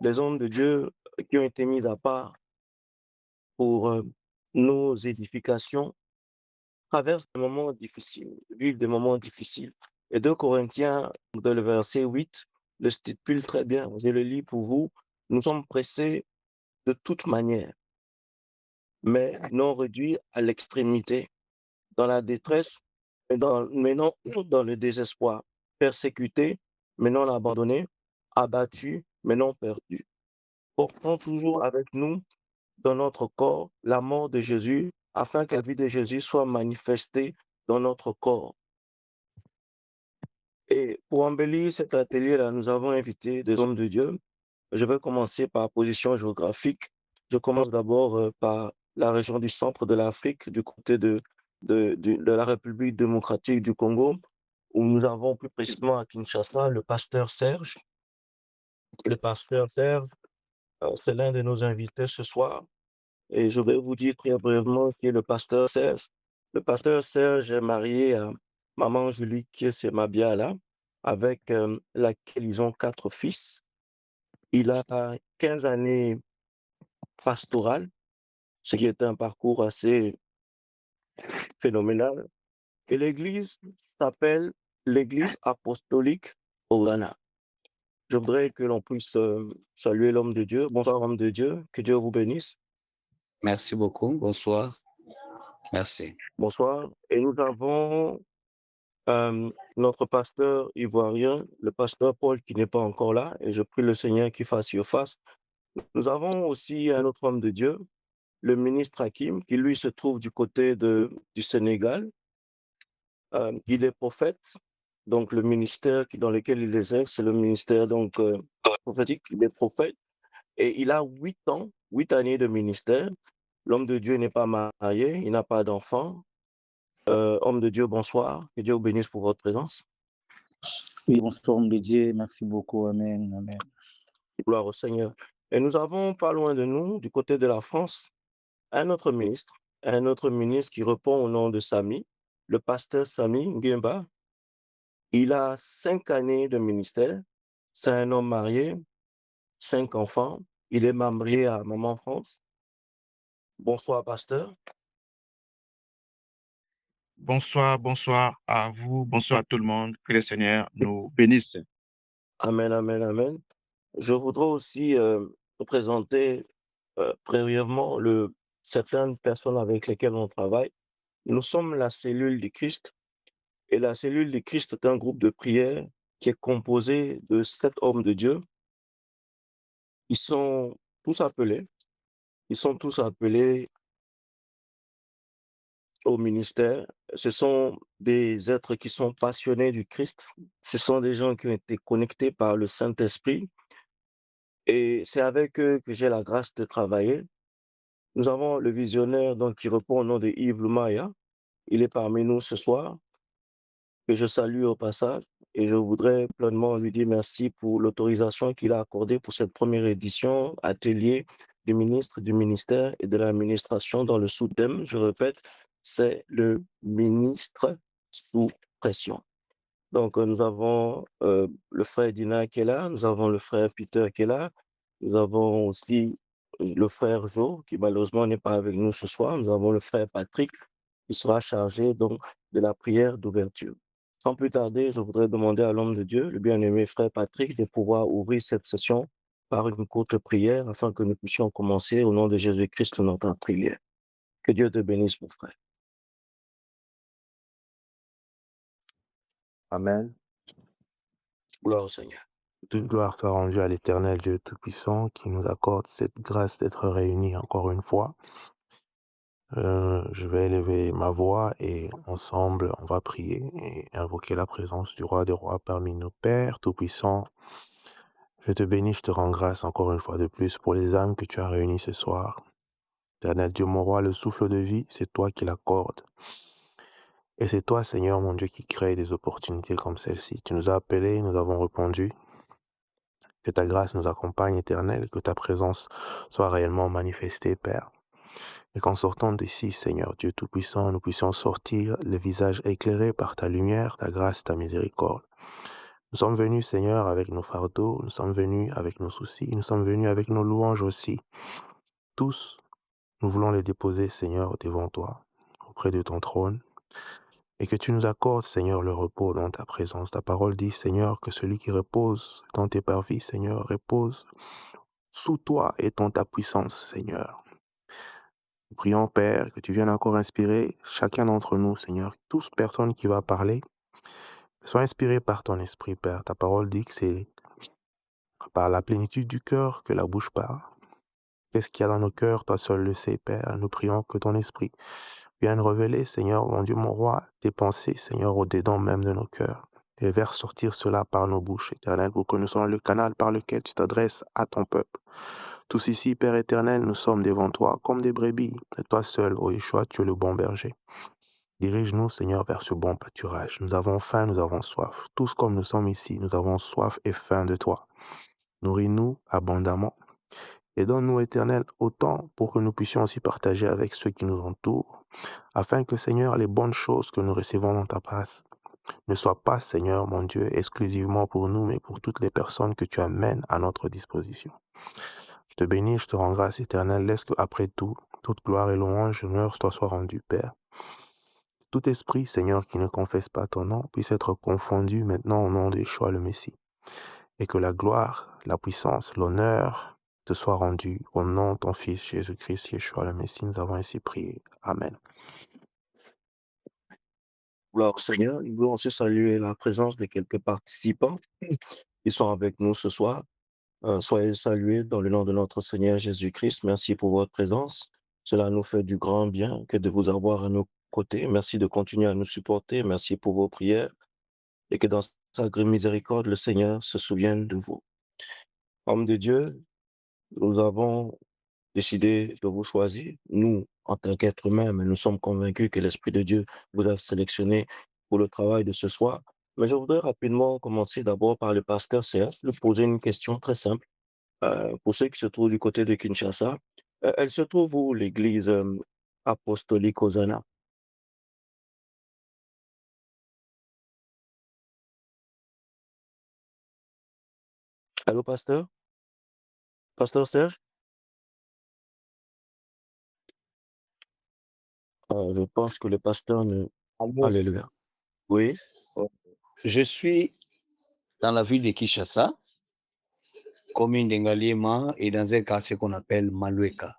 les hommes de Dieu qui ont été mis à part pour nos édifications traversent des moments difficiles, vivent des moments difficiles. Et 2 Corinthiens, dans le verset 8, le stipule très bien. Je le lis pour vous. Nous sommes pressés de toute manière, mais non réduits à l'extrémité, dans la détresse, mais non dans le désespoir, persécutés, mais non abandonnés, abattus, mais non perdus. Portons toujours avec nous dans notre corps la mort de Jésus, afin que la vie de Jésus soit manifestée dans notre corps. Et pour embellir cet atelier-là, nous avons invité des hommes de Dieu. Je vais commencer par position géographique. Je commence d'abord par la région du centre de l'Afrique, du côté de la République démocratique du Congo, où nous avons plus précisément à Kinshasa le pasteur Serge. Le pasteur Serge, c'est l'un de nos invités ce soir. Et je vais vous dire très brièvement qui est le pasteur Serge. Le pasteur Serge est marié à maman Julie, qui est c'est Mabiala, avec laquelle ils ont 4 fils. Il a 15 années pastorales, ce qui est un parcours assez phénoménal. Et l'église s'appelle l'église apostolique au Ghana. Je voudrais que l'on puisse saluer l'homme de Dieu. Bonsoir, homme de Dieu. Que Dieu vous bénisse. Merci beaucoup. Bonsoir. Merci. Bonsoir. Et nous avons notre pasteur ivoirien, le pasteur Paul, qui n'est pas encore là, et je prie le Seigneur qu'il fasse surface. Nous avons aussi un autre homme de Dieu, le ministre Hakim, qui lui se trouve du côté du Sénégal. Il est prophète, donc le ministère dans lequel il exerce, c'est le ministère donc prophétique, il est prophète, et il a 8 ans, 8 années de ministère. L'homme de Dieu n'est pas marié, il n'a pas d'enfant. Homme de Dieu, bonsoir, que Dieu vous bénisse pour votre présence. Oui, bonsoir, homme de Dieu. Merci beaucoup. Amen. Amen. Gloire au Seigneur. Et nous avons pas loin de nous, du côté de la France, un autre ministre qui répond au nom de Sami, le pasteur Sami Nguemba. Il a 5 années de ministère. C'est un homme marié, 5 enfants. Il est marié à Maman France. Bonsoir, pasteur. Bonsoir, bonsoir à vous, bonsoir à tout le monde. Que le Seigneur nous bénisse. Amen, amen, amen. Je voudrais aussi vous présenter brièvement certaines personnes avec lesquelles on travaille. Nous sommes la cellule du Christ. Et la cellule du Christ est un groupe de prière qui est composé de 7 hommes de Dieu. Ils sont tous appelés. Ils sont tous appelés au ministère. Ce sont des êtres qui sont passionnés du Christ. Ce sont des gens qui ont été connectés par le Saint-Esprit. Et c'est avec eux que j'ai la grâce de travailler. Nous avons le visionnaire donc, qui répond au nom de Yves Lumaya. Il est parmi nous ce soir, que je salue au passage. Et je voudrais pleinement lui dire merci pour l'autorisation qu'il a accordée pour cette première édition, atelier du ministre, du ministère et de l'administration dans le sous-thème, je répète, c'est le ministre sous pression. Donc, nous avons le frère Dina qui est là, nous avons le frère Peter qui est là, nous avons aussi le frère Jo qui malheureusement n'est pas avec nous ce soir, nous avons le frère Patrick qui sera chargé donc de la prière d'ouverture. Sans plus tarder, je voudrais demander à l'homme de Dieu, le bien-aimé frère Patrick, de pouvoir ouvrir cette session par une courte prière afin que nous puissions commencer au nom de Jésus-Christ notre prière. Que Dieu te bénisse, mon frère. Amen. Gloire au Seigneur. Toute gloire soit rendue à l'Éternel Dieu Tout-Puissant qui nous accorde cette grâce d'être réunis encore une fois. Je vais élever ma voix et ensemble, on va prier et invoquer la présence du Roi des Rois parmi nos Pères Tout-Puissants. Je te bénis, je te rends grâce encore une fois de plus pour les âmes que tu as réunies ce soir. Éternel Dieu, mon Roi, le souffle de vie, c'est toi qui l'accordes. Et c'est toi, Seigneur, mon Dieu, qui crée des opportunités comme celle-ci. Tu nous as appelés, nous avons répondu. Que ta grâce nous accompagne, Éternel, que ta présence soit réellement manifestée, Père. Et qu'en sortant d'ici, Seigneur Dieu Tout-Puissant, nous puissions sortir le visage éclairé par ta lumière, ta grâce, ta miséricorde. Nous sommes venus, Seigneur, avec nos fardeaux, nous sommes venus avec nos soucis, nous sommes venus avec nos louanges aussi. Tous, nous voulons les déposer, Seigneur, devant toi, auprès de ton trône, et que tu nous accordes, Seigneur, le repos dans ta présence. Ta parole dit, Seigneur, que celui qui repose dans tes parvis, Seigneur, repose sous toi et dans ta puissance, Seigneur. Nous prions, Père, que tu viennes encore inspirer chacun d'entre nous, Seigneur, toute personne qui va parler, sois inspiré par ton esprit, Père. Ta parole dit que c'est par la plénitude du cœur que la bouche parle. Qu'est-ce qu'il y a dans nos cœurs, toi seul le sais, Père. Nous prions que ton esprit vienne révéler, Seigneur, mon Dieu, mon roi, tes pensées, Seigneur, au-dedans même de nos cœurs. Et vers sortir cela par nos bouches, Éternel, pour que nous soyons le canal par lequel tu t'adresses à ton peuple. Tous ici, Père éternel, nous sommes devant toi comme des brebis. Et toi seul, ô Yeshua, tu es le bon berger. Dirige-nous, Seigneur, vers ce bon pâturage. Nous avons faim, nous avons soif. Tous comme nous sommes ici, nous avons soif et faim de toi. Nourris-nous abondamment. Et donne-nous, Éternel, autant pour que nous puissions aussi partager avec ceux qui nous entourent, afin que, Seigneur, les bonnes choses que nous recevons dans ta grâce ne soient pas, Seigneur, mon Dieu, exclusivement pour nous, mais pour toutes les personnes que tu amènes à notre disposition. Je te bénis, je te rends grâce, Éternel. Laisse que, après tout, toute gloire et louange, honneur, toi soit rendu, Père. Tout esprit, Seigneur, qui ne confesse pas ton nom, puisse être confondu maintenant au nom de Yeshua le Messie. Et que la gloire, la puissance, l'honneur te soient rendus au nom de ton Fils Jésus-Christ, Yeshua le Messie. Nous avons ainsi prié. Amen. Gloire au Seigneur. Nous voulons aussi saluer la présence de quelques participants qui sont avec nous ce soir. Soyez salués dans le nom de notre Seigneur Jésus-Christ. Merci pour votre présence. Cela nous fait du grand bien que de vous avoir à nos côtés. Merci de continuer à nous supporter. Merci pour vos prières et que dans sa grande miséricorde, le Seigneur se souvienne de vous. Hommes de Dieu, nous avons décidé de vous choisir. Nous, en tant qu'êtres humains, mais nous sommes convaincus que l'Esprit de Dieu vous a sélectionné pour le travail de ce soir. Mais je voudrais rapidement commencer d'abord par le pasteur Serge, lui poser une question très simple. Pour ceux qui se trouvent du côté de Kinshasa, elle se trouve où l'église apostolique Hosanna? Allô, pasteur? Pasteur Serge? Je pense que le pasteur ne... Allô. Alléluia. Oui, Je suis dans la ville de Kinshasa, commune d'Engaliema, et dans un quartier qu'on appelle Malueka.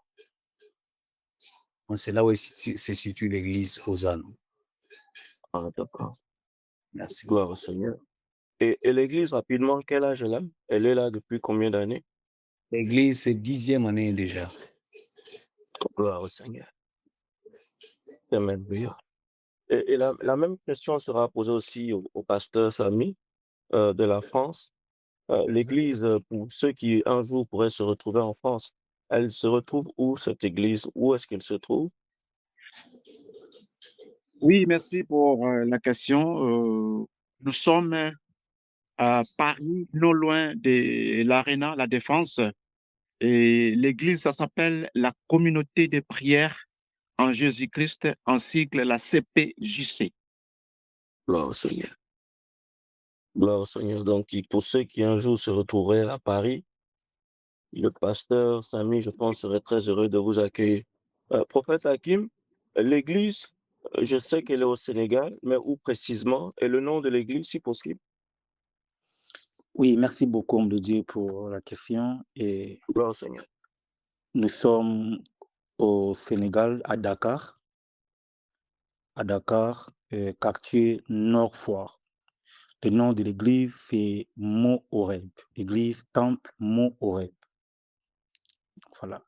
C'est là où se situe l'église Hosanna. d'accord. Merci. Gloire au Seigneur. Et l'église, rapidement, quel âge elle a? Elle est là depuis combien d'années? L'église, c'est 10e année déjà. Gloire au Seigneur. C'est merveilleux. Et la même question sera posée aussi au pasteur Samy de la France. L'église, pour ceux qui un jour pourraient se retrouver en France, elle se retrouve où cette église? Où est-ce qu'elle se trouve? Oui, merci pour la question. Nous sommes à Paris, non loin de l'Arena, la Défense. Et l'église, ça s'appelle la Communauté de prière en Jésus-Christ, en sigle la CPJC. Gloire au Seigneur. Gloire au Seigneur. Donc, pour ceux qui un jour se retrouveraient à Paris, le pasteur Samy, je pense, serait très heureux de vous accueillir. Prophète Hakim, l'église, je sais qu'elle est au Sénégal, mais où précisément? Et le nom de l'église, si possible? Oui, merci beaucoup, homme de Dieu, pour la question. Et Gloire au Seigneur. nous sommes au Sénégal, à Dakar, quartier Nord-Foire. Le nom de l'église, c'est Mont Horeb, église Temple Mont Horeb. Voilà.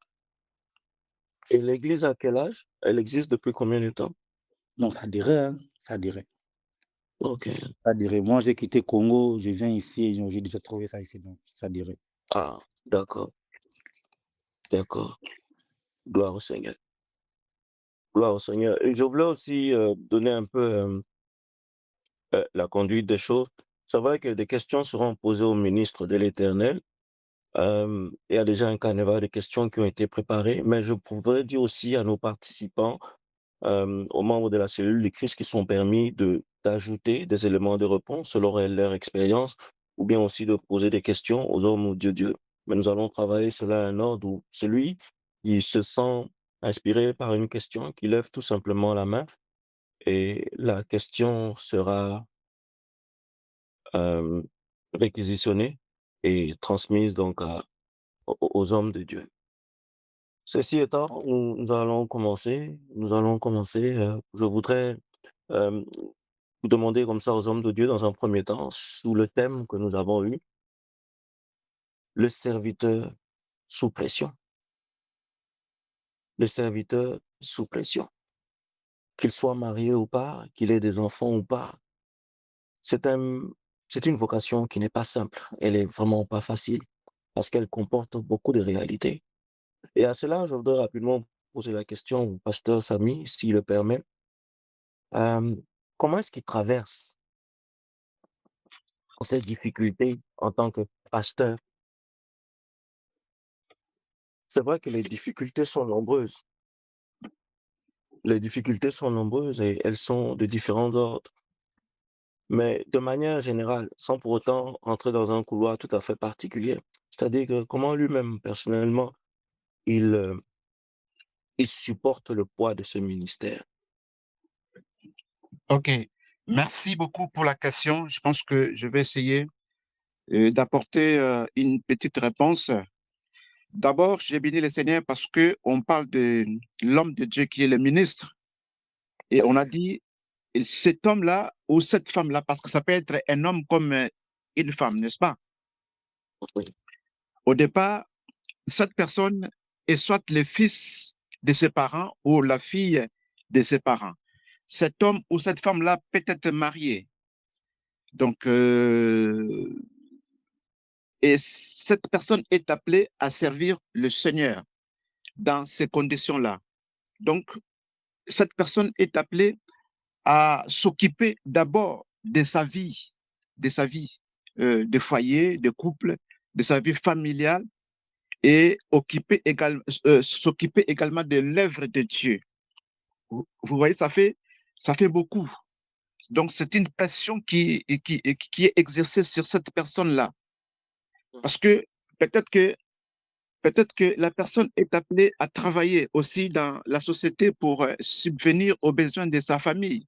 Et l'église à quel âge? Elle existe depuis combien de temps? Donc, ça dirait, hein, ça dirait. Ok. Ça dirait. Moi, j'ai quitté Congo, je viens ici, et j'ai déjà trouvé ça ici, donc ça dirait. Ah, d'accord, d'accord. Gloire au Seigneur. Gloire au Seigneur. Et je voulais aussi donner un peu la conduite des choses. C'est vrai que des questions seront posées au ministre de l'Éternel. Il y a déjà un carnaval de questions qui ont été préparées, mais je pourrais dire aussi à nos participants aux membres de la cellule du Christ qui sont permis d'ajouter des éléments de réponse selon leur expérience ou bien aussi de poser des questions aux hommes de Dieu. Mais nous allons travailler selon un ordre où celui qui se sent inspiré par une question, qui lève tout simplement la main et la question sera euh, réquisitionnée et transmise donc aux hommes de Dieu. Ceci étant, nous allons commencer. Je voudrais euh, vous demander comme ça aux hommes de Dieu dans un premier temps, sous le thème que nous avons eu, le serviteur sous pression. Le serviteur sous pression. Qu'il soit marié ou pas, qu'il ait des enfants ou pas, c'est un, c'est une vocation qui n'est pas simple. Elle est vraiment pas facile parce qu'elle comporte beaucoup de réalités. Et à cela, je voudrais rapidement poser la question au pasteur Samy, s'il le permet. Euh, Comment est-ce qu'il traverse ces difficultés en tant que pasteur? C'est vrai que les difficultés sont nombreuses. Les difficultés sont nombreuses et elles sont de différents ordres. Mais de manière générale, sans pour autant entrer dans un couloir tout à fait particulier, c'est-à-dire que comment lui-même, personnellement, il, euh, il supporte le poids de ce ministère. OK. Merci beaucoup pour la question. Je pense que je vais essayer d'apporter une petite réponse. D'abord, j'ai béni le Seigneur parce que on parle de l'homme de Dieu qui est le ministre. Et on a dit cet homme-là ou cette femme-là, parce que ça peut être un homme comme une femme, n'est-ce pas? Oui, Au départ, cette personne est soit le fils de ses parents ou la fille de ses parents. Cet homme ou cette femme-là peut être marié. Donc, et cette personne est appelée à servir le Seigneur dans ces conditions-là. Donc, cette personne est appelée à s'occuper d'abord de sa vie de foyer, de couple, de sa vie familiale et s'occuper également de l'œuvre de Dieu. Vous voyez, ça fait beaucoup. Donc, c'est une pression qui est exercée sur cette personne-là. Parce que peut-être que peut-être que la personne est appelée à travailler aussi dans la société pour subvenir aux besoins de sa famille.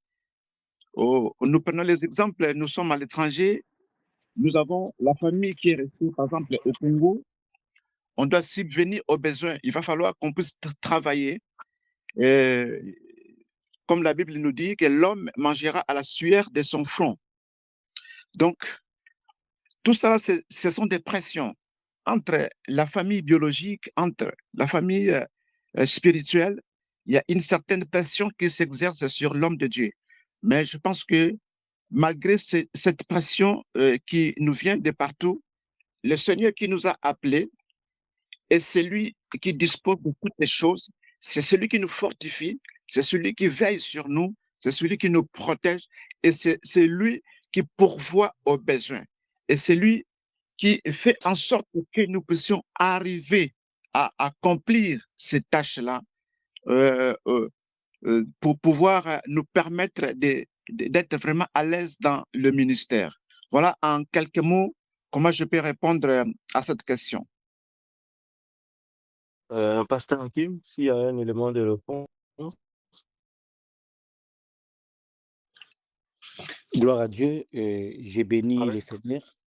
Oh, nous prenons les exemples, nous sommes à l'étranger, nous avons la famille qui est restée, par exemple, au Congo, on doit subvenir aux besoins. Il va falloir qu'on puisse travailler. euh, Comme la Bible nous dit, que l'homme mangera à la sueur de son front. Donc, tout ça, ce sont des pressions entre la famille biologique, entre la famille spirituelle. Il y a une certaine pression qui s'exerce sur l'homme de Dieu. Mais je pense que malgré cette pression qui nous vient de partout, le Seigneur qui nous a appelés est celui qui dispose de toutes les choses. C'est celui qui nous fortifie, c'est celui qui veille sur nous, c'est celui qui nous protège et c'est lui qui pourvoit aux besoins. Et c'est lui qui fait en sorte que nous puissions arriver à accomplir ces tâches-là euh, euh, pour pouvoir nous permettre d'être vraiment à l'aise dans le ministère. Voilà en quelques mots comment je peux répondre à cette question. Pasteur Hakim, s'il y a un élément de réponse. Gloire à Dieu, j'ai béni Amen. le Seigneur.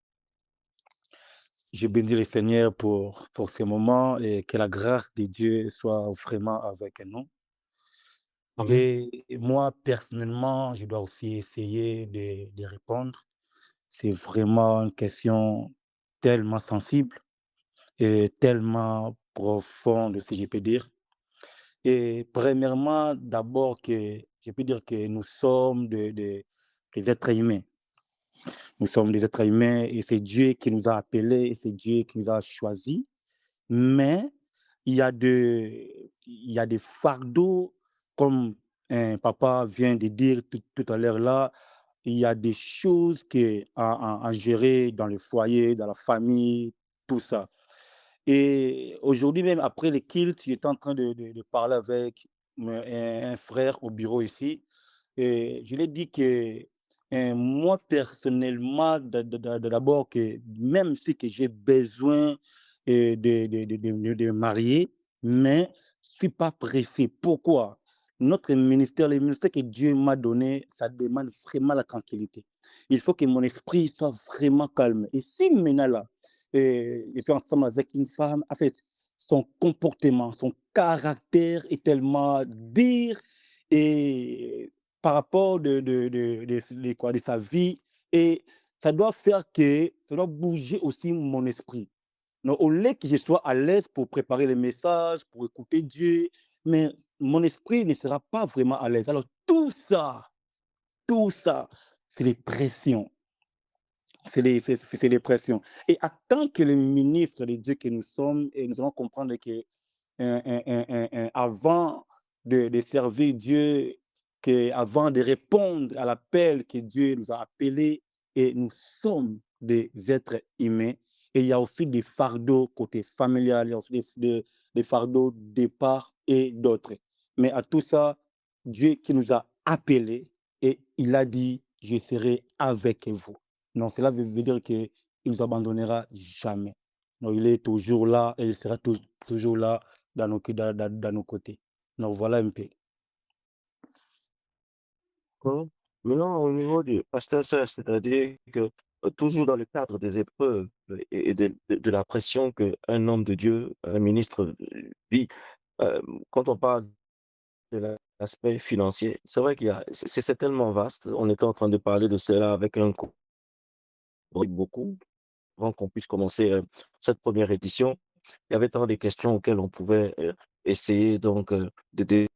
J'ai béni le Seigneur pour ce moment et que la grâce de Dieu soit vraiment avec nous. Amen. Et moi, personnellement, je dois aussi essayer de répondre. C'est vraiment une question tellement sensible et tellement profonde, si je peux dire. Et premièrement, d'abord, que je peux dire que nous sommes des êtres humains. Nous sommes des êtres humains et c'est Dieu qui nous a appelés et c'est Dieu qui nous a choisis. Mais il y a des fardeaux, comme un papa vient de dire tout à l'heure là, il y a des choses à gérer dans le foyer, dans la famille, tout ça. Et aujourd'hui même, après les kilts, j'étais en train de parler avec un frère au bureau ici, et je lui ai dit que, moi personnellement, d'abord que même si que j'ai besoin, de me marier, mais je suis pas pressé. Pourquoi? Notre ministère, le ministère que Dieu m'a donné, ça demande vraiment la tranquillité. Il faut que mon esprit soit vraiment calme, et si maintenant là, je suis ensemble avec une femme, en fait, son comportement, son caractère est tellement dire, et par rapport de sa vie, et ça doit bouger aussi mon esprit. Donc, au lieu que je sois à l'aise pour préparer les messages, pour écouter Dieu, mais mon esprit ne sera pas vraiment à l'aise. Alors tout ça, c'est les pressions. C'est les pressions. Et en tant que le ministre de Dieu que nous sommes, et nous devons comprendre que avant de servir Dieu, avant de répondre à l'appel que Dieu nous a appelés, et nous sommes des êtres humains, et il y a aussi des fardeaux côté familial, il y a aussi des fardeaux de part et d'autre. Mais à tout ça, Dieu qui nous a appelés, et il a dit, je serai avec vous. Donc cela veut dire qu'il ne nous abandonnera jamais. Donc il est toujours là, et il sera toujours là dans nos côtés. Donc voilà un peu. D'accord. Maintenant, au niveau du pasteur Serge, c'est-à-dire que toujours dans le cadre des épreuves et de la pression qu'un homme de Dieu, un ministre vit, quand on parle de l'aspect financier, c'est vrai qu'il y a, c'est tellement vaste. On était en train de parler de cela avec un beaucoup avant qu'on puisse commencer cette première édition. Il y avait tant de questions auxquelles on pouvait essayer donc de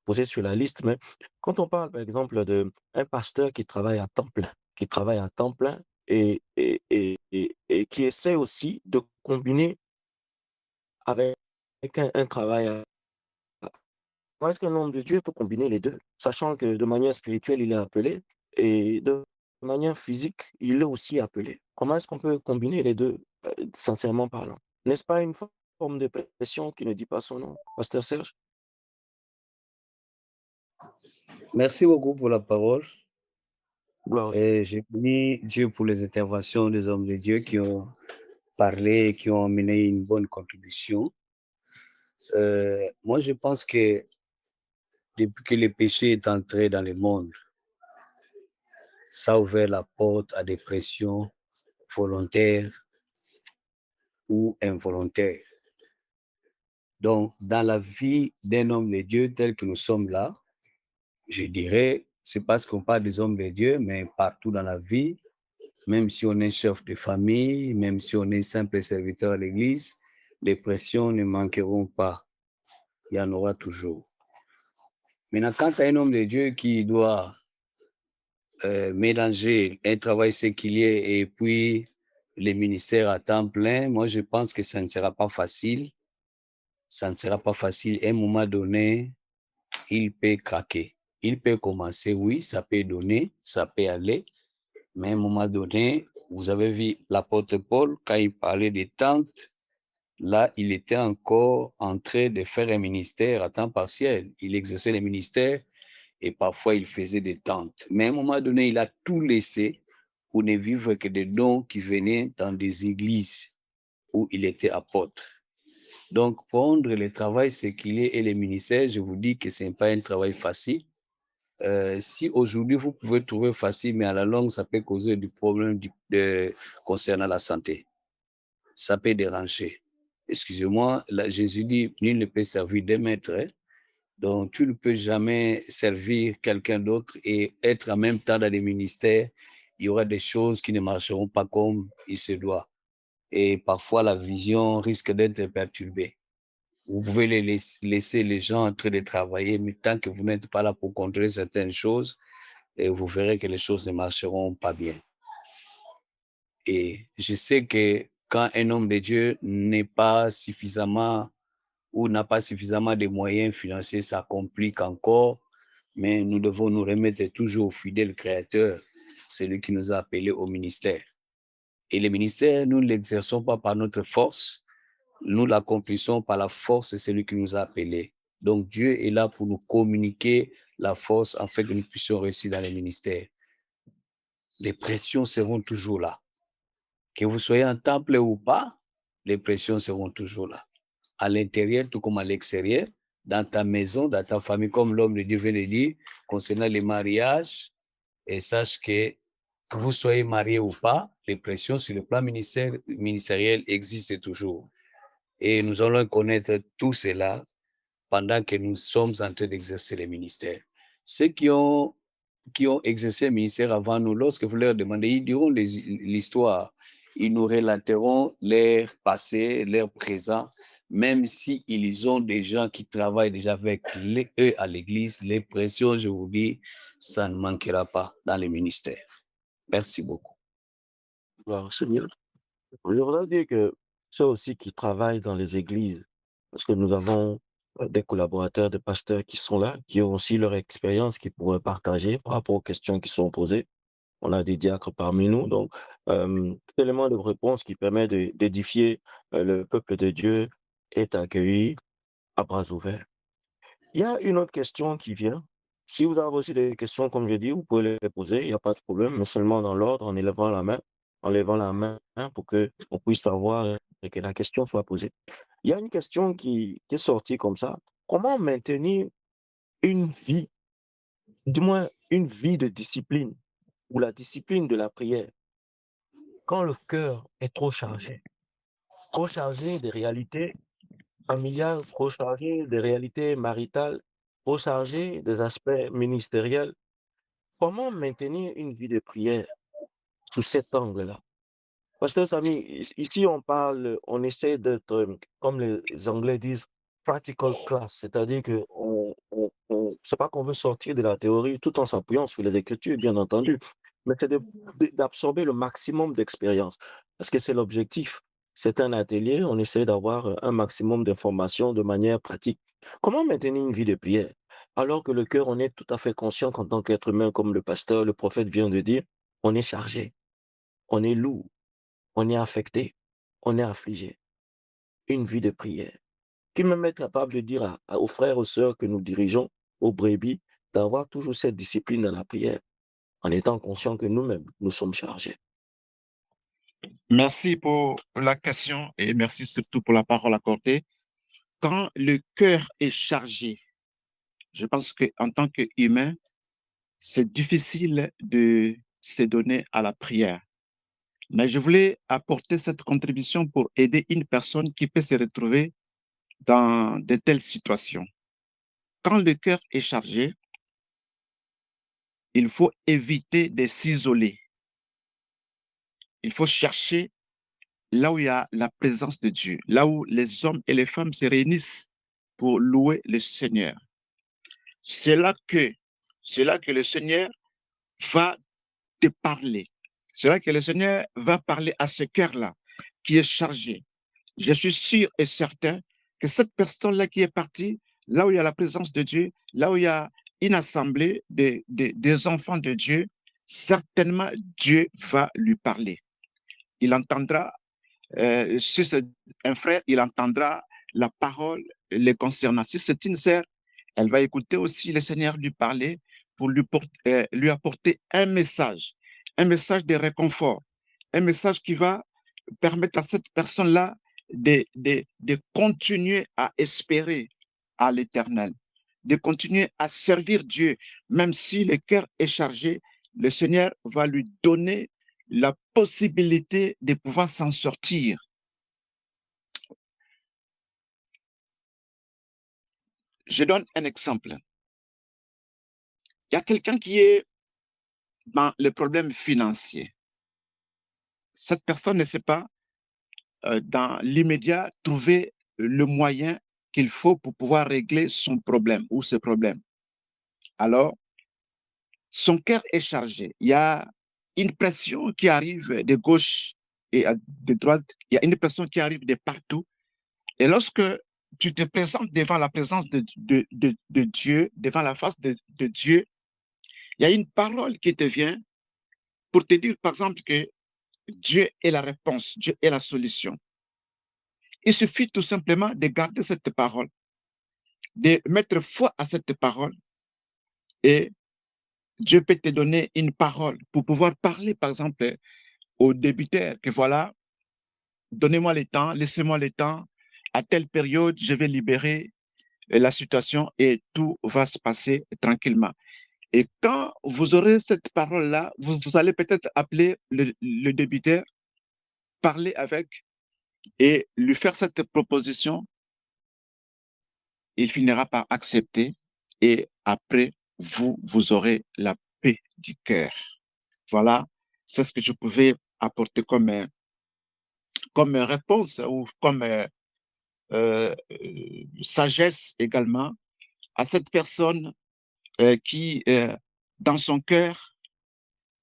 poser sur la liste. Mais quand on parle, par exemple, d'un pasteur qui travaille à temps plein, qui travaille à temps plein et qui essaie aussi de combiner avec un travail comment est-ce qu'un homme de Dieu peut combiner les 2, sachant que de manière spirituelle, il est appelé et de manière physique, il est aussi appelé? Comment est-ce qu'on peut combiner les 2, sincèrement parlant? N'est-ce pas une forme de pression qui ne dit pas son nom, pasteur Serge? Merci beaucoup pour la parole. Gloire au Et je bénis Dieu pour les interventions des hommes de Dieu qui ont parlé et qui ont amené une bonne contribution. Moi, je pense que depuis que le péché est entré dans le monde, ça a ouvert la porte à des pressions volontaires ou involontaires. Donc, dans la vie d'un homme de Dieu tel que nous sommes là, je dirais, c'est parce qu'on parle des hommes de Dieu, mais partout dans la vie, même si on est chef de famille, même si on est simple serviteur à l'église, les pressions ne manqueront pas. Il y en aura toujours. Maintenant, quand tu as un homme de Dieu qui doit mélanger un travail séculier et puis les ministères à temps plein, moi, je pense que ça ne sera pas facile. Ça ne sera pas facile. À un moment donné, il peut craquer. Il peut commencer, oui, ça peut donner, ça peut aller, mais à un moment donné, vous avez vu l'apôtre Paul, quand il parlait des tentes, là, il était encore en train de faire un ministère à temps partiel. Il exerçait le ministère et parfois il faisait des tentes. Mais à un moment donné, il a tout laissé pour ne vivre que des dons qui venaient dans des églises où il était apôtre. Donc, prendre le travail séculier et les ministères, je vous dis que ce n'est pas un travail facile. Si aujourd'hui vous pouvez trouver facile, mais à la longue, ça peut causer du problème concernant la santé. Ça peut déranger. Excusez-moi, Jésus dit, nul ne peut servir deux maîtres. Hein? Donc, tu ne peux jamais servir quelqu'un d'autre et être en même temps dans les ministères. Il y aura des choses qui ne marcheront pas comme il se doit. Et parfois, la vision risque d'être perturbée. Vous pouvez laisser les gens en train de travailler, mais tant que vous n'êtes pas là pour contrôler certaines choses, et vous verrez que les choses ne marcheront pas bien. Et je sais que quand un homme de Dieu n'est pas suffisamment ou n'a pas suffisamment de moyens financiers, ça complique encore, mais nous devons nous remettre toujours au fidèle Créateur, celui qui nous a appelés au ministère. Et le ministère, nous ne l'exerçons pas par notre force, nous l'accomplissons par la force de celui qui nous a appelés. Donc Dieu est là pour nous communiquer la force afin que nous puissions réussir dans les ministères. Les pressions seront toujours là. Que vous soyez en temple ou pas, les pressions seront toujours là. À l'intérieur, tout comme à l'extérieur, dans ta maison, dans ta famille, comme l'homme de Dieu vient de dire, concernant les mariages, et sache que vous soyez marié ou pas, les pressions sur le plan ministériel existent toujours. Et nous allons connaître tout cela pendant que nous sommes en train d'exercer les ministères. Ceux qui ont exercé le ministère avant nous, lorsque vous leur demandez, ils diront l'histoire. Ils nous relateront leur passé, leur présent, même s'ils ont des gens qui travaillent déjà avec eux à l'église, les pressions, je vous dis, ça ne manquera pas dans les ministères. Merci beaucoup. Gloire au Seigneur. Je voudrais dire que ceux aussi qui travaillent dans les églises, parce que nous avons des collaborateurs, des pasteurs qui sont là, qui ont aussi leur expérience, qui pourraient partager par rapport aux questions qui sont posées. On a des diacres parmi nous, donc tout élément de réponse qui permet d'édifier le peuple de Dieu est accueilli à bras ouverts. Il y a une autre question qui vient. Si vous avez aussi des questions, comme je dis, vous pouvez les poser, il n'y a pas de problème, mais seulement dans l'ordre, en levant la main pour que on puisse savoir et que la question soit posée. Il y a une question qui est sortie comme ça. Comment maintenir une vie, du moins une vie de discipline ou la discipline de la prière quand le cœur est trop chargé des réalités familiales, trop chargé des réalités maritales, trop chargé des aspects ministériels? Comment maintenir une vie de prière sous cet angle-là? Pasteur Samy, ici on parle, on essaie d'être, comme les Anglais disent, practical class, c'est-à-dire que c'est pas qu'on veut sortir de la théorie tout en s'appuyant sur les Écritures, bien entendu, mais c'est d'absorber le maximum d'expérience, parce que c'est l'objectif. C'est un atelier, on essaie d'avoir un maximum d'informations de manière pratique. Comment maintenir une vie de prière? Alors que le cœur, on est tout à fait conscient qu'en tant qu'être humain, comme le pasteur, le prophète vient de dire, on est chargé, on est lourd, on est affecté, on est affligé. Une vie de prière qui me met capable de dire aux frères, aux sœurs que nous dirigeons, aux brebis, d'avoir toujours cette discipline dans la prière, en étant conscient que nous-mêmes, nous sommes chargés. Merci pour la question et merci surtout pour la parole accordée. Quand le cœur est chargé, je pense qu'en tant qu'humain, c'est difficile de se donner à la prière. Mais je voulais apporter cette contribution pour aider une personne qui peut se retrouver dans de telles situations. Quand le cœur est chargé, il faut éviter de s'isoler. Il faut chercher là où il y a la présence de Dieu, là où les hommes et les femmes se réunissent pour louer le Seigneur. C'est là que le Seigneur va te parler. C'est là que le Seigneur va parler à ce cœur-là qui est chargé. Je suis sûr et certain que cette personne-là qui est partie, là où il y a la présence de Dieu, là où il y a une assemblée des enfants de Dieu, certainement Dieu va lui parler. Il entendra, si c'est un frère, il entendra la parole les concernant. Si c'est une sœur, elle va écouter aussi le Seigneur lui parler pour lui apporter un message de réconfort, un message qui va permettre à cette personne-là de continuer à espérer à l'Éternel, de continuer à servir Dieu, même si le cœur est chargé, le Seigneur va lui donner la possibilité de pouvoir s'en sortir. Je donne un exemple. Il y a quelqu'un qui est dans le problème financier. Cette personne ne sait pas, dans l'immédiat, trouver le moyen qu'il faut pour pouvoir régler son problème ou ses problèmes. Alors, son cœur est chargé. Il y a une pression qui arrive de gauche et de droite. Il y a une pression qui arrive de partout. Et lorsque tu te présentes devant la présence de Dieu, devant la face de Dieu, il y a une parole qui te vient pour te dire, par exemple, que Dieu est la réponse, Dieu est la solution. Il suffit tout simplement de garder cette parole. de mettre foi à cette parole et Dieu peut te donner une parole pour pouvoir parler, par exemple, aux débiteurs que voilà, donnez-moi le temps, laissez-moi le temps, à telle période, je vais libérer la situation et tout va se passer tranquillement. Et quand vous aurez cette parole-là, vous allez peut-être appeler le débiteur, parler avec et lui faire cette proposition. Il finira par accepter et après, vous aurez la paix du cœur. Voilà, c'est ce que je pouvais apporter comme réponse ou comme sagesse également à cette personne qui, dans son cœur,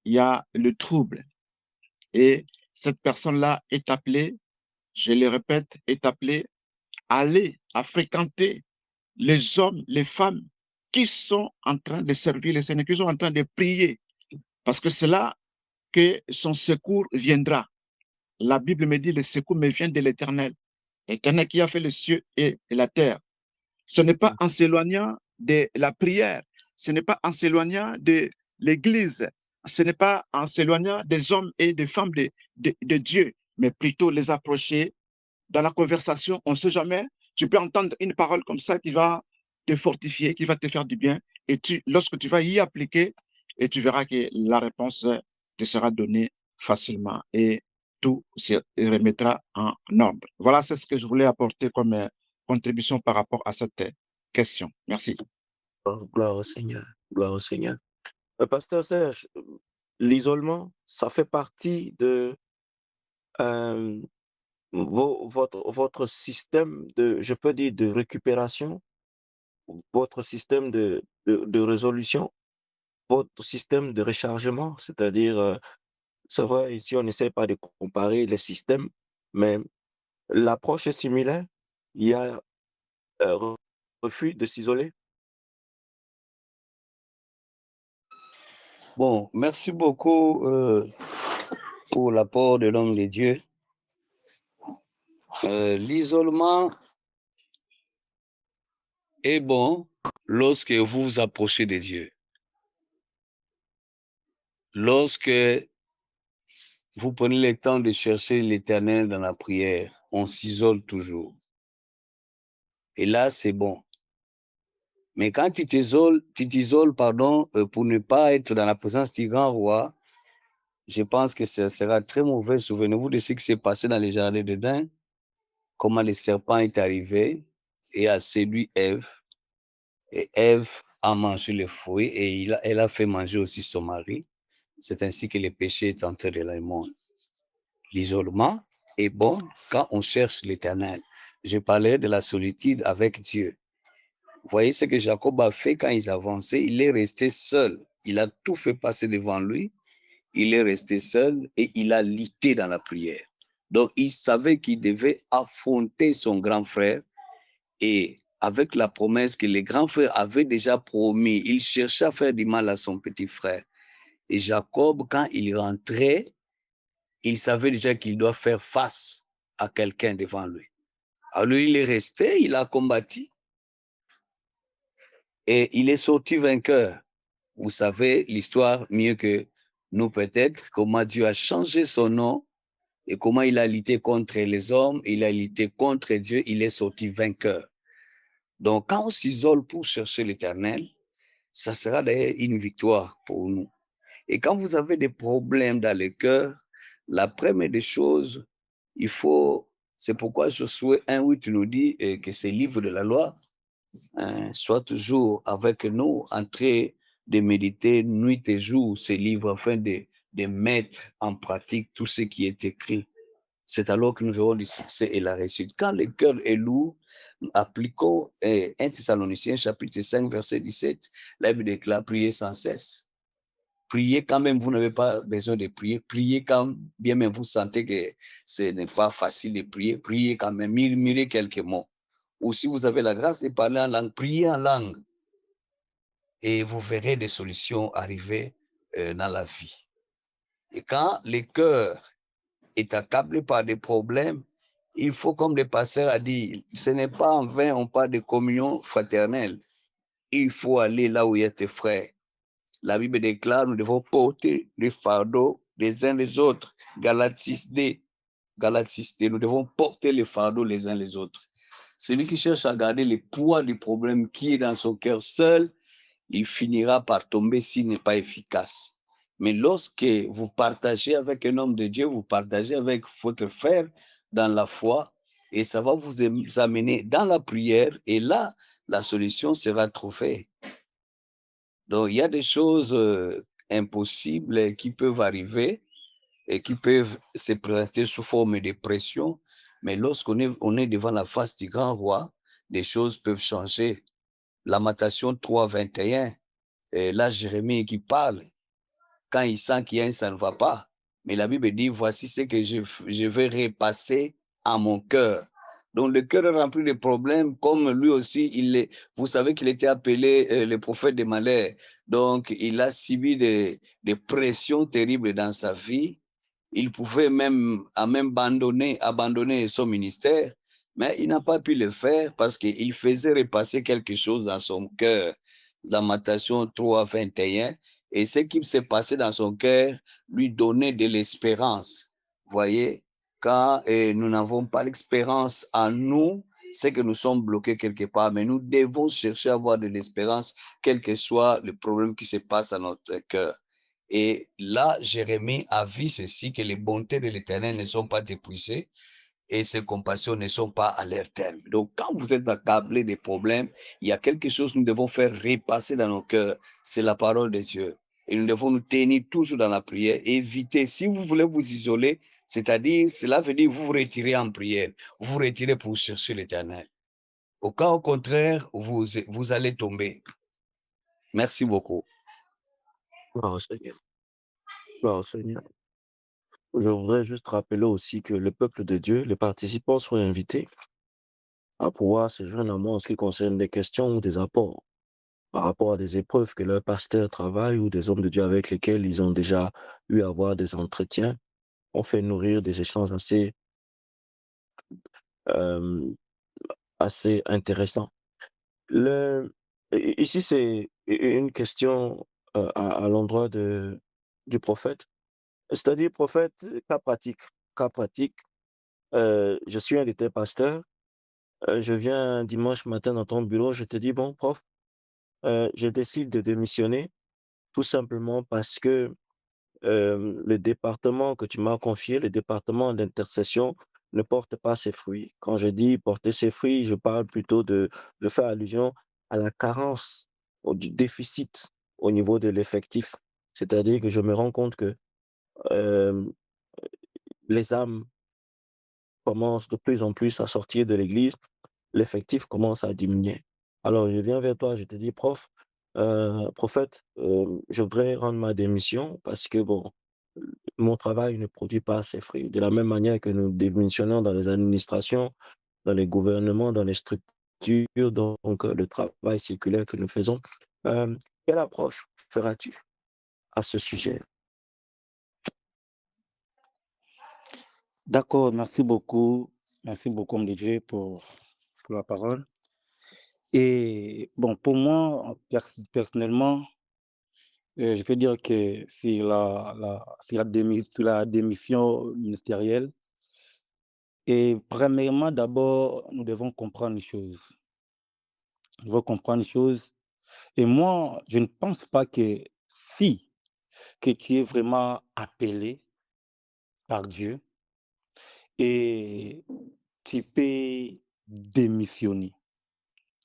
il y a le trouble. Et cette personne-là est appelée, je le répète, est appelée à aller, à fréquenter les hommes, les femmes qui sont en train de servir le Seigneur, qui sont en train de prier, parce que c'est là que son secours viendra. La Bible me dit, le secours me vient de l'Éternel, l'Éternel qui a fait les cieux et la terre. Ce n'est pas en s'éloignant de la prière, ce n'est pas en s'éloignant de l'Église, ce n'est pas en s'éloignant des hommes et des femmes de Dieu, mais plutôt les approcher dans la conversation. On ne sait jamais, tu peux entendre une parole comme ça qui va te fortifier, qui va te faire du bien, et lorsque tu vas y appliquer, et tu verras que la réponse te sera donnée facilement et tout se remettra en ordre. Voilà, c'est ce que je voulais apporter comme contribution par rapport à cette question. Merci. Gloire au Seigneur, gloire au Seigneur. Pasteur Serge, l'isolement, ça fait partie de euh, votre système de, je peux dire, de récupération, votre système de résolution, votre système de rechargement, c'est-à-dire, c'est vrai, ici on n'essaie pas de comparer les systèmes, mais l'approche est similaire. Il y a refus de s'isoler. Bon, merci beaucoup pour l'apport de l'homme de Dieu. L'isolement est bon lorsque vous vous approchez de Dieu. Lorsque vous prenez le temps de chercher l'Éternel dans la prière, on s'isole toujours. Et là, c'est bon. Mais quand tu t'isoles, pour ne pas être dans la présence du grand roi, je pense que ça sera très mauvais. Souvenez-vous de ce qui s'est passé dans les jardins d'Éden, comment le serpent est arrivé et a séduit Ève. Et Ève a mangé le fruit et elle a fait manger aussi son mari. C'est ainsi que le péché est entré dans le monde. L'isolement est bon quand on cherche l'Éternel. Je parlais de la solitude avec Dieu. Vous voyez ce que Jacob a fait quand ils avançaient, il est resté seul. Il a tout fait passer devant lui. Il est resté seul et il a lutté dans la prière. Donc, il savait qu'il devait affronter son grand frère et avec la promesse que le grand frère avait déjà promis, il cherchait à faire du mal à son petit frère. Et Jacob, quand il rentrait, il savait déjà qu'il doit faire face à quelqu'un devant lui. Alors, il est resté, il a combattu et il est sorti vainqueur. Vous savez l'histoire mieux que nous peut-être, comment Dieu a changé son nom et comment il a lutté contre les hommes, il a lutté contre Dieu, il est sorti vainqueur. Donc, quand on s'isole pour chercher l'Éternel, ça sera d'ailleurs une victoire pour nous. Et quand vous avez des problèmes dans le cœur, la première des choses, c'est pourquoi Josué 1:8 nous dit que ce livre de la loi soit toujours avec nous, en train de méditer nuit et jour ces livres afin de mettre en pratique tout ce qui est écrit. C'est alors que nous verrons le succès et la réussite. Quand le cœur est lourd, appliquons 1 Thessaloniciens chapitre 5 verset 17, la Bible déclare prier sans cesse. Priez quand même, vous n'avez pas besoin de prier. Priez quand bien même vous sentez que ce n'est pas facile de prier. Priez quand même, murmurez quelques mots. Ou si vous avez la grâce de parler en langue, priez en langue. Et vous verrez des solutions arriver dans la vie. Et quand le cœur est accablé par des problèmes, Il faut, comme le pasteur a dit, ce n'est pas en vain, on parle de communion fraternelle. Il faut aller là où il y a tes frères. La Bible déclare, nous devons porter les fardeaux les uns les autres. Galates 6d. Galates 6d, nous devons porter les fardeaux les uns les autres. Celui qui cherche à garder le poids du problème qui est dans son cœur seul, il finira par tomber s'il n'est pas efficace. Mais lorsque vous partagez avec un homme de Dieu, vous partagez avec votre frère dans la foi, et ça va vous amener dans la prière, et là, la solution sera trouvée. Donc, il y a des choses impossibles qui peuvent arriver et qui peuvent se présenter sous forme de pression, mais lorsqu'on est devant la face du grand roi, des choses peuvent changer. Lamentation 3:21, et là, Jérémie qui parle, quand il sent qu'il y a un ça ne va pas. Mais la Bible dit, voici ce que je vais repasser à mon cœur. Donc le cœur est rempli de problèmes, comme lui aussi, vous savez qu'il était appelé le prophète des malheurs. Donc il a subi des pressions terribles dans sa vie. Il pouvait même abandonner son ministère, mais il n'a pas pu le faire parce qu'il faisait repasser quelque chose dans son cœur. Lamentation 3:21. Et ce qui s'est passé dans son cœur lui donnait de l'espérance. Voyez, quand nous n'avons pas l'expérience en nous, c'est que nous sommes bloqués quelque part, mais nous devons chercher à avoir de l'espérance, quel que soit le problème qui se passe à notre cœur. Et là, Jérémie a vu ceci, que les bontés de l'Éternel ne sont pas épuisées et ses compassions ne sont pas à leur terme. Donc, quand vous êtes accablé des problèmes, il y a quelque chose que nous devons faire repasser dans nos cœurs. C'est la parole de Dieu. Et nous devons nous tenir toujours dans la prière. Éviter, si vous voulez vous isoler, c'est-à-dire, cela veut dire vous vous retirez en prière. Vous vous retirez pour chercher l'Éternel. Au cas au contraire, vous allez tomber. Merci beaucoup. Gloire au Seigneur. Gloire au Seigneur. Je voudrais juste rappeler aussi que le peuple de Dieu, les participants sont invités à pouvoir se joindre à moi en ce qui concerne des questions ou des apports par rapport à des épreuves que leur pasteur travaille ou des hommes de Dieu avec lesquels ils ont déjà eu à avoir des entretiens. On fait nourrir des échanges euh, assez intéressants. Ici, c'est une question à l'endroit du prophète. C'est-à-dire, prophète, cas pratique. Cas pratique, je suis un de tes pasteurs. Je viens dimanche matin dans ton bureau, je te dis, bon, prof, je décide de démissionner tout simplement parce que le département que tu m'as confié, le département d'intercession, ne porte pas ses fruits. Quand je dis porter ses fruits, je parle plutôt de faire allusion à la carence, du déficit au niveau de l'effectif. C'est-à-dire que je me rends compte que euh, les âmes commencent de plus en plus à sortir de l'église, l'effectif commence à diminuer. Alors, je viens vers toi, je te dis, prophète, je voudrais rendre ma démission parce que, bon, mon travail ne produit pas ses fruits. De la même manière que nous démissionnons dans les administrations, dans les gouvernements, dans les structures, donc le travail circulaire que nous faisons. Quelle approche feras-tu à ce sujet? D'accord, merci beaucoup. Merci beaucoup, homme de Dieu, pour la parole. Et bon, pour moi, personnellement, je peux dire que sur la démission ministérielle, et premièrement, d'abord, nous devons comprendre une chose. Nous devons comprendre une chose. Et moi, je ne pense pas que si que tu es vraiment appelé par Dieu et tu peux démissionner.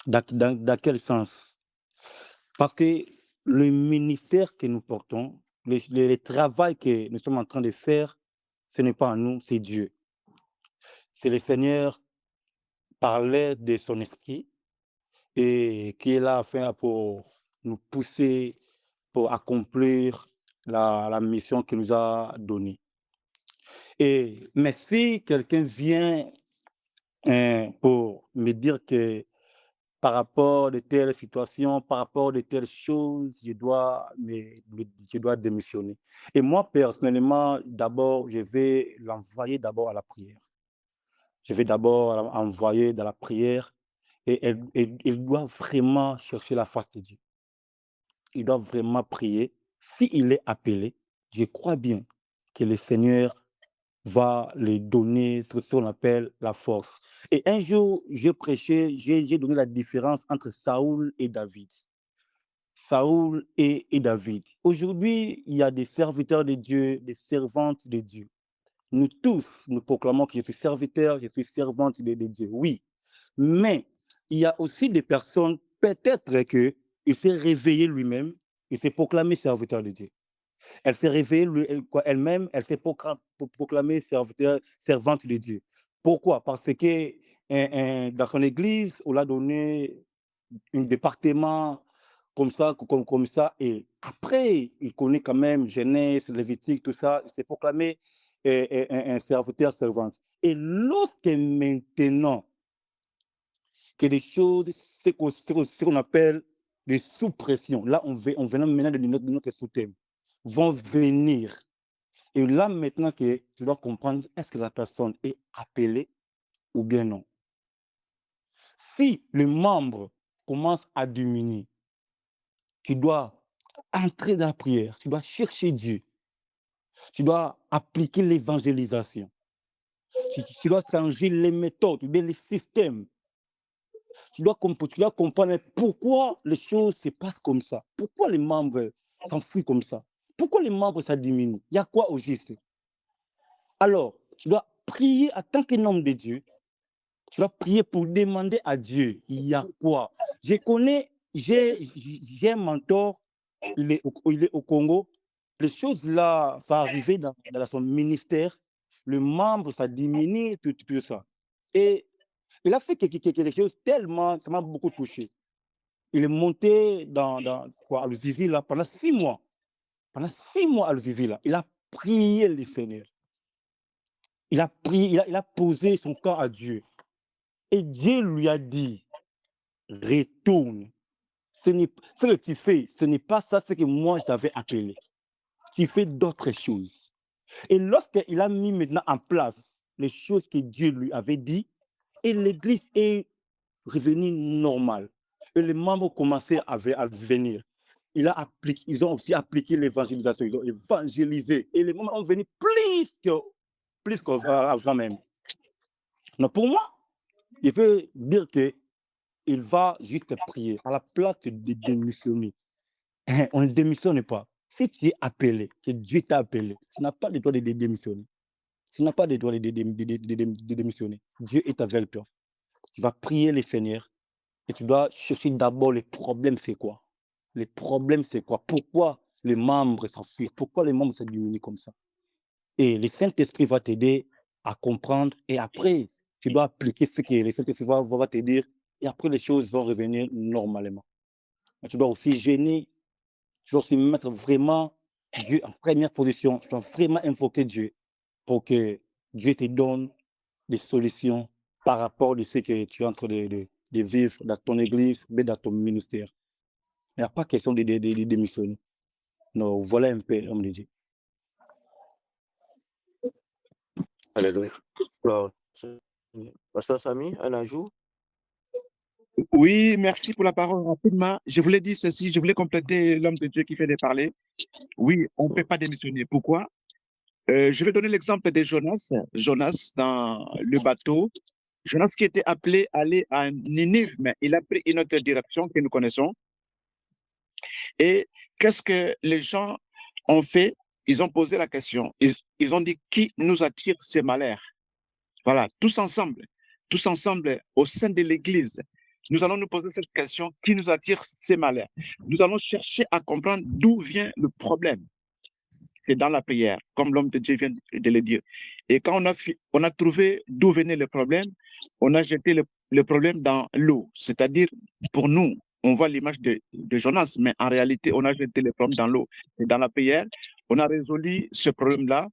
Dans quel sens? Parce que le ministère que nous portons, le travail que nous sommes en train de faire, ce n'est pas à nous, c'est Dieu. C'est le Seigneur parlait de son esprit et qui est là afin pour nous pousser pour accomplir la mission qu'il nous a donnée. Mais si quelqu'un vient pour me dire que par rapport de telles situations, par rapport de telles choses, je dois démissionner. Et moi, personnellement, d'abord, je vais l'envoyer d'abord à la prière. je vais d'abord envoyer dans la prière et il doit vraiment chercher la face de Dieu. Il doit vraiment prier. S'il est appelé, je crois bien que le Seigneur va lui donner ce qu'on appelle la force. Et un jour, je prêchais, j'ai donné la différence entre Saoul et David. Saoul et David. Aujourd'hui, il y a des serviteurs de Dieu, des servantes de Dieu. Nous tous, nous proclamons que je suis serviteur, je suis servante de Dieu. Oui, mais il y a aussi des personnes, peut-être qu'il s'est réveillé lui-même, il s'est proclamé serviteur de Dieu. Elle s'est réveillée elle-même, elle s'est proclamée servante de Dieu. Pourquoi? Parce que dans son église, on l'a donné un département comme ça. Et après, il connaît quand même Genèse, Lévitique, tout ça. Il s'est proclamé un serviteur servante. Et lorsque maintenant, que des choses, ce qu'on appelle des sous-pressions, là, on venait maintenant de notre sous-thème, vont venir. Et là, maintenant que tu dois comprendre, est-ce que la personne est appelée ou bien non? Si le membre commence à diminuer, tu dois entrer dans la prière, tu dois chercher Dieu, tu dois appliquer l'évangélisation, tu dois changer les méthodes, ou bien les systèmes. Tu dois comprendre pourquoi les choses se passent comme ça. Pourquoi les membres s'enfuient comme ça? Pourquoi les membres ça diminue? Il y a quoi au juste? Alors, tu dois prier en tant qu'un homme de Dieu. Tu dois prier pour demander à Dieu, il y a quoi? Je connais, j'ai un mentor, il est au Congo. Les choses là, ça arriver dans son ministère. Le membre, ça diminue, tout ça. Et il a fait quelque chose tellement, ça m'a beaucoup touché. Il est monté à Luzizi, là, pendant 6 mois. Pendant 6 mois à Luzizi, là, il a prié le Seigneur. Il a prié, il a posé son corps à Dieu. Et Dieu lui a dit, retourne. Ce que tu fais, ce n'est pas ça ce que moi je t'avais appelé. Tu fais d'autres choses. Et lorsqu'il a mis maintenant en place les choses que Dieu lui avait dit, et l'église est revenue normale. Et les membres commençaient à venir. Ils ont aussi appliqué l'évangélisation, ils ont évangélisé. Et les membres sont venus plus qu'avant même. Donc pour moi, je peux dire qu'il va juste prier à la place de démissionner. On ne démissionne pas. Si tu es appelé, que Dieu t'a appelé, tu n'as pas le droit de démissionner. Tu n'as pas le droit de démissionner. Dieu est avec toi. Tu vas prier le Seigneur et tu dois chercher d'abord les problèmes, c'est quoi? Les problèmes, c'est quoi? Pourquoi les membres s'enfuient? Pourquoi les membres se diminuent comme ça? Et le Saint-Esprit va t'aider à comprendre et après, tu dois appliquer ce que le Saint-Esprit va te dire et après les choses vont revenir normalement. Mais tu dois aussi gêner, tu dois aussi mettre vraiment Dieu en première position, tu dois vraiment invoquer Dieu pour que Dieu te donne des solutions par rapport à ce que tu es en train de vivre dans ton église, mais dans ton ministère. Il n'y a pas question de démissionner. Non, voilà un peu l'homme de Dieu. Alléluia. Alors, Pasteur Samy, un ajout? Oui, merci pour la parole rapidement. Je voulais dire ceci, je voulais compléter l'homme de Dieu qui fait de parler. Oui, on ne peut pas démissionner. Pourquoi? Je vais donner l'exemple de Jonas. Jonas, dans le bateau, Jonas qui était appelé à aller à Ninive, mais il a pris une autre direction que nous connaissons. Et qu'est-ce que les gens ont fait? Ils ont posé la question. Ils ont dit, qui nous attire ces malheurs? Voilà, tous ensemble au sein de l'Église, nous allons nous poser cette question, qui nous attire ces malheurs? Nous allons chercher à comprendre d'où vient le problème. C'est dans la prière, comme l'homme de Dieu vient de le dire. Et quand on a trouvé d'où venait le problème, on a jeté le problème dans l'eau. C'est-à-dire, pour nous, on voit l'image de Jonas, mais en réalité, on a jeté le problème dans l'eau. Et dans la prière, on a résolu ce problème-là.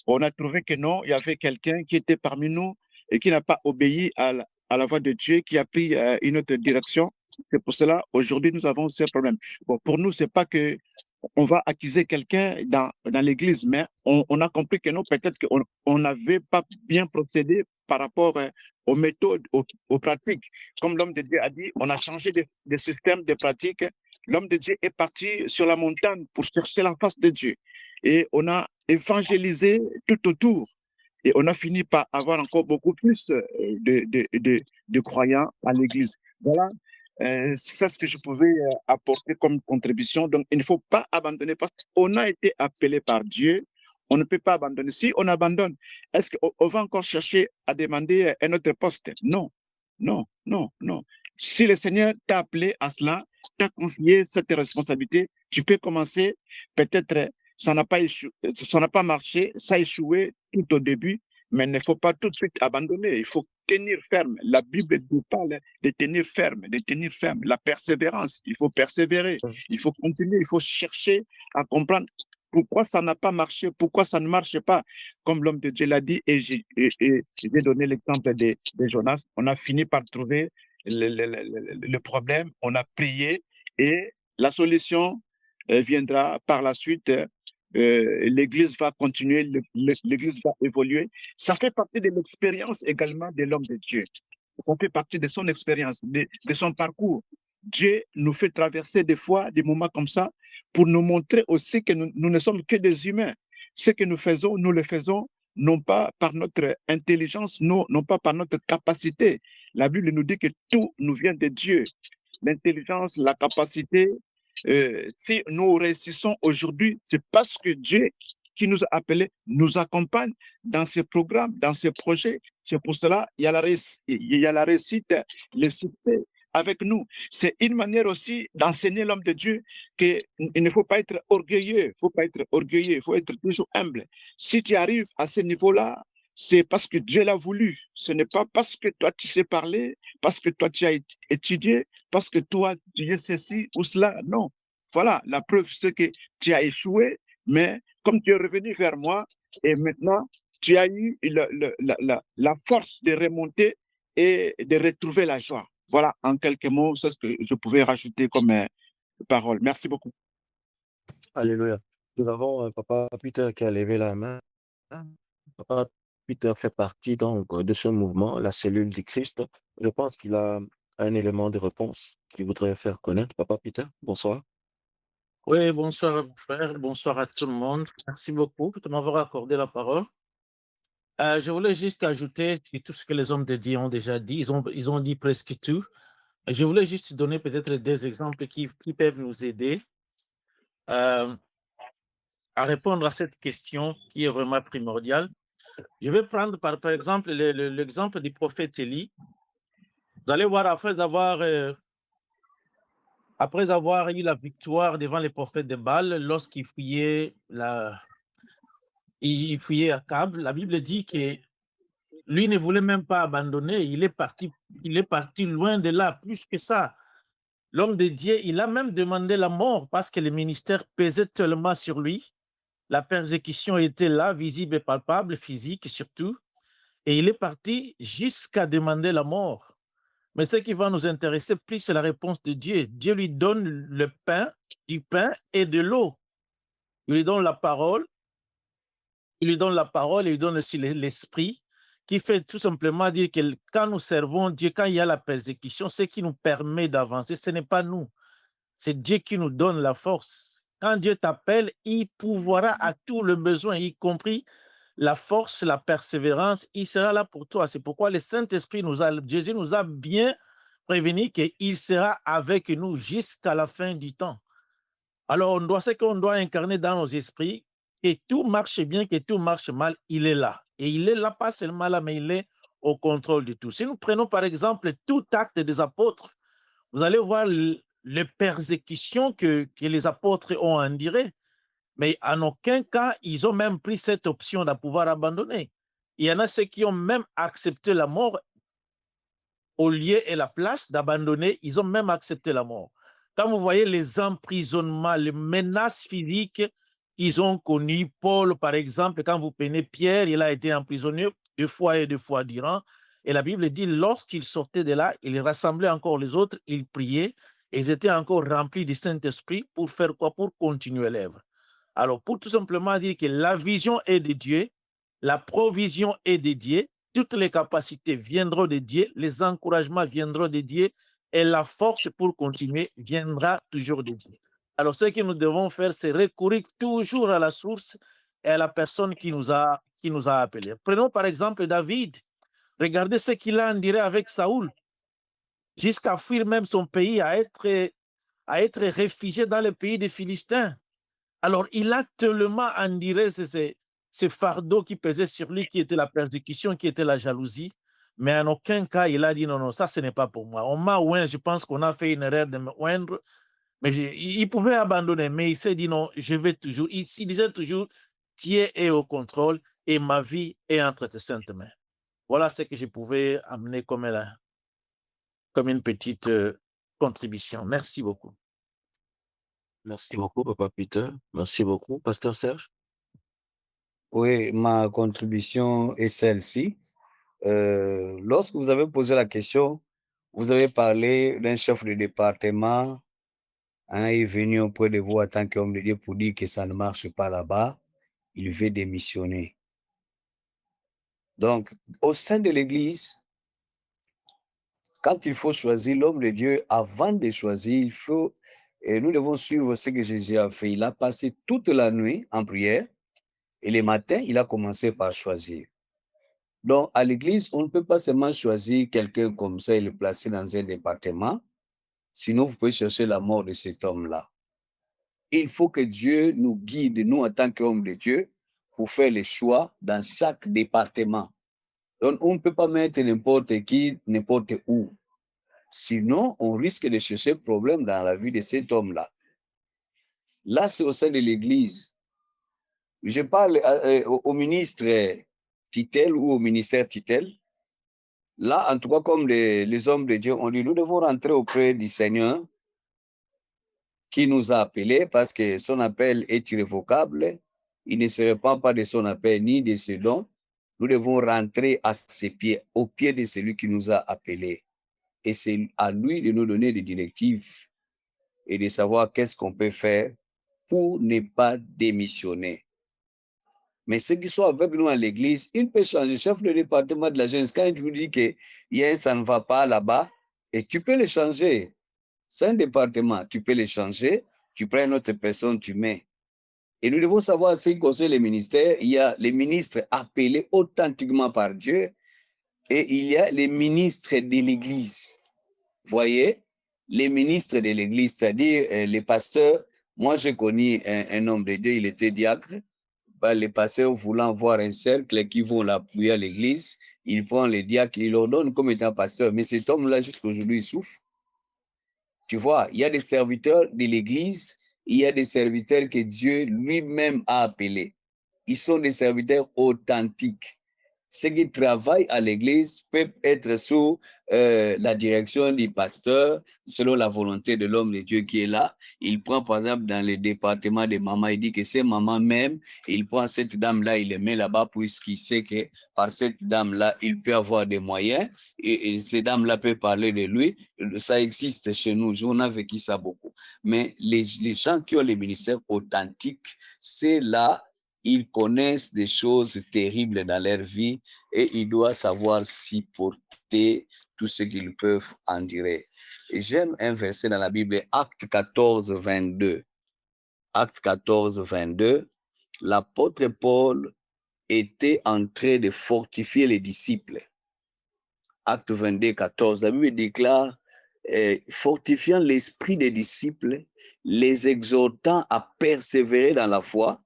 On a trouvé que non, il y avait quelqu'un qui était parmi nous et qui n'a pas obéi à la voix de Dieu, qui a pris une autre direction. C'est pour cela, aujourd'hui, nous avons ce problème. Bon, pour nous, c'est pas que on va accuser quelqu'un dans l'église, mais on a compris que non, peut-être qu'on n'avait pas bien procédé par rapport aux méthodes, aux pratiques. Comme l'homme de Dieu a dit, on a changé de système, de pratique. L'homme de Dieu est parti sur la montagne pour chercher la face de Dieu. Et on a évangélisé tout autour. Et on a fini par avoir encore beaucoup plus de croyants à l'église. Voilà, c'est ce que je pouvais apporter comme contribution. Donc, il ne faut pas abandonner parce qu'on a été appelé par Dieu. On ne peut pas abandonner. Si on abandonne, est-ce qu'on va encore chercher à demander un autre poste? Non, non, non, non. Si le Seigneur t'a appelé à cela, t'a confié cette responsabilité, tu peux commencer. Peut-être ça n'a pas ça n'a pas marché, ça a échoué tout au début, mais il ne faut pas tout de suite abandonner. Il faut tenir ferme. La Bible nous parle de tenir ferme, de tenir ferme. La persévérance, il faut persévérer, il faut continuer, il faut chercher à comprendre pourquoi ça n'a pas marché, pourquoi ça ne marche pas, comme l'homme de Dieu l'a dit, et j'ai donné l'exemple de Jonas. On a fini par trouver le problème, on a prié et la solution viendra par la suite. L'Église va continuer, l'Église va évoluer. Ça fait partie de l'expérience également de l'homme de Dieu. Ça fait partie de son expérience, de son parcours. Dieu nous fait traverser des fois des moments comme ça pour nous montrer aussi que nous ne sommes que des humains. Ce que nous faisons, nous le faisons non pas par notre intelligence, non pas par notre capacité. La Bible nous dit que tout nous vient de Dieu. L'intelligence, la capacité, si nous réussissons aujourd'hui, c'est parce que Dieu qui nous a appelés nous accompagne dans ces programmes, dans ces projets. C'est pour cela il y a la réussite, le succès avec nous. C'est une manière aussi d'enseigner l'homme de Dieu qu'il ne faut pas être orgueilleux, il faut être toujours humble. Si tu arrives à ce niveau-là, c'est parce que Dieu l'a voulu. Ce n'est pas parce que toi tu sais parler, parce que toi tu as étudié, parce que toi tu es ceci ou cela. Non. Voilà, la preuve c'est que tu as échoué, mais comme tu es revenu vers moi et maintenant tu as eu la force de remonter et de retrouver la joie. Voilà, en quelques mots, c'est ce que je pouvais rajouter comme parole. Merci beaucoup. Alléluia. Nous avons Papa Peter qui a levé la main. Papa Peter fait partie donc de ce mouvement, la cellule du Christ. Je pense qu'il a un élément de réponse qu'il voudrait faire connaître. Papa Peter, bonsoir. Oui, bonsoir frère, bonsoir à tout le monde. Merci beaucoup de m'avoir accordé la parole. Je voulais juste ajouter tout ce que les hommes de Dieu ont déjà dit. Ils ont dit presque tout. Je voulais juste donner peut-être des exemples qui peuvent nous aider à répondre à cette question qui est vraiment primordiale. Je vais prendre par exemple l'exemple du prophète Élie. Vous allez voir, après avoir eu la victoire devant les prophètes de Baal, lorsqu'il fuyait Akab, la Bible dit que lui ne voulait même pas abandonner, il est parti loin de là, plus que ça. L'homme de Dieu, il a même demandé la mort parce que le ministère pesait tellement sur lui. La persécution était là, visible et palpable, physique surtout. Et il est parti jusqu'à demander la mort. Mais ce qui va nous intéresser plus, c'est la réponse de Dieu. Dieu lui donne du pain et de l'eau. Il lui donne la parole. Il lui donne la parole et il lui donne aussi l'esprit, qui fait tout simplement dire que quand nous servons Dieu, quand il y a la persécution, ce qui nous permet d'avancer, ce n'est pas nous. C'est Dieu qui nous donne la force. Quand Dieu t'appelle, il pourvoira à tout le besoin, y compris la force, la persévérance, il sera là pour toi. C'est pourquoi le Saint-Esprit Jésus nous a bien prévenu qu'il sera avec nous jusqu'à la fin du temps. Alors, ce qu'on doit incarner dans nos esprits, que tout marche bien, que tout marche mal, il est là. Et il est là, pas seulement là, mais il est au contrôle de tout. Si nous prenons par exemple tout acte des apôtres, vous allez voir les persécutions que les apôtres ont endurées. Mais en aucun cas, ils ont même pris cette option de pouvoir abandonner. Il y en a ceux qui ont même accepté la mort au lieu et la place d'abandonner, ils ont même accepté la mort. Quand vous voyez les emprisonnements, les menaces physiques qu'ils ont connues, Paul, par exemple, quand vous prenez Pierre, il a été emprisonné 2 fois et 2 fois durant. Et la Bible dit, lorsqu'il sortait de là, il rassemblait encore les autres, il priait Ils étaient encore remplis du Saint-Esprit pour faire quoi? Pour continuer l'œuvre. Alors, pour tout simplement dire que la vision est de Dieu, la provision est de Dieu, toutes les capacités viendront de Dieu, les encouragements viendront de Dieu et la force pour continuer viendra toujours de Dieu. Alors, ce que nous devons faire, c'est recourir toujours à la source et à la personne qui nous a appelés. Prenons par exemple David. Regardez ce qu'il a enduré avec Saoul, jusqu'à fuir même son pays, à être réfugié dans le pays des Philistins. Alors, il a tellement enduré ce fardeau qui pesait sur lui, qui était la persécution, qui était la jalousie. Mais en aucun cas, il a dit non, non, ça, ce n'est pas pour moi. On m'a oint, je pense qu'on a fait une erreur de me oindre. Mais il pouvait abandonner, mais il s'est dit non, je vais toujours. Il disait toujours, Dieu est au contrôle et ma vie est entre tes saintes mains. Voilà ce que je pouvais amener comme une petite contribution. Merci beaucoup. Merci beaucoup, Papa Peter. Merci beaucoup, Pasteur Serge. Oui, ma contribution est celle-ci. Lorsque vous avez posé la question, vous avez parlé d'un chef de département, il est venu auprès de vous en tant qu'homme de Dieu pour dire que ça ne marche pas là-bas, il veut démissionner. Donc, au sein de l'Église, quand il faut choisir l'homme de Dieu, avant de choisir, nous devons suivre ce que Jésus a fait. Il a passé toute la nuit en prière et le matin, il a commencé par choisir. Donc, à l'église, on ne peut pas seulement choisir quelqu'un comme ça et le placer dans un département, sinon vous pouvez chercher la mort de cet homme-là. Il faut que Dieu nous guide, nous en tant qu'hommes de Dieu, pour faire les choix dans chaque département. Donc, on ne peut pas mettre n'importe qui, n'importe où. Sinon, on risque de chercher problème dans la vie de cet homme-là. Là, c'est au sein de l'église. Je parle au ministre Titel ou au ministère Titel. Là, en tout cas, comme les hommes de Dieu ont dit, nous devons rentrer auprès du Seigneur qui nous a appelés parce que son appel est irrévocable. Il ne se répand pas de son appel ni de ses dons. Nous devons rentrer à ses pieds, au pied de celui qui nous a appelés. Et c'est à lui de nous donner des directives et de savoir qu'est-ce qu'on peut faire pour ne pas démissionner. Mais ceux qui sont avec nous à l'église, il peut changer. Chef de département de la jeunesse, quand il vous dit que ça ne va pas là-bas, et tu peux le changer. C'est un département, tu peux le changer, tu prends une autre personne, tu mets. Et nous devons savoir, ce qui concerne les ministères, il y a les ministres appelés authentiquement par Dieu et il y a les ministres de l'église. Voyez, les ministres de l'église, c'est-à-dire les pasteurs. Moi, j'ai connu un homme de Dieu, il était diacre. Les pasteurs voulant voir un cercle qui vont l'appuyer à l'église, il prend les diacres, il leur donne comme étant pasteur. Mais cet homme-là, jusqu'aujourd'hui, il souffre. Tu vois, il y a des serviteurs de l'église, il y a des serviteurs que Dieu lui-même a appelés. Ils sont des serviteurs authentiques. Ceux qui travaillent à l'église peuvent être sous la direction du pasteur, selon la volonté de l'homme de Dieu qui est là. Il prend, par exemple, dans le département de maman, il dit que c'est maman même, il prend cette dame-là, il le met là-bas, puisqu'il sait que par cette dame-là, il peut avoir des moyens, et ces dames-là peuvent parler de lui. Ça existe chez nous, on a vécu ça beaucoup. Mais les gens qui ont les ministères authentiques, c'est là, ils connaissent des choses terribles dans leur vie et ils doivent savoir s'y porter tout ce qu'ils peuvent endurer. Et j'aime un verset dans la Bible, Acte 14, 22. Acte 14, 22, l'apôtre Paul était en train de fortifier les disciples. Acte 22, 14, la Bible déclare, fortifiant l'esprit des disciples, les exhortant à persévérer dans la foi,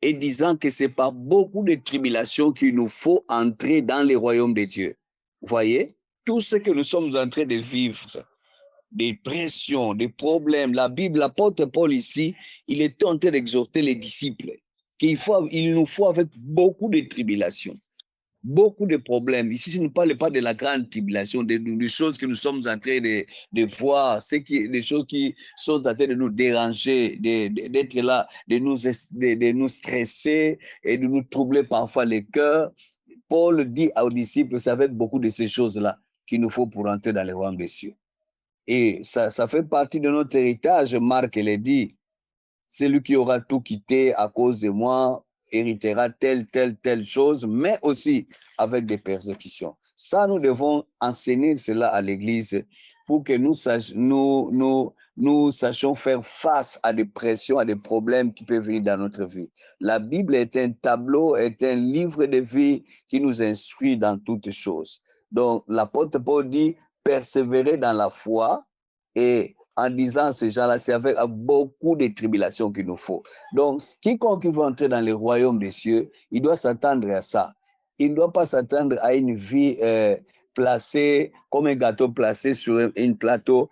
et disant que c'est par beaucoup de tribulations qu'il nous faut entrer dans le royaume de Dieu. Vous voyez, tout ce que nous sommes en train de vivre, des pressions, des problèmes, la Bible, l'apôtre Paul ici, il était en train d'exhorter les disciples qu'il nous faut avec beaucoup de tribulations, beaucoup de problèmes. Ici, je ne parle pas de la grande tribulation, des choses que nous sommes en train de voir, des choses qui sont en train de nous déranger, d'être là, de nous stresser et de nous troubler parfois les cœurs. Paul dit aux disciples, c'est avec beaucoup de ces choses-là qu'il nous faut pour entrer dans le royaume des cieux. Et ça fait partie de notre héritage. Marc l'a dit. Celui qui aura tout quitté à cause de moi héritera telle chose, mais aussi avec des persécutions. Ça, nous devons enseigner cela à l'Église pour que nous sachions faire face à des pressions, à des problèmes qui peuvent venir dans notre vie. La Bible est un tableau, est un livre de vie qui nous instruit dans toutes choses. Donc, l'apôtre Paul dit, persévérer dans la foi, et en disant ce genre-là, c'est avec beaucoup de tribulations qu'il nous faut. Donc, quiconque veut entrer dans le royaume des cieux, il doit s'attendre à ça. Il ne doit pas s'attendre à une vie placée comme un gâteau placé sur un plateau,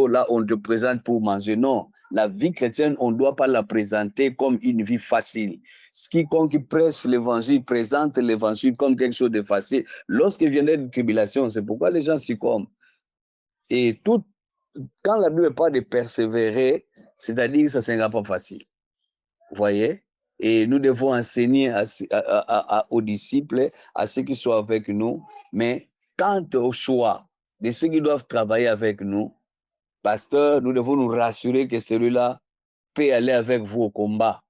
là on te présente pour manger. Non, la vie chrétienne, on ne doit pas la présenter comme une vie facile. Quiconque prêche l'évangile, présente l'évangile comme quelque chose de facile. Lorsqu'il vient d'une tribulation, c'est pourquoi les gens succombent. Et quand la Bible parle de persévérer, c'est-à-dire que ça ne sera pas facile. Vous voyez? Et nous devons enseigner aux disciples, à ceux qui sont avec nous, mais quant au choix de ceux qui doivent travailler avec nous, pasteur, nous devons nous rassurer que celui-là peut aller avec vous au combat.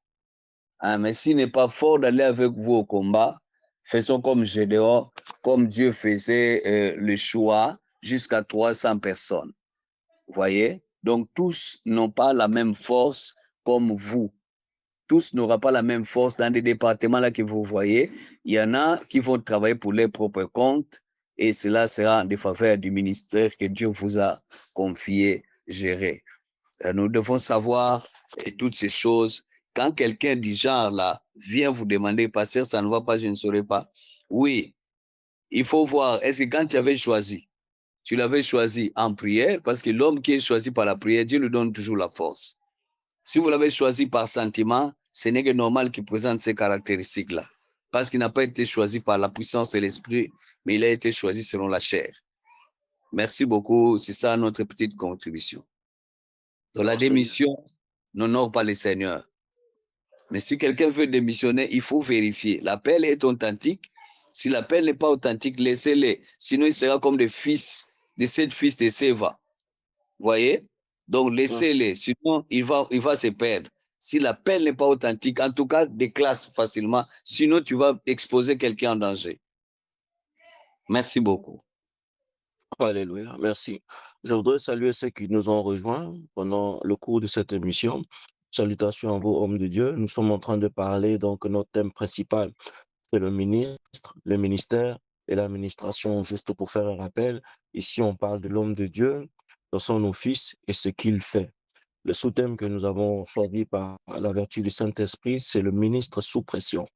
Hein, mais s'il n'est pas fort d'aller avec vous au combat, faisons comme Gédéon, comme Dieu faisait le choix jusqu'à 300 personnes. Vous voyez? Donc, tous n'ont pas la même force comme vous. Tous n'auront pas la même force dans les départements là que vous voyez. Il y en a qui vont travailler pour leur propre compte et cela sera en défaveur du ministère que Dieu vous a confié gérer. Nous devons savoir toutes ces choses. Quand quelqu'un du genre là vient vous demander, pasteur, ça ne va pas, je ne saurais pas. Oui, il faut voir, est-ce que quand tu avais choisi, tu l'avais choisi en prière, parce que l'homme qui est choisi par la prière, Dieu lui donne toujours la force. Si vous l'avez choisi par sentiment, ce n'est que normal qu'il présente ces caractéristiques-là. Parce qu'il n'a pas été choisi par la puissance de l'esprit, mais il a été choisi selon la chair. Merci beaucoup, c'est ça notre petite contribution. Donc la démission n'honore pas le Seigneur. Mais si quelqu'un veut démissionner, il faut vérifier. L'appel est authentique. Si l'appel n'est pas authentique, laissez-le. Sinon, il sera comme des fils, de 7 fils de Séva. Vous voyez? Donc, laissez-les. Sinon, il va se perdre. Si l'appel n'est pas authentique, en tout cas, déclasse facilement. Sinon, tu vas exposer quelqu'un en danger. Merci beaucoup. Alléluia, merci. Je voudrais saluer ceux qui nous ont rejoints pendant le cours de cette émission. Salutations à vous, hommes de Dieu. Nous sommes en train de parler, donc, notre thème principal, c'est le ministre, le ministère et l'administration. Juste pour faire un rappel, ici, on parle de l'homme de Dieu dans son office et ce qu'il fait. Le sous-thème que nous avons choisi par la vertu du Saint-Esprit, c'est le ministre sous pression.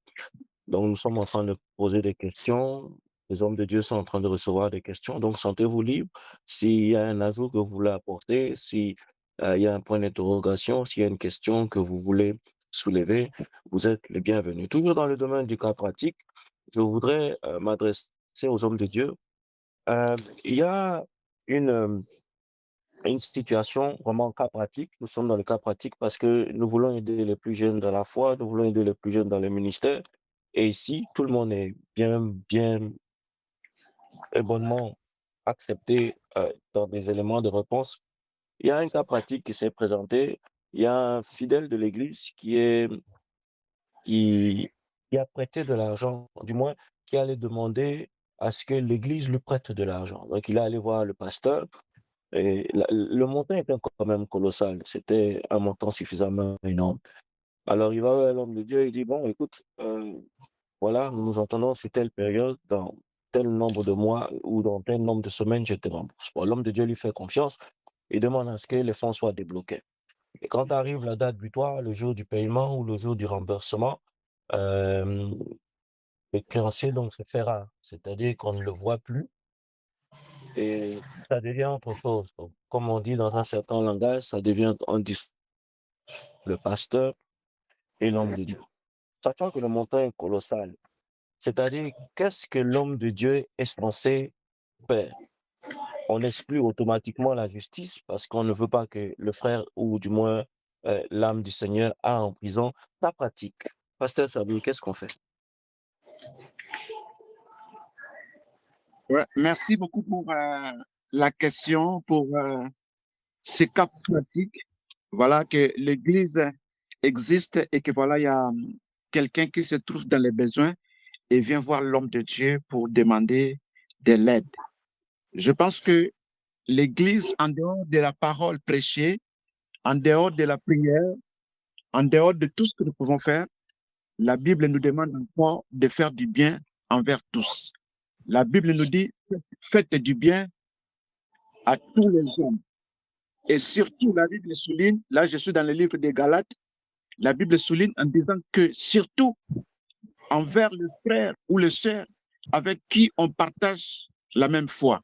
Donc, nous sommes en train de poser des questions. Les hommes de Dieu sont en train de recevoir des questions. Donc, sentez-vous libre. S'il y a un ajout que vous voulez apporter, s'il y a un point d'interrogation, s'il y a une question que vous voulez soulever, vous êtes les bienvenus. Toujours dans le domaine du cas pratique, je voudrais m'adresser aux hommes de Dieu. Il y a une situation vraiment cas pratique. Nous sommes dans le cas pratique parce que nous voulons aider les plus jeunes dans la foi, nous voulons aider les plus jeunes dans le ministère. Et ici, tout le monde est bien et bonnement accepté dans des éléments de réponse. Il y a un cas pratique qui s'est présenté. Il y a un fidèle de l'Église qui, qui a prêté de l'argent, du moins qui allait demander à ce que l'Église lui prête de l'argent. Donc, il est allé voir le pasteur. Et le montant était quand même colossal. C'était un montant suffisamment énorme. Alors, il va vers l'homme de Dieu, il dit, bon, écoute, voilà, nous nous entendons sur telle période, dans tel nombre de mois ou dans tel nombre de semaines, je te rembourse. Bon, l'homme de Dieu lui fait confiance et demande à ce que les fonds soient débloqués. Et quand arrive la date butoir, le jour du paiement ou le jour du remboursement, euh, le créancier donc se fait rare. C'est-à-dire qu'on ne le voit plus et ça devient autre chose. Donc, comme on dit dans un certain langage, ça devient le pasteur et l'homme de Dieu. Sachant que le montant est colossal. C'est-à-dire, qu'est-ce que l'homme de Dieu est censé faire? On exclut automatiquement la justice parce qu'on ne veut pas que le frère ou du moins l'âme du Seigneur a en prison sa pratique. Pasteur Sabou, qu'est-ce qu'on fait? Ouais, merci beaucoup pour la question pour ces cas pratiques. Voilà que l'Église existe et que voilà, il y a quelqu'un qui se trouve dans les besoins et vient voir l'homme de Dieu pour demander de l'aide. Je pense que l'Église, en dehors de la parole prêchée, en dehors de la prière, en dehors de tout ce que nous pouvons faire, la Bible nous demande encore de faire du bien envers tous. La Bible nous dit, faites du bien à tous les hommes. Et surtout, la Bible souligne, là je suis dans le livre des Galates, la Bible souligne en disant que surtout envers le frère ou le sœur avec qui on partage la même foi.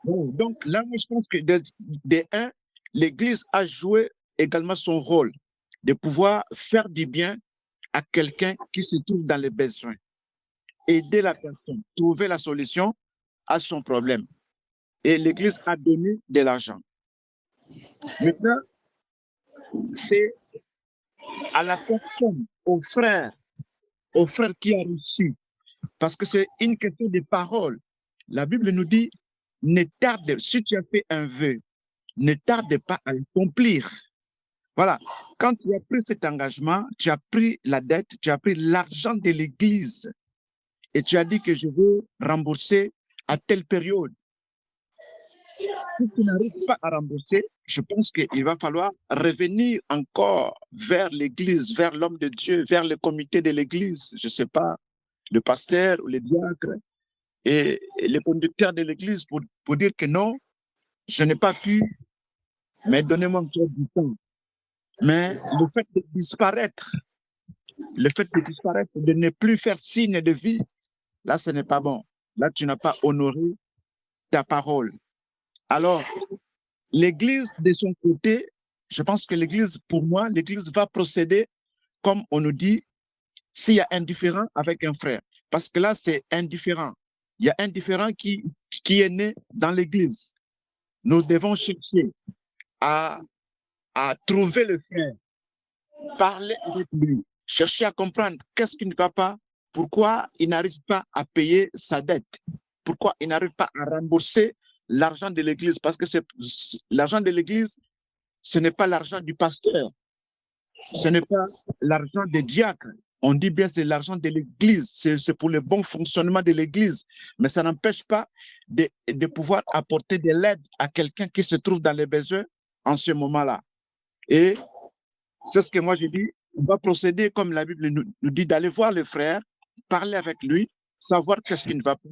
Bon, donc là, moi, je pense que de un, l'Église a joué également son rôle de pouvoir faire du bien à quelqu'un qui se trouve dans les besoins, aider la personne, trouver la solution à son problème. Et l'Église a donné de l'argent. Maintenant, c'est à la personne, au frère qui a reçu, parce que c'est une question de parole. La Bible nous dit, ne tarde, si tu as fait un vœu, ne tarde pas à l'accomplir. Voilà, quand tu as pris cet engagement, tu as pris la dette, tu as pris l'argent de l'Église et tu as dit que je veux rembourser à telle période. Si tu n'arrives pas à rembourser, je pense qu'il va falloir revenir encore vers l'Église, vers l'homme de Dieu, vers le comité de l'Église, je ne sais pas, le pasteur ou le diacre et le conducteur de l'Église pour dire que non, je n'ai pas pu, mais donnez-moi encore du temps. Mais le fait de disparaître, de ne plus faire signe de vie, là, ce n'est pas bon. Là, tu n'as pas honoré ta parole. Alors, l'Église, de son côté, je pense que l'Église, pour moi, l'Église va procéder comme on nous dit, s'il y a indifférent avec un frère. Parce que là, c'est indifférent. Il y a indifférent qui est né dans l'Église. Nous devons chercher à trouver le frère, parler avec lui, chercher à comprendre qu'est-ce qui ne va pas, pourquoi il n'arrive pas à payer sa dette, pourquoi il n'arrive pas à rembourser l'argent de l'Église, parce que l'argent de l'Église, ce n'est pas l'argent du pasteur, ce n'est pas l'argent des diacres. On dit bien c'est l'argent de l'Église, c'est pour le bon fonctionnement de l'Église, mais ça n'empêche pas de pouvoir apporter de l'aide à quelqu'un qui se trouve dans les besoins en ce moment-là. Et c'est ce que moi je dis, on va procéder comme la Bible nous dit d'aller voir le frère, parler avec lui, savoir qu'est-ce qui ne va pas.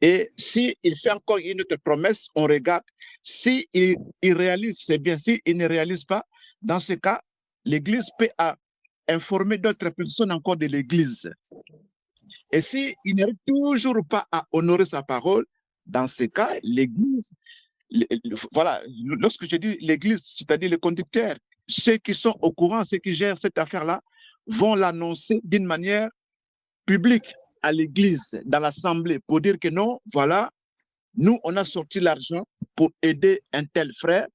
Et s'il fait encore une autre promesse, on regarde. S'il réalise, c'est bien. S'il ne réalise pas, dans ce cas, l'Église peut informer d'autres personnes encore de l'Église. Et s'il n'arrive toujours pas à honorer sa parole, dans ce cas, l'Église, voilà, lorsque je dis l'Église, c'est-à-dire les conducteurs, ceux qui sont au courant, ceux qui gèrent cette affaire-là, vont l'annoncer d'une manière publique à l'Église, dans l'Assemblée, pour dire que non, voilà, nous, on a sorti l'argent pour aider un tel frère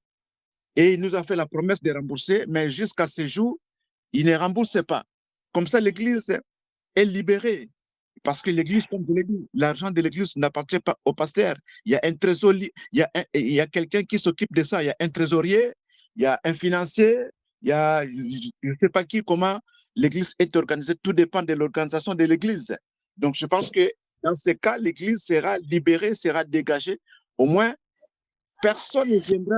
et il nous a fait la promesse de rembourser, mais jusqu'à ce jour, il ne rembourse pas. Comme ça, l'Église est libérée. Parce que l'Église, comme je l'ai dit, l'argent de l'Église n'appartient pas au pasteur. Il y a un trésorier, il y a quelqu'un qui s'occupe de ça. Il y a un trésorier, il y a un financier, il y a, je ne sais pas qui, comment l'Église est organisée. Tout dépend de l'organisation de l'Église. Donc, je pense que dans ce cas, l'Église sera libérée, sera dégagée. Au moins, personne ne viendra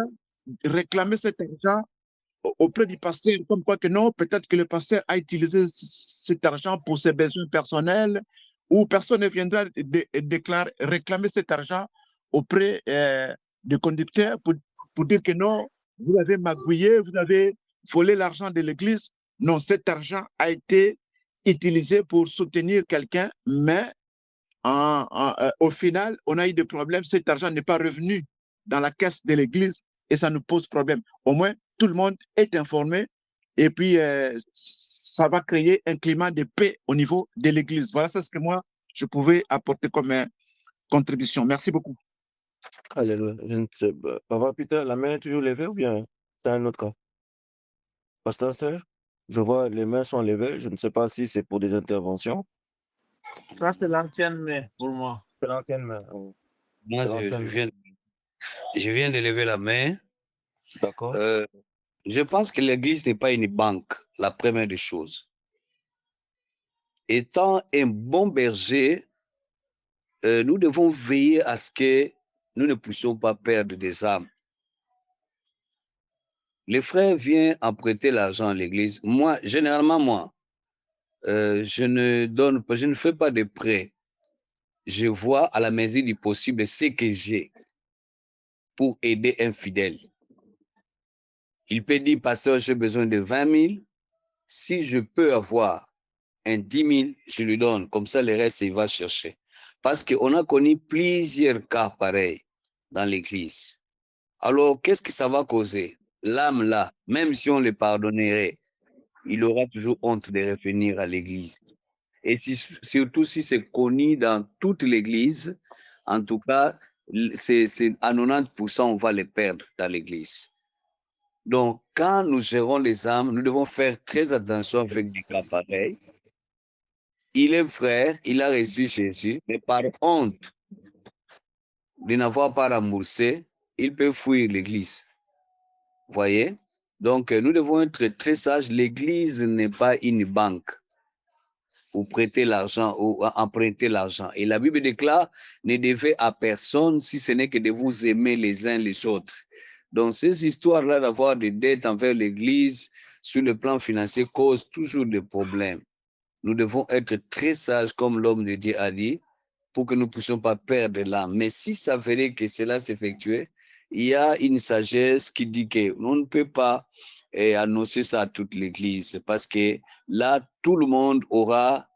réclamer cet argent auprès du pasteur, comme quoi que non, peut-être que le pasteur a utilisé cet argent pour ses besoins personnels, ou personne ne viendra réclamer cet argent auprès du conducteur pour dire que non, vous avez magouillé, vous avez volé l'argent de l'Église. Non, cet argent a été utilisé pour soutenir quelqu'un, mais au final, on a eu des problèmes. Cet argent n'est pas revenu dans la caisse de l'Église et ça nous pose problème. Au moins, tout le monde est informé et puis ça va créer un climat de paix au niveau de l'Église. Voilà ce que moi, je pouvais apporter comme contribution. Merci beaucoup. Alléluia. Je ne sais pas. Papa Peter, la main est toujours levée ou bien c'est un autre cas? Pasteur Serge, je vois les mains sont levées. Je ne sais pas si c'est pour des interventions. Ça, c'est l'ancienne main pour moi. C'est l'ancienne main. Oh. Moi, de l'enseignement. je viens de lever la main. D'accord. Je pense que l'Église n'est pas une banque, la première des choses. Étant un bon berger, nous devons veiller à ce que nous ne puissions pas perdre des âmes. Les frères viennent emprunter l'argent à l'Église. Moi, généralement, je ne fais pas de prêts. Je vois à la mesure du possible ce que j'ai pour aider un fidèle. Il peut dire, pasteur, j'ai besoin de 20 000. Si je peux avoir un 10 000, je lui donne. Comme ça, le reste, il va chercher. Parce qu'on a connu plusieurs cas pareils dans l'Église. Alors, qu'est-ce que ça va causer? L'âme là, même si on le pardonnerait, il aura toujours honte de revenir à l'Église. Et surtout si c'est connu dans toute l'Église, en tout cas, c'est à 90%, on va les perdre dans l'Église. Donc, quand nous gérons les âmes, nous devons faire très attention avec des cas pareils. Il est frère, il a reçu Jésus, mais par honte de n'avoir pas remboursé, il peut fuir l'Église. Voyez? Donc, nous devons être très sages. L'Église n'est pas une banque pour prêter l'argent ou emprunter l'argent. Et la Bible déclare, ne devez à personne si ce n'est que de vous aimer les uns les autres. Donc, ces histoires-là d'avoir des dettes envers l'Église sur le plan financier causent toujours des problèmes. Nous devons être très sages, comme l'homme de Dieu a dit, pour que nous ne puissions pas perdre l'âme. Mais si ça s'avérait que cela s'effectuait, il y a une sagesse qui dit qu'on ne peut pas annoncer ça à toute l'Église, parce que là, tout le monde aura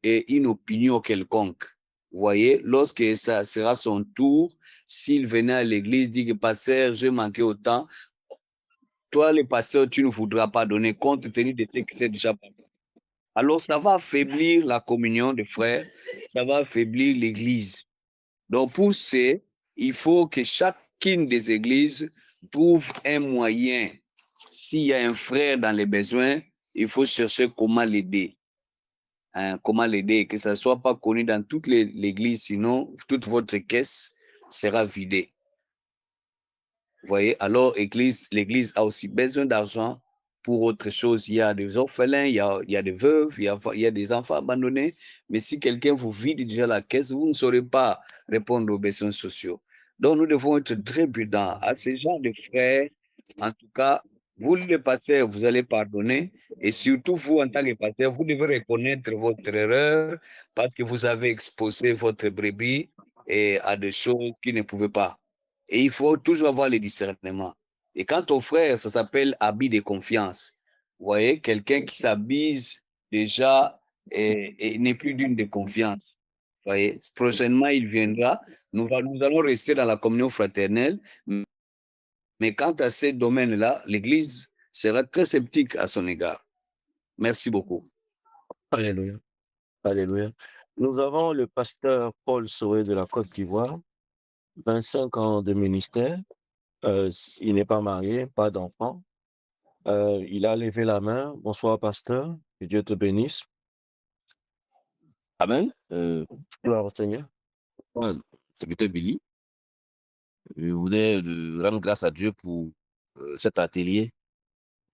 une opinion quelconque. Vous voyez, lorsque ça sera son tour, s'il venait à l'Église, dit que pasteur, j'ai manqué autant, toi, le pasteur, tu ne voudras pas donner compte tenu de ce qui s'est déjà passé. Alors, ça va affaiblir la communion des frères, ça va affaiblir l'Église. Donc, pour ce, il faut que chacune des églises trouve un moyen. S'il y a un frère dans les besoins, il faut chercher comment l'aider. Comment l'aider, que ça ne soit pas connu dans toute l'église, sinon toute votre caisse sera vidée. Vous voyez, alors l'église a aussi besoin d'argent pour autre chose. Il y a des orphelins, il y a des veuves, il y a des enfants abandonnés. Mais si quelqu'un vous vide déjà la caisse, vous ne saurez pas répondre aux besoins sociaux. Donc, nous devons être très prudents à ces gens de frères. En tout cas, vous, les pasteurs, vous allez pardonner. Et surtout, vous, en tant que pasteur, vous devez reconnaître votre erreur parce que vous avez exposé votre brebis à des choses qui ne pouvaient pas. Et il faut toujours avoir le discernement. Et quant au frère, ça s'appelle habit de confiance. Vous voyez, quelqu'un qui s'habille déjà et n'est plus d'une de confiance. Vous voyez, prochainement, il viendra. Nous allons rester dans la communion fraternelle. Mais quant à ces domaines-là, l'Église sera très sceptique à son égard. Merci beaucoup. Alléluia. Alléluia. Nous avons le pasteur Paul Soé de la Côte d'Ivoire, 25 ans de ministère. Il n'est pas marié, pas d'enfant. Il a levé la main. Bonsoir, pasteur. Que Dieu te bénisse. Amen. Gloire au Seigneur. Moi, serviteur Billy, je voudrais rendre grâce à Dieu pour cet atelier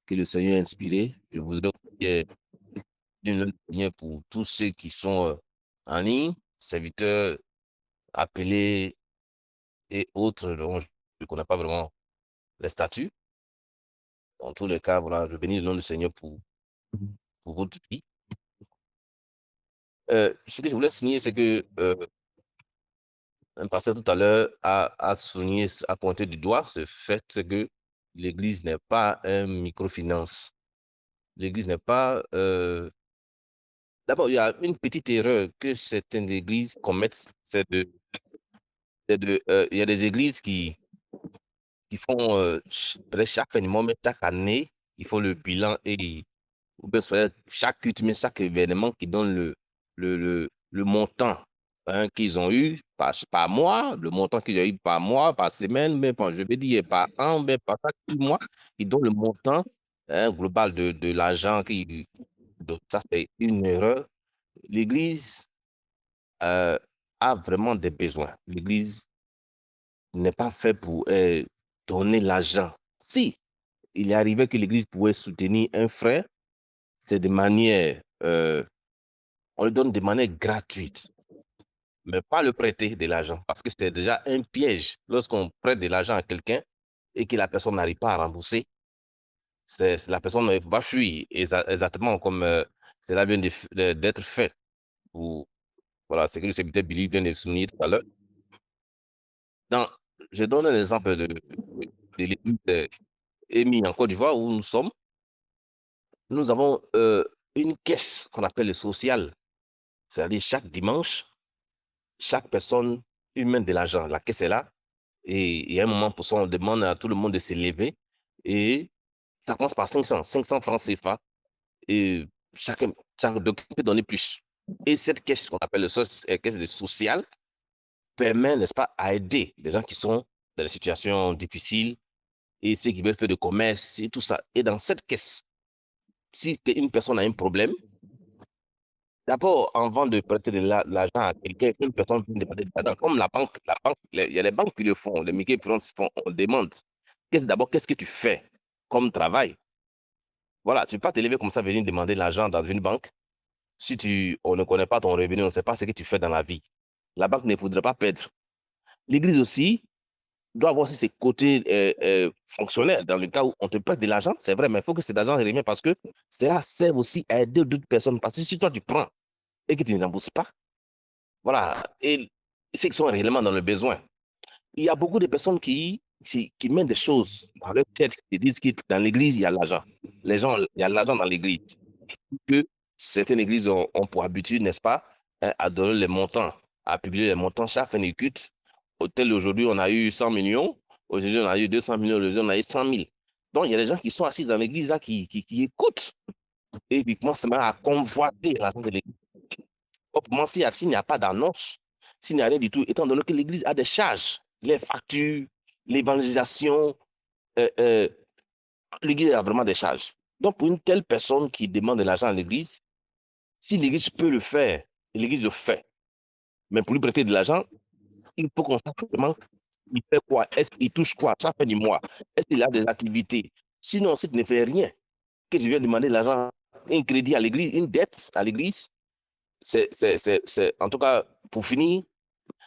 que le Seigneur a inspiré. Je voudrais aussi d'une lumière pour tous ceux qui sont en ligne, serviteurs appelés et autres dont je ne connais pas vraiment les statuts. Dans tous les cas, voilà, je bénis le nom du Seigneur pour votre vie. Ce que je voulais signer, c'est que un pasteur tout à l'heure a souligné, a pointé du doigt ce fait que l'Église n'est pas un microfinance. L'Église n'est pas... D'abord, il y a une petite erreur que certaines églises commettent, il y a des églises qui font peut-être chaque fin du mois, mais chaque année, ils font le bilan et ou bien chaque culte, mais chaque événement qui donne le montant qu'ils ont eu par mois, le montant qu'ils ont eu par mois, par semaine, mais je vais dire par an, mais par chaque mois, ils donnent le montant global de l'argent. Donc, ça, c'est une erreur. L'Église a vraiment des besoins. L'Église n'est pas fait pour donner l'argent. Si il est arrivé que l'Église pouvait soutenir un frère, c'est de manière, on le donne de manière gratuite, mais pas le prêter de l'argent, parce que c'est déjà un piège. Lorsqu'on prête de l'argent à quelqu'un et que la personne n'arrive pas à rembourser, la personne va fuir, exactement comme cela vient d'être fait. Voilà, c'est que le secrétaire Billy vient de souligner tout à l'heure. Je donne un exemple de l'église EMI en Côte d'Ivoire où nous sommes. Nous avons une caisse qu'on appelle le social. C'est-à-dire chaque dimanche, chaque personne met de l'argent. La caisse est là. Et il y a un moment pour ça, on demande à tout le monde de se lever. Et ça commence par 500 francs CFA. Et chacun peut donner plus. Et cette caisse qu'on appelle la caisse de social permet, n'est-ce pas, à aider les gens qui sont dans des situations difficiles et ceux qui veulent faire du commerce et tout ça. Et dans cette caisse, si une personne a un problème, d'abord, avant de prêter de l'argent à quelqu'un, une personne vient demander de l'argent. Comme la banque, il y a les banques qui le font, les microfinances font, on demande. D'abord, qu'est-ce que tu fais comme travail? Voilà, tu ne peux pas te lever comme ça, venir demander de l'argent dans une banque. Si on ne connaît pas ton revenu, on ne sait pas ce que tu fais dans la vie. La banque ne voudrait pas perdre. L'Église aussi doit avoir aussi ses côtés fonctionnels. Dans le cas où on te prête de l'argent, c'est vrai, mais il faut que cet argent revienne parce que cela sert aussi à aider d'autres personnes. Parce que si toi tu prends et que tu ne rembourses pas, voilà, et ceux qui sont réellement dans le besoin, il y a beaucoup de personnes qui mettent des choses dans leur tête, qui disent que dans l'église, il y a l'argent. Les gens, il y a l'argent dans l'église. Que certaines églises ont pour habitude, n'est-ce pas, à donner les montants, à publier les montants chaque fin de culte. Au tel aujourd'hui, on a eu 100 millions. Aujourd'hui, on a eu 200 millions. Aujourd'hui, on a eu 100 000. Donc, il y a des gens qui sont assis dans l'église là, qui écoutent et qui commencent même à convoiter l'argent de l'église. Pour moi, s'il n'y a pas d'annonce, s'il n'y a rien du tout, étant donné que l'église a des charges, les factures, l'évangélisation, l'église a vraiment des charges. Donc, pour une telle personne qui demande de l'argent à l'église, si l'église peut le faire, l'église le fait. Mais pour lui prêter de l'argent, il faut qu'on sache vraiment il fait quoi, est-ce qu'il touche quoi, chaque fin du mois, est-ce qu'il a des activités. Sinon, si tu ne fais rien, que je viens demander de l'argent, un crédit à l'église, une dette à l'église, en tout cas, pour finir,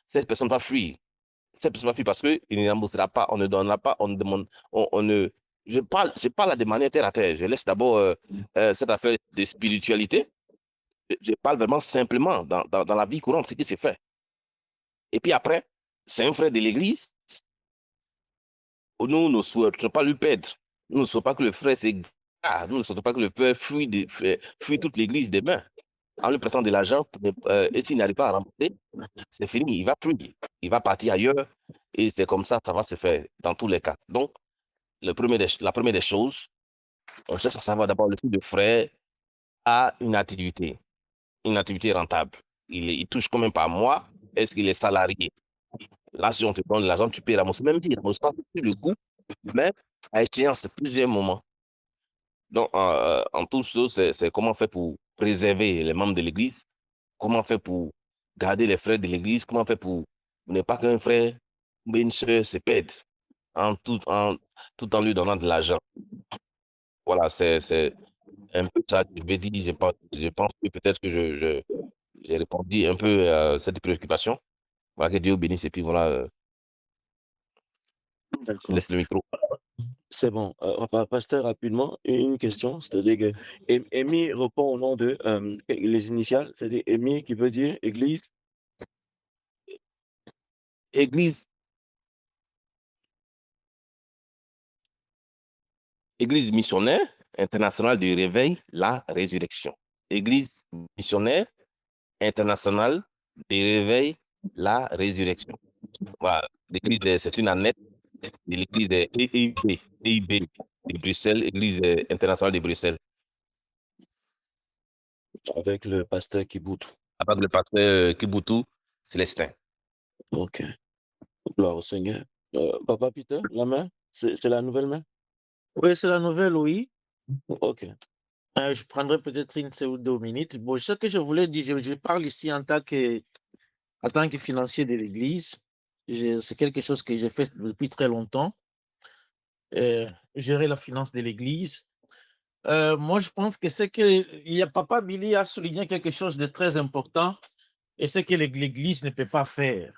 cette personne va fuir. Cette personne va fuir parce qu'il ne remboursera pas, on ne donnera pas, on ne demande, on ne. Je parle là de manière terre à terre. Je laisse d'abord cette affaire de spiritualité. Je parle vraiment simplement dans la vie courante, ce qui s'est fait. Et puis après, c'est un frère de l'église. Nous ne souhaitons pas lui perdre. Nous ne souhaitons pas que le frère s'égare. Nous ne souhaitons pas que le frère fuit toute l'église demain en lui prêtant de l'argent. Et s'il n'arrive pas à rembourser, c'est fini. Il va fuir. Il va partir ailleurs. Et c'est comme ça va se faire dans tous les cas. Donc, la première des choses, on cherche à savoir d'abord le type de frère a une activité rentable. Il touche combien par mois? Est-ce qu'il est salarié? Là, si on te donne l'argent, tu peux rembourser. Même s'il ne rembourse pas tout le coup, mais à échéance, plusieurs moments. Donc, en tout ça, c'est comment faire pour préserver les membres de l'Église, comment faire pour garder les frères de l'Église, comment faire pour ne pas qu'un frère ou une soeur se perde tout en lui donnant de l'argent. Voilà, c'est un peu ça que je vais dire. Je pense que peut-être que j'ai répondu un peu à cette préoccupation. Voilà, que Dieu bénisse et puis voilà, je D'accord. laisse le micro. C'est bon. Pasteur, rapidement, une question. C'est-à-dire que Amy répond au nom de les initiales. C'est-à-dire Amy qui veut dire Église. Église missionnaire internationale du réveil, la résurrection. Église missionnaire internationale du réveil, la résurrection. Voilà, l'église, c'est une annette de l'église EIB de Bruxelles, Église internationale de Bruxelles, Avec le pasteur Kibout. avec le pasteur Kibutu Célestin. Ok. Gloire au Seigneur. Papa Peter, la main, c'est la nouvelle main? Oui, c'est la nouvelle, oui. Ok. Je prendrai peut-être une ou deux minutes. Bon, ce que je voulais dire, je parle ici en tant que en tant que financier de l'Église. C'est quelque chose que j'ai fait depuis très longtemps, gérer la finance de l'Église. Moi, je pense que Papa Billy a souligné quelque chose de très important et c'est que l'Église ne peut pas faire.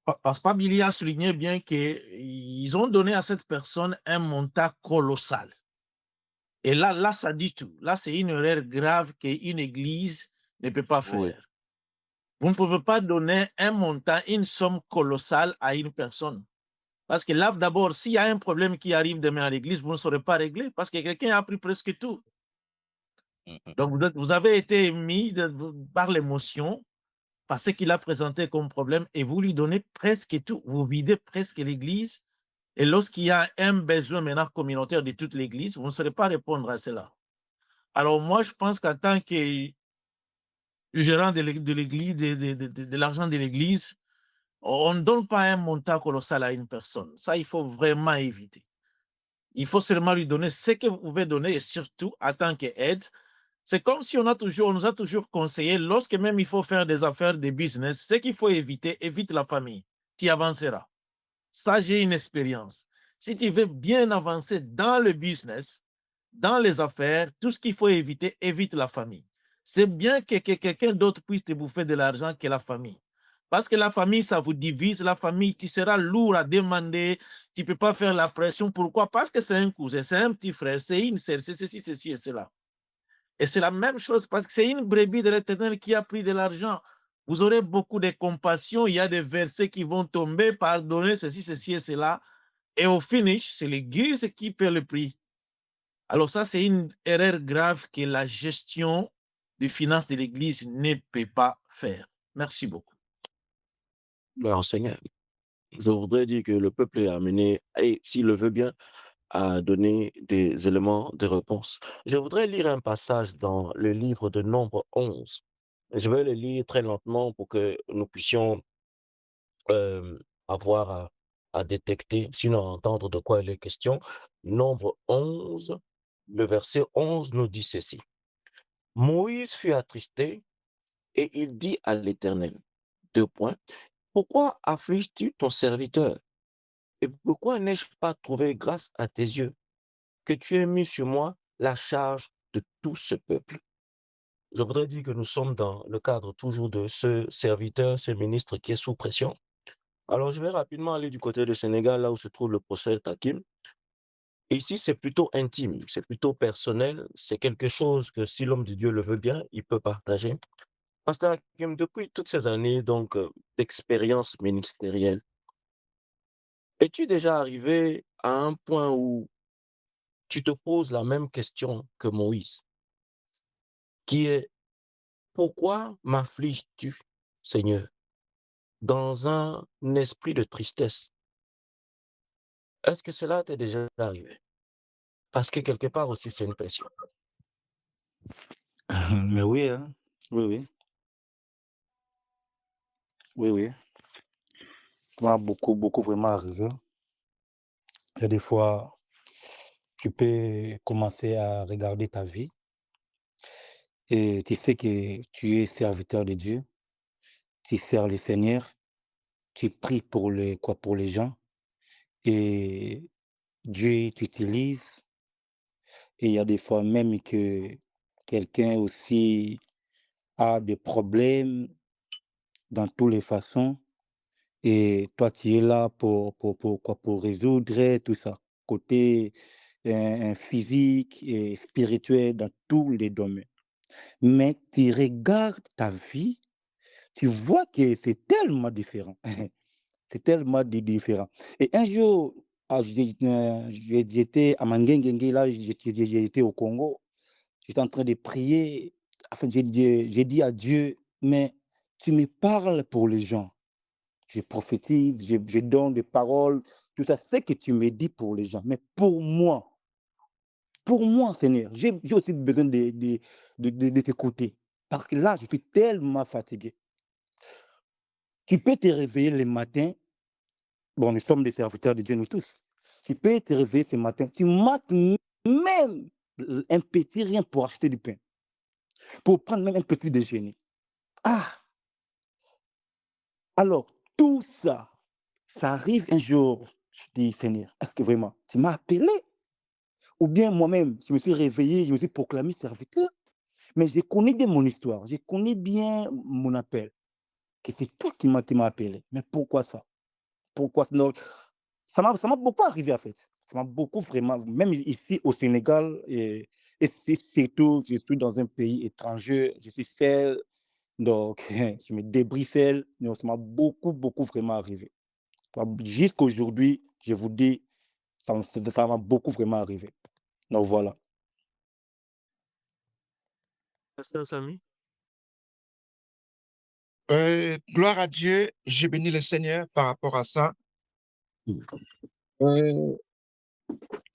Parce que Papa Billy a souligné bien qu'ils ont donné à cette personne un montant colossal. Et là, ça dit tout. Là, c'est une erreur grave qu'une Église ne peut pas Oui, faire. Vous ne pouvez pas donner un montant, une somme colossale à une personne. Parce que là, d'abord, s'il y a un problème qui arrive demain à l'église, vous ne saurez pas régler parce que quelqu'un a pris presque tout. Donc, vous avez été mis par l'émotion, par ce qu'il a présenté comme problème et vous lui donnez presque tout. Vous videz presque l'église. Et lorsqu'il y a un besoin maintenant communautaire de toute l'église, vous ne saurez pas répondre à cela. Alors, moi, je pense qu'en tant que gérant de l'église, de l'argent de l'église, on ne donne pas un montant colossal à une personne. Ça, il faut vraiment éviter. Il faut seulement lui donner ce que vous pouvez donner et surtout, en tant qu'aide, c'est comme si on nous a toujours conseillé, lorsque même il faut faire des affaires, des business, ce qu'il faut éviter, évite la famille. Tu avanceras. Ça, j'ai une expérience. Si tu veux bien avancer dans le business, dans les affaires, tout ce qu'il faut éviter, évite la famille. C'est bien que quelqu'un d'autre puisse te bouffer de l'argent que la famille. Parce que la famille, ça vous divise. La famille, tu seras lourd à demander. Tu ne peux pas faire la pression. Pourquoi? Parce que c'est un cousin, c'est un petit frère, c'est une sœur, c'est ceci et cela. Et c'est la même chose parce que c'est une brebis de l'Éternel qui a pris de l'argent. Vous aurez beaucoup de compassion. Il y a des versets qui vont tomber, pardonner ceci et cela. Et au finish, c'est l'Église qui paie le prix. Alors ça, c'est une erreur grave que la gestion des finances de l'Église ne peut pas faire. Merci beaucoup. Seigneur, je voudrais dire que le peuple est amené, et s'il le veut bien, à donner des éléments de réponse. Je voudrais lire un passage dans le livre de Nombre 11. Je vais le lire très lentement pour que nous puissions avoir à détecter, sinon à entendre de quoi il est question. Nombre 11, le verset 11 nous dit ceci. Moïse fut attristé et il dit à l'Éternel, deux points, pourquoi affliges-tu ton serviteur? Et pourquoi n'ai-je pas trouvé grâce à tes yeux que tu aies mis sur moi la charge de tout ce peuple? Je voudrais dire que nous sommes dans le cadre toujours de ce serviteur, ce ministre qui est sous pression. Alors, je vais rapidement aller du côté du Sénégal, là où se trouve le prophète Hakim. Ici, c'est plutôt intime, c'est plutôt personnel, c'est quelque chose que si l'homme de Dieu le veut bien, il peut partager. Pasteur Hakim, depuis toutes ces années donc d'expérience ministérielle, es-tu déjà arrivé à un point où tu te poses la même question que Moïse, qui est pourquoi m'affliges-tu, Seigneur, dans un esprit de tristesse? Est-ce que cela t'est déjà arrivé? Parce que quelque part aussi, c'est une pression. Mais oui, hein. Oui, oui. Oui, oui. Ça m'a beaucoup, beaucoup vraiment arrivé. Il y a des fois, tu peux commencer à regarder ta vie et tu sais que tu es serviteur de Dieu, tu sers le Seigneur, tu pries pour les gens et Dieu t'utilise. Et il y a des fois même que quelqu'un aussi a des problèmes dans toutes les façons et toi tu es là pour résoudre tout ça, côté physique et spirituel dans tous les domaines. Mais tu regardes ta vie, tu vois que c'est tellement différent. C'est tellement différent. Et un jour, j'étais à Mangengengue, là, j'étais au Congo. J'étais en train de prier. Enfin, j'ai dit à Dieu, mais tu me parles pour les gens. Je prophétise, je donne des paroles, tout ça, c'est que tu me dis pour les gens. Mais pour moi, Seigneur, j'ai aussi besoin de t'écouter. Parce que là, je suis tellement fatigué. Tu peux te réveiller le matin. Bon, nous sommes des serviteurs de Dieu, nous tous. Tu peux te réveiller ce matin, tu mates même un petit rien pour acheter du pain, pour prendre même un petit déjeuner. Ah, Alors, tout ça, ça arrive un jour, je dis: «Seigneur, est-ce que vraiment tu m'as appelé?» Ou bien moi-même, je me suis réveillé, je me suis proclamé serviteur. Mais je connais bien mon histoire, je connais bien mon appel, que c'est toi qui m'as appelé. Mais pourquoi ça? Pourquoi? Non, ça m'a beaucoup arrivé en fait. Ça m'a beaucoup vraiment, même ici au Sénégal et c'est surtout, je suis dans un pays étranger, je suis seul, donc je me débrouille seul. Donc ça m'a beaucoup, beaucoup vraiment arrivé. Jusqu'aujourd'hui, je vous dis, ça m'a beaucoup vraiment arrivé. Donc voilà. Pasteur Samy? Gloire à Dieu, je bénis le Seigneur par rapport à ça. Euh,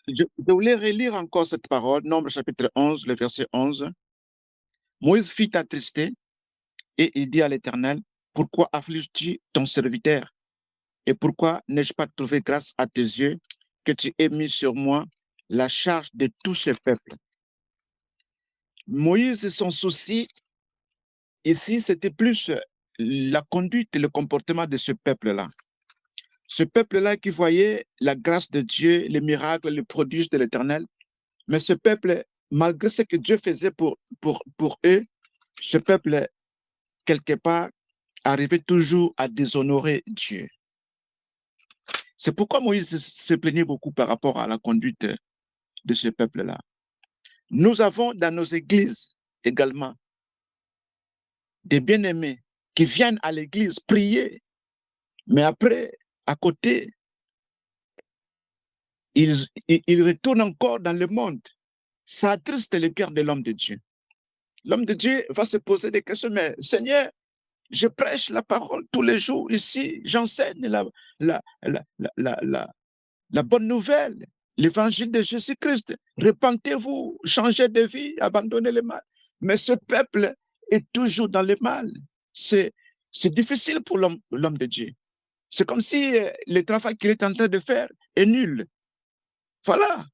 je voulais relire encore cette parole, Nombre chapitre 11, le verset 11. Moïse fit attrister et il dit à l'Éternel, pourquoi affliges-tu ton serviteur? Et pourquoi n'ai-je pas trouvé grâce à tes yeux que tu aies mis sur moi la charge de tout ce peuple? Moïse, son souci ici, c'était plus la conduite et le comportement de ce peuple-là. Ce peuple-là qui voyait la grâce de Dieu, les miracles, les prodiges de l'Éternel. Mais ce peuple, malgré ce que Dieu faisait pour eux, ce peuple, quelque part, arrivait toujours à déshonorer Dieu. C'est pourquoi Moïse se plaignait beaucoup par rapport à la conduite de ce peuple-là. Nous avons dans nos églises également des bien-aimés qui viennent à l'église prier, mais après, à côté, ils retournent encore dans le monde. Ça attriste le cœur de l'homme de Dieu. L'homme de Dieu va se poser des questions, mais Seigneur, je prêche la parole tous les jours ici, j'enseigne la, la, la bonne nouvelle, l'évangile de Jésus-Christ. Repentez-vous, changez de vie, abandonnez le mal. Mais ce peuple est toujours dans le mal. C'est difficile pour l'homme de Dieu. C'est comme si le travail qu'il est en train de faire est nul. Voilà.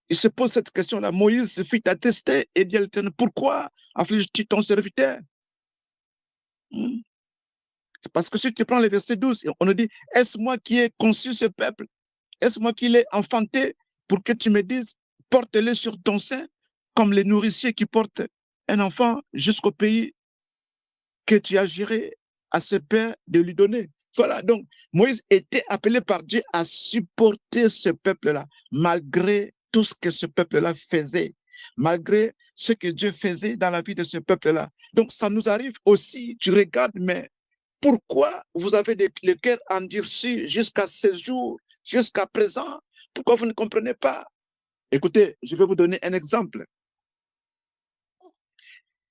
Il se pose cette question-là. Moïse se fit attester et dit à l'Éternel, pourquoi affliges-tu ton serviteur? Parce que si tu prends le verset 12, on nous dit, est-ce moi qui ai conçu ce peuple? Est-ce moi qui l'ai enfanté pour que tu me dises, porte-le sur ton sein, comme les nourriciers qui portent un enfant jusqu'au pays que tu as juré à ce père de lui donner? Voilà, donc Moïse était appelé par Dieu à supporter ce peuple-là, malgré tout ce que ce peuple-là faisait, malgré ce que Dieu faisait dans la vie de ce peuple-là. Donc ça nous arrive aussi, tu regardes, mais pourquoi vous avez le cœur endurci jusqu'à ce jour, jusqu'à présent? Pourquoi vous ne comprenez pas? Écoutez, je vais vous donner un exemple.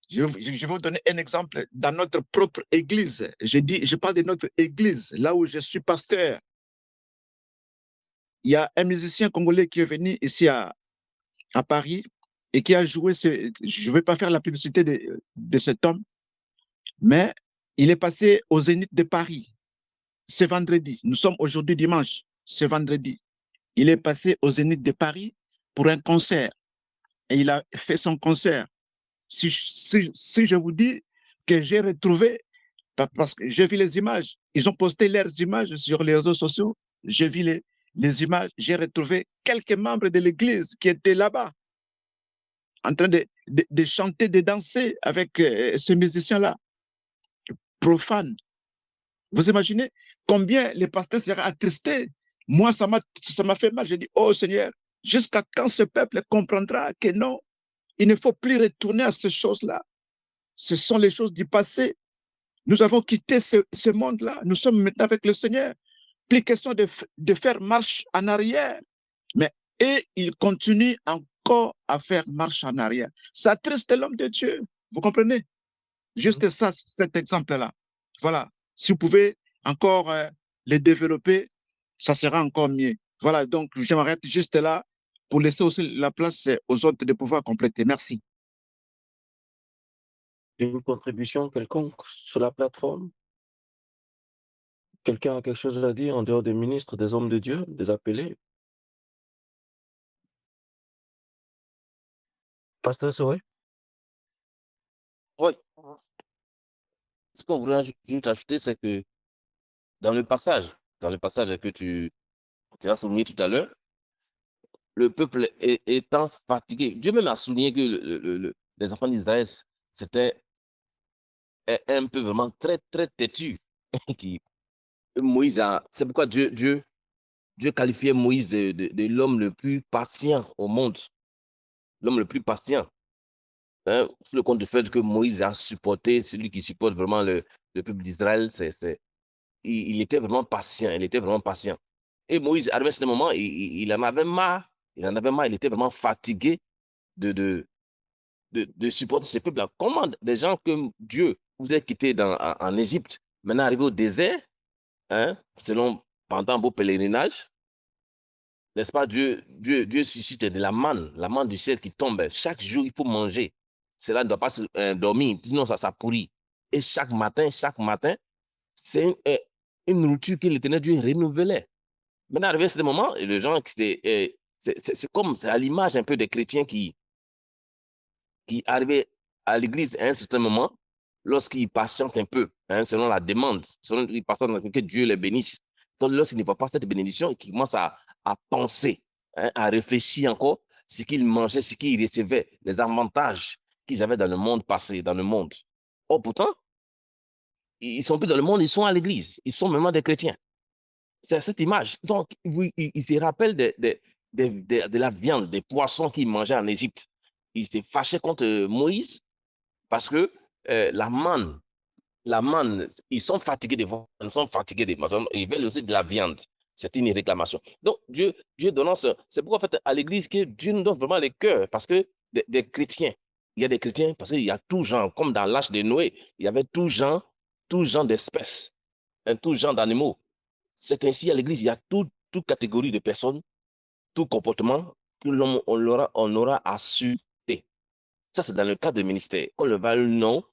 Je vais vous donner un exemple dans notre propre église. Je parle de notre église, là où je suis pasteur. Il y a un musicien congolais qui est venu ici à Paris et qui a joué, je ne vais pas faire la publicité de cet homme, mais il est passé au Zénith de Paris. C'est vendredi. Nous sommes aujourd'hui dimanche. C'est vendredi. Il est passé au Zénith de Paris pour un concert et il a fait son concert. Si je vous dis que j'ai retrouvé, parce que j'ai vu les images, ils ont posté leurs images sur les réseaux sociaux, j'ai vu les images, j'ai retrouvé quelques membres de l'église qui étaient là-bas, en train de chanter, de danser avec ce musicien-là, profane. Vous imaginez combien les pasteurs seraient attristés? Moi, ça m'a fait mal. J'ai dit, oh Seigneur, jusqu'à quand ce peuple comprendra que non, il ne faut plus retourner à ces choses-là. Ce sont les choses du passé. Nous avons quitté ce monde-là. Nous sommes maintenant avec le Seigneur. Plus question de faire marche en arrière. Mais et il continue encore à faire marche en arrière. Ça attriste l'homme de Dieu. Vous comprenez? Juste ça, cet exemple-là. Voilà. Si vous pouvez encore les développer, ça sera encore mieux. Voilà, donc je m'arrête juste là pour laisser aussi la place aux autres de pouvoir compléter. Merci. Une contribution quelconque sur la plateforme? Quelqu'un a quelque chose à dire en dehors des ministres, des hommes de Dieu, des appelés? Pasteur Soré? Oui. Ce qu'on voudrait juste ajouter, c'est que dans le passage que tu as souligné tout à l'heure, le peuple étant fatigué, Dieu même a souligné que les enfants d'Israël, c'était un peu vraiment très, très têtu. Qui, Moïse c'est pourquoi Dieu qualifiait Moïse de l'homme le plus patient au monde, l'homme le plus patient. Hein, sur le compte du fait que Moïse a supporté, celui qui supporte vraiment le peuple d'Israël, il était vraiment patient, il était vraiment patient. Et Moïse, arrivé à ce moment, il en avait marre, il était vraiment fatigué de, de, de supporter ce peuple-là. Comment des gens que Dieu vous a quittés en Égypte, maintenant arrivés au désert, hein, pendant vos pèlerinages, n'est-ce pas, Dieu suscite de la manne du ciel qui tombe. Chaque jour, il faut manger. Cela ne doit pas se dormir, sinon ça pourrit. Et chaque matin, c'est une nourriture que l'Éternel Dieu renouvelait. Maintenant, arrivé à ce moment, et les gens, c'est comme, c'est à l'image un peu des chrétiens qui arrivaient à l'église à un certain moment, lorsqu'ils patientent un peu, hein, selon la demande, selon ils patientent que Dieu les bénisse. Donc, lorsqu'ils ne voient pas cette bénédiction, ils commencent à penser, hein, à réfléchir encore ce qu'ils mangeaient, ce qu'ils recevaient, les avantages qu'ils avaient dans le monde passé, dans le monde. Or, pourtant, ils ne sont plus dans le monde, ils sont à l'église. Ils sont vraiment des chrétiens. C'est cette image. Donc, oui, il se rappelle de la viande, des poissons qu'ils mangeaient en Égypte. Il s'est fâché contre Moïse parce que la manne, ils sont fatigués de voir, ils sont fatigués de manger, ils veulent aussi de la viande. C'est une réclamation. Donc, Dieu donnant c'est pourquoi, en fait, à l'église, que Dieu nous donne vraiment les cœurs, parce que des chrétiens, il y a des chrétiens, parce qu'il y a tout genre, comme dans l'âge de Noé, il y avait tout genre d'espèces, hein, tout genre d'animaux. C'est ainsi à l'église, il y a toute catégorie de personnes, tout comportement que l'homme on aura à supporter. Ça, c'est dans le cadre du ministère. Qu'on le veuille ou non,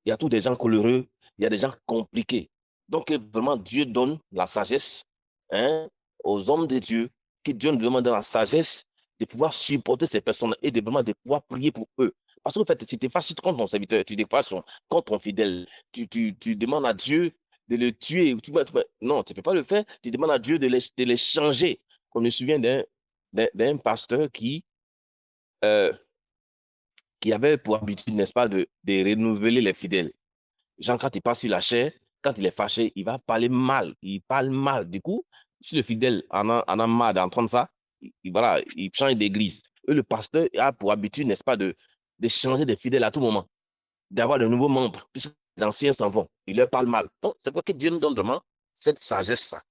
il y a tous des gens coloreux, il y a des gens compliqués. Donc, vraiment, Dieu donne la sagesse, hein, aux hommes de Dieu, que Dieu nous demande la sagesse de pouvoir supporter ces personnes et de pouvoir prier pour eux. Parce qu'en fait, si tu es facile contre ton serviteur, tu déclares contre ton fidèle, tu demandes à Dieu de le tuer. Non, tu ne peux pas le faire. Tu demandes à Dieu de les changer. On me souvient d'un pasteur euh, qui avait pour habitude, n'est-ce pas, de renouveler les fidèles. Jean, quand il passe sur la chair, quand il est fâché, il va parler mal. Il parle mal. Du coup, si le fidèle en a marre d'entendre ça, voilà, il change d'église. Et le pasteur a pour habitude, n'est-ce pas, de changer de fidèles à tout moment, d'avoir de nouveaux membres, puisque les anciens s'en vont. Il leur parle mal. Donc, c'est pourquoi Dieu nous donne vraiment cette sagesse-là,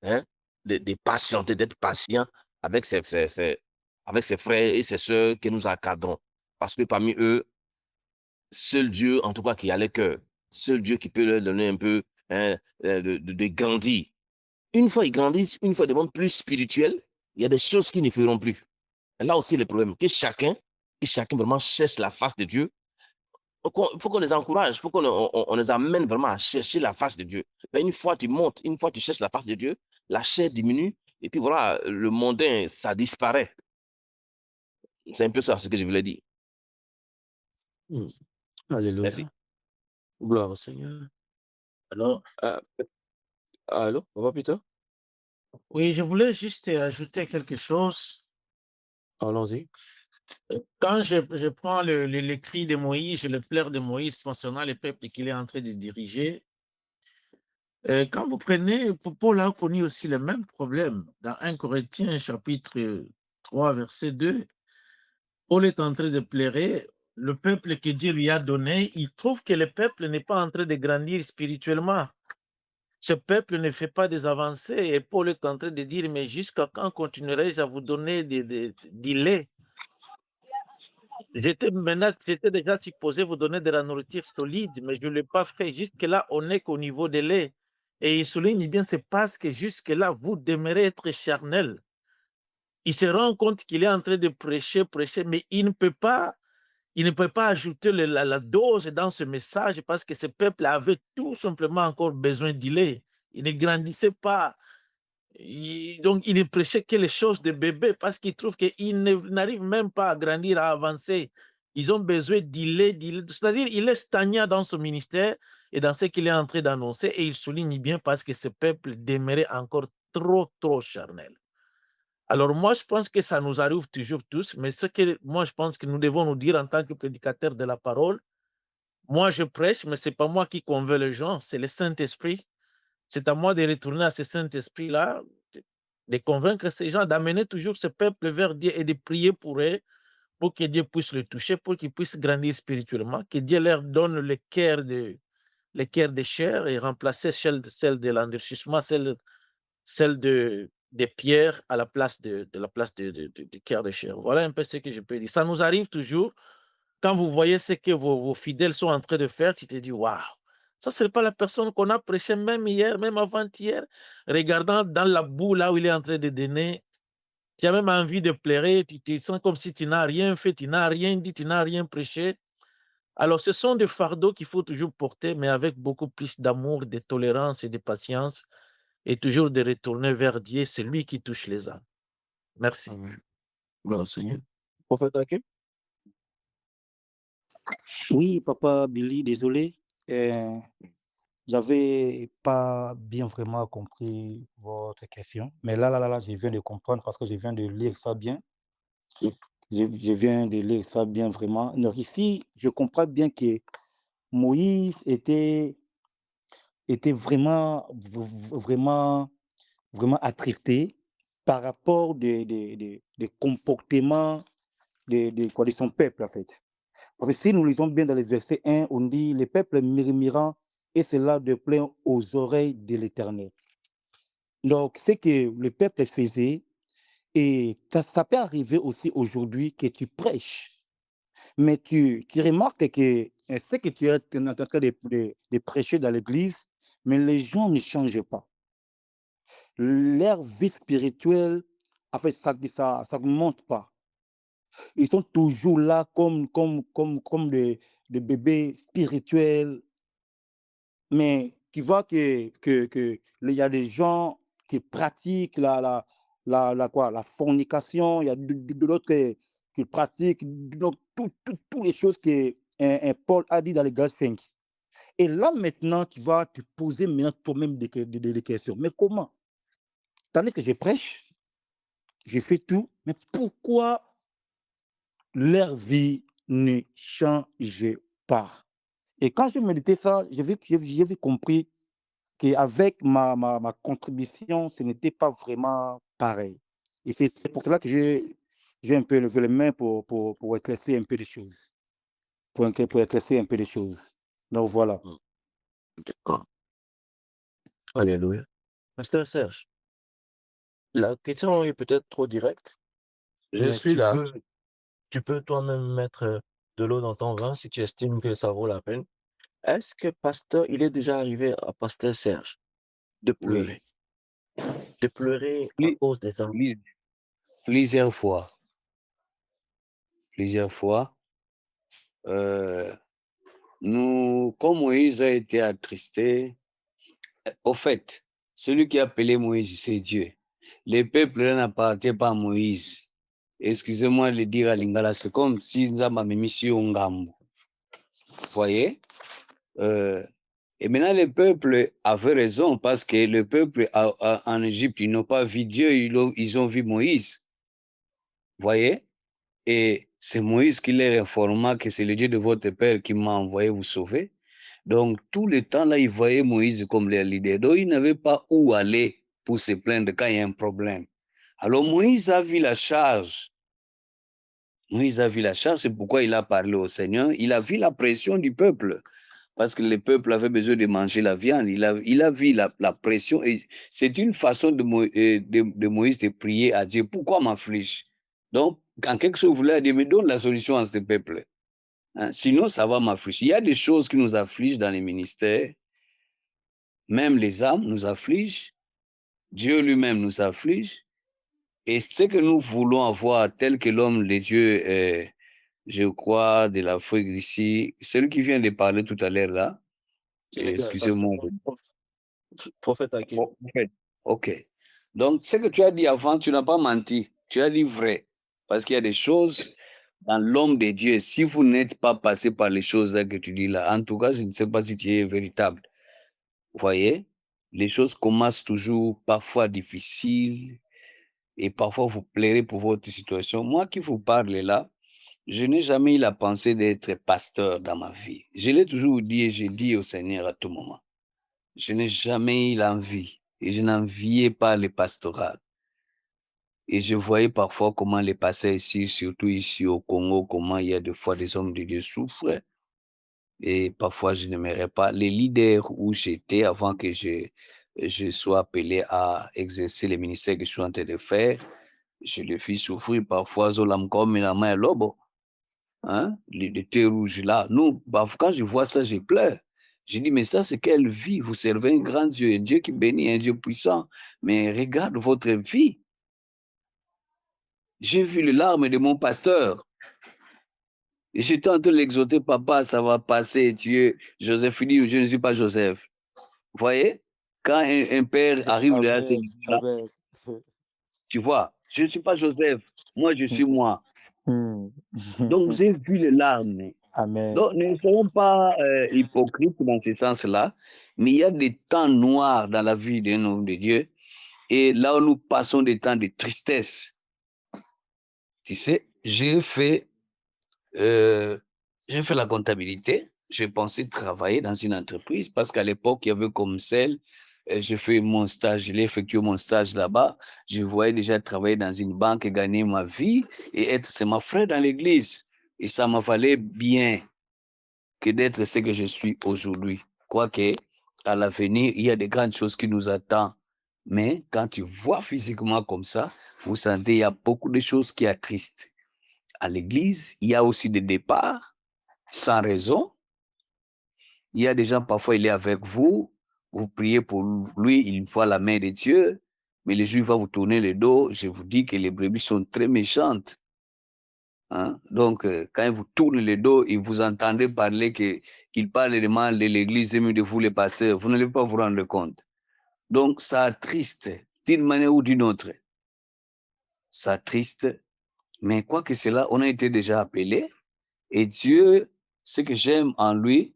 hein, de patienter, d'être patient avec avec ses frères et ses sœurs que nous encadrons. Parce que parmi eux, seul Dieu, en tout cas, qui a le cœur, seul Dieu qui peut leur donner un peu, hein, de grandir. Une fois ils grandissent, une fois ils deviennent plus spirituels, il y a des choses qu'ils ne feront plus. Et là aussi, le problème, que chacun vraiment cherche la face de Dieu. Il faut qu'on les encourage, il faut qu'on les amène vraiment à chercher la face de Dieu. Mais une fois tu montes, une fois tu cherches la face de Dieu, la chair diminue, et puis voilà, le mondain, ça disparaît. C'est un peu ça ce que je voulais dire. Alléluia. Merci. Gloire au Seigneur. Alors, Allô, Papa Peter? oui, je voulais juste ajouter quelque chose. Allons-y. Quand je prends l'écrit de Moïse, le pleur de Moïse concernant le peuple qu'il est en train de diriger, quand vous prenez, Paul a connu aussi le même problème. Dans 1 Corinthiens chapitre 3, verset 2, Paul est en train de pleurer. Le peuple que Dieu lui a donné, il trouve que le peuple n'est pas en train de grandir spirituellement. Ce peuple ne fait pas des avancées. Et Paul est en train de dire, mais jusqu'à quand continuerai-je à vous donner du lait? J'étais déjà supposé vous donner de la nourriture solide, mais je ne l'ai pas fait. Jusque-là, on n'est qu'au niveau de lait. Et il souligne bien, c'est parce que jusque-là, vous demeurez être charnel. Il se rend compte qu'il est en train de prêcher, mais il ne peut pas ajouter la dose dans ce message parce que ce peuple avait tout simplement encore besoin du lait. Il ne grandissait pas. Donc, il ne prêchait que les choses de bébé parce qu'il trouve qu'il n'arrive même pas à grandir, à avancer. Ils ont besoin du lait. C'est-à-dire il est stagnant dans son ministère et dans ce qu'il est en train d'annoncer, et il souligne bien parce que ce peuple demeurait encore trop charnel. Alors moi, je pense que ça nous arrive toujours tous, mais ce que moi, je pense que nous devons nous dire en tant que prédicateurs de la parole, moi, je prêche, mais c'est pas moi qui convainc les gens, c'est le Saint-Esprit. C'est à moi de retourner à ce Saint-Esprit-là, de convaincre ces gens, d'amener toujours ce peuple vers Dieu et de prier pour eux, pour que Dieu puisse le toucher, pour qu'ils puissent grandir spirituellement, que Dieu leur donne le cœur de chair et remplacer celle de l'endurcissement, celle de pierre à la place de la place de cœur de chair. Voilà un peu ce que je peux dire. Ça nous arrive toujours. Quand vous voyez ce que vos fidèles sont en train de faire, tu te dis, waouh, ça, ce n'est pas la personne qu'on a prêché même hier, même avant-hier. Regardant dans la boue là où il est en train de donner, tu as même envie de pleurer, tu te sens comme si tu n'as rien fait, tu n'as rien dit, tu n'as rien prêché. Alors, ce sont des fardeaux qu'il faut toujours porter, mais avec beaucoup plus d'amour, de tolérance et de patience, et toujours de retourner vers Dieu, c'est lui qui touche les âmes. Merci. Amen. Gloire au Seigneur. Prophète Hakim? Oui, papa Billy, désolé. J'avais pas bien vraiment compris votre question. Mais là, je viens de comprendre parce que je viens de lire ça bien. Oui. Je viens de lire ça bien vraiment. Donc ici, je comprends bien que Moïse était vraiment attristé par rapport des comportements de son peuple, en fait. Parce que si nous lisons bien dans le verset 1, on dit le peuple murmurant et cela de plein aux oreilles de l'Éternel. Donc, c'est que le peuple faisait, et ça peut arriver aussi aujourd'hui que tu prêches, mais tu remarques que ce que tu es en train de prêcher dans l'église, mais les gens ne changent pas. Leur vie spirituelle, en fait, ça ne monte pas. Ils sont toujours là comme des bébés spirituels. Mais tu vois qu'il y a des gens qui pratiquent la fornication, il y a d'autres qui pratiquent donc, toutes les choses que Paul a dit dans les Galates 5. Et là, maintenant, tu vas te poser maintenant toi-même des questions. Mais comment? Tandis que je prêche, je fais tout, mais pourquoi leur vie ne change pas? Et quand je méditais ça, j'ai compris qu'avec ma contribution, ce n'était pas vraiment pareil. Et c'est pour cela que j'ai un peu levé les mains pour éclaircir un peu des choses. Pour éclaircir un peu des choses. Donc voilà. D'accord. Alléluia. Pasteur Serge, la question est peut-être trop directe, Je mais suis là. tu peux toi-même mettre de l'eau dans ton vin si tu estimes que ça vaut la peine. Est-ce que pasteur, il est déjà arrivé à pasteur Serge de Oui. pleurer? De pleurer à Pli- cause des enfants? pli- Plusieurs fois. Plusieurs fois. Comme Moïse a été attristé, au fait, celui qui a appelé Moïse, c'est Dieu. Les peuples n'appartiennent pas à Moïse. Excusez-moi de le dire à Lingala, c'est comme si nous avons mis sur un gambo. Vous voyez? Et maintenant, le peuple avait raison parce que le peuple en Égypte, ils n'ont pas vu Dieu, ils ont vu Moïse. Vous voyez? Et c'est Moïse qui leur informa que c'est le Dieu de votre père qui m'a envoyé vous sauver. Donc, tout le temps, là, ils voyaient Moïse comme leur leader. Donc, ils n'avaient pas où aller pour se plaindre quand il y a un problème. Alors, Moïse a vu la charge. Moïse a vu la charge, c'est pourquoi il a parlé au Seigneur. Il a vu la pression du peuple, parce que le peuple avait besoin de manger la viande. Il a vu la pression. Et c'est une façon de Moïse de prier à Dieu. Pourquoi m'afflige? Donc, quand quelque chose voulait dire, me donne la solution à ce peuple. Hein? Sinon, ça va m'affliger. Il y a des choses qui nous affligent dans les ministères. Même les âmes nous affligent. Dieu lui-même nous afflige. Et ce que nous voulons avoir, tel que l'homme de Dieu, je crois, de l'Afrique d'ici, celui qui vient de parler tout à l'heure là, excusez-moi. Prophète Hakim. Ok. Donc, ce que tu as dit avant, tu n'as pas menti. Tu as dit vrai. Parce qu'il y a des choses, dans l'homme de Dieu, si vous n'êtes pas passé par les choses que tu dis là, en tout cas, je ne sais pas si tu es véritable. Vous voyez, les choses commencent toujours parfois difficiles et parfois vous plairez pour votre situation. Moi qui vous parle là, je n'ai jamais eu la pensée d'être pasteur dans ma vie. Je l'ai toujours dit et j'ai dit au Seigneur à tout moment. Je n'ai jamais eu l'envie et je n'enviais pas le pastoral. Et je voyais parfois comment les pasteurs ici, surtout ici au Congo, comment il y a des fois des hommes de Dieu souffrent. Et parfois, je n'aimerais pas. Les leaders où j'étais avant que je sois appelé à exercer les ministères que je suis en train de faire, je les fis souffrir parfois. Zolam comme la main lobo, hein, les thé rouges là. Nous, quand je vois ça, je pleure. Je dis, mais ça, c'est quelle vie? Vous servez un grand Dieu, un Dieu qui bénit, un Dieu puissant. Mais regarde votre vie. J'ai vu les larmes de mon pasteur. Et j'étais en train de l'exhorter, papa, ça va passer, tu es Joseph. Il dit, je ne suis pas Joseph. Vous voyez? Quand un père arrive là, Amen, amen. tu vois, je ne suis pas Joseph. Moi, je suis moi. Hmm. Donc, j'ai vu les larmes. Amen. Donc, ne soyons pas hypocrites dans ce sens-là, mais il y a des temps noirs dans la vie d'un homme de Dieu. Et là où nous passons des temps de tristesse, tu sais, j'ai fait la comptabilité. J'ai pensé travailler dans une entreprise parce qu'à l'époque, il y avait comme celle, j'ai fait mon stage, j'ai effectué mon stage là-bas. Je voyais déjà travailler dans une banque et gagner ma vie et être c'est ma frère dans l'église. Et ça m'a valait bien que d'être ce que je suis aujourd'hui. Quoique, à l'avenir, il y a de grandes choses qui nous attendent. Mais quand tu vois physiquement comme ça, vous sentez, il y a beaucoup de choses qui attristent. À l'église, il y a aussi des départs sans raison. Il y a des gens, parfois, il est avec vous, vous priez pour lui, il voit la main de Dieu, mais le jour il va vous tourner le dos. Je vous dis que les brebis sont très méchantes. Hein? Donc, quand il vous tourne le dos et vous entendez parler qu'il parle de mal de l'église et même de vous, les pasteurs, vous n'allez pas vous rendre compte. Donc, ça attriste d'une manière ou d'une autre. Ça attriste, mais quoi que cela, on a été déjà appelé. Et Dieu, ce que j'aime en lui,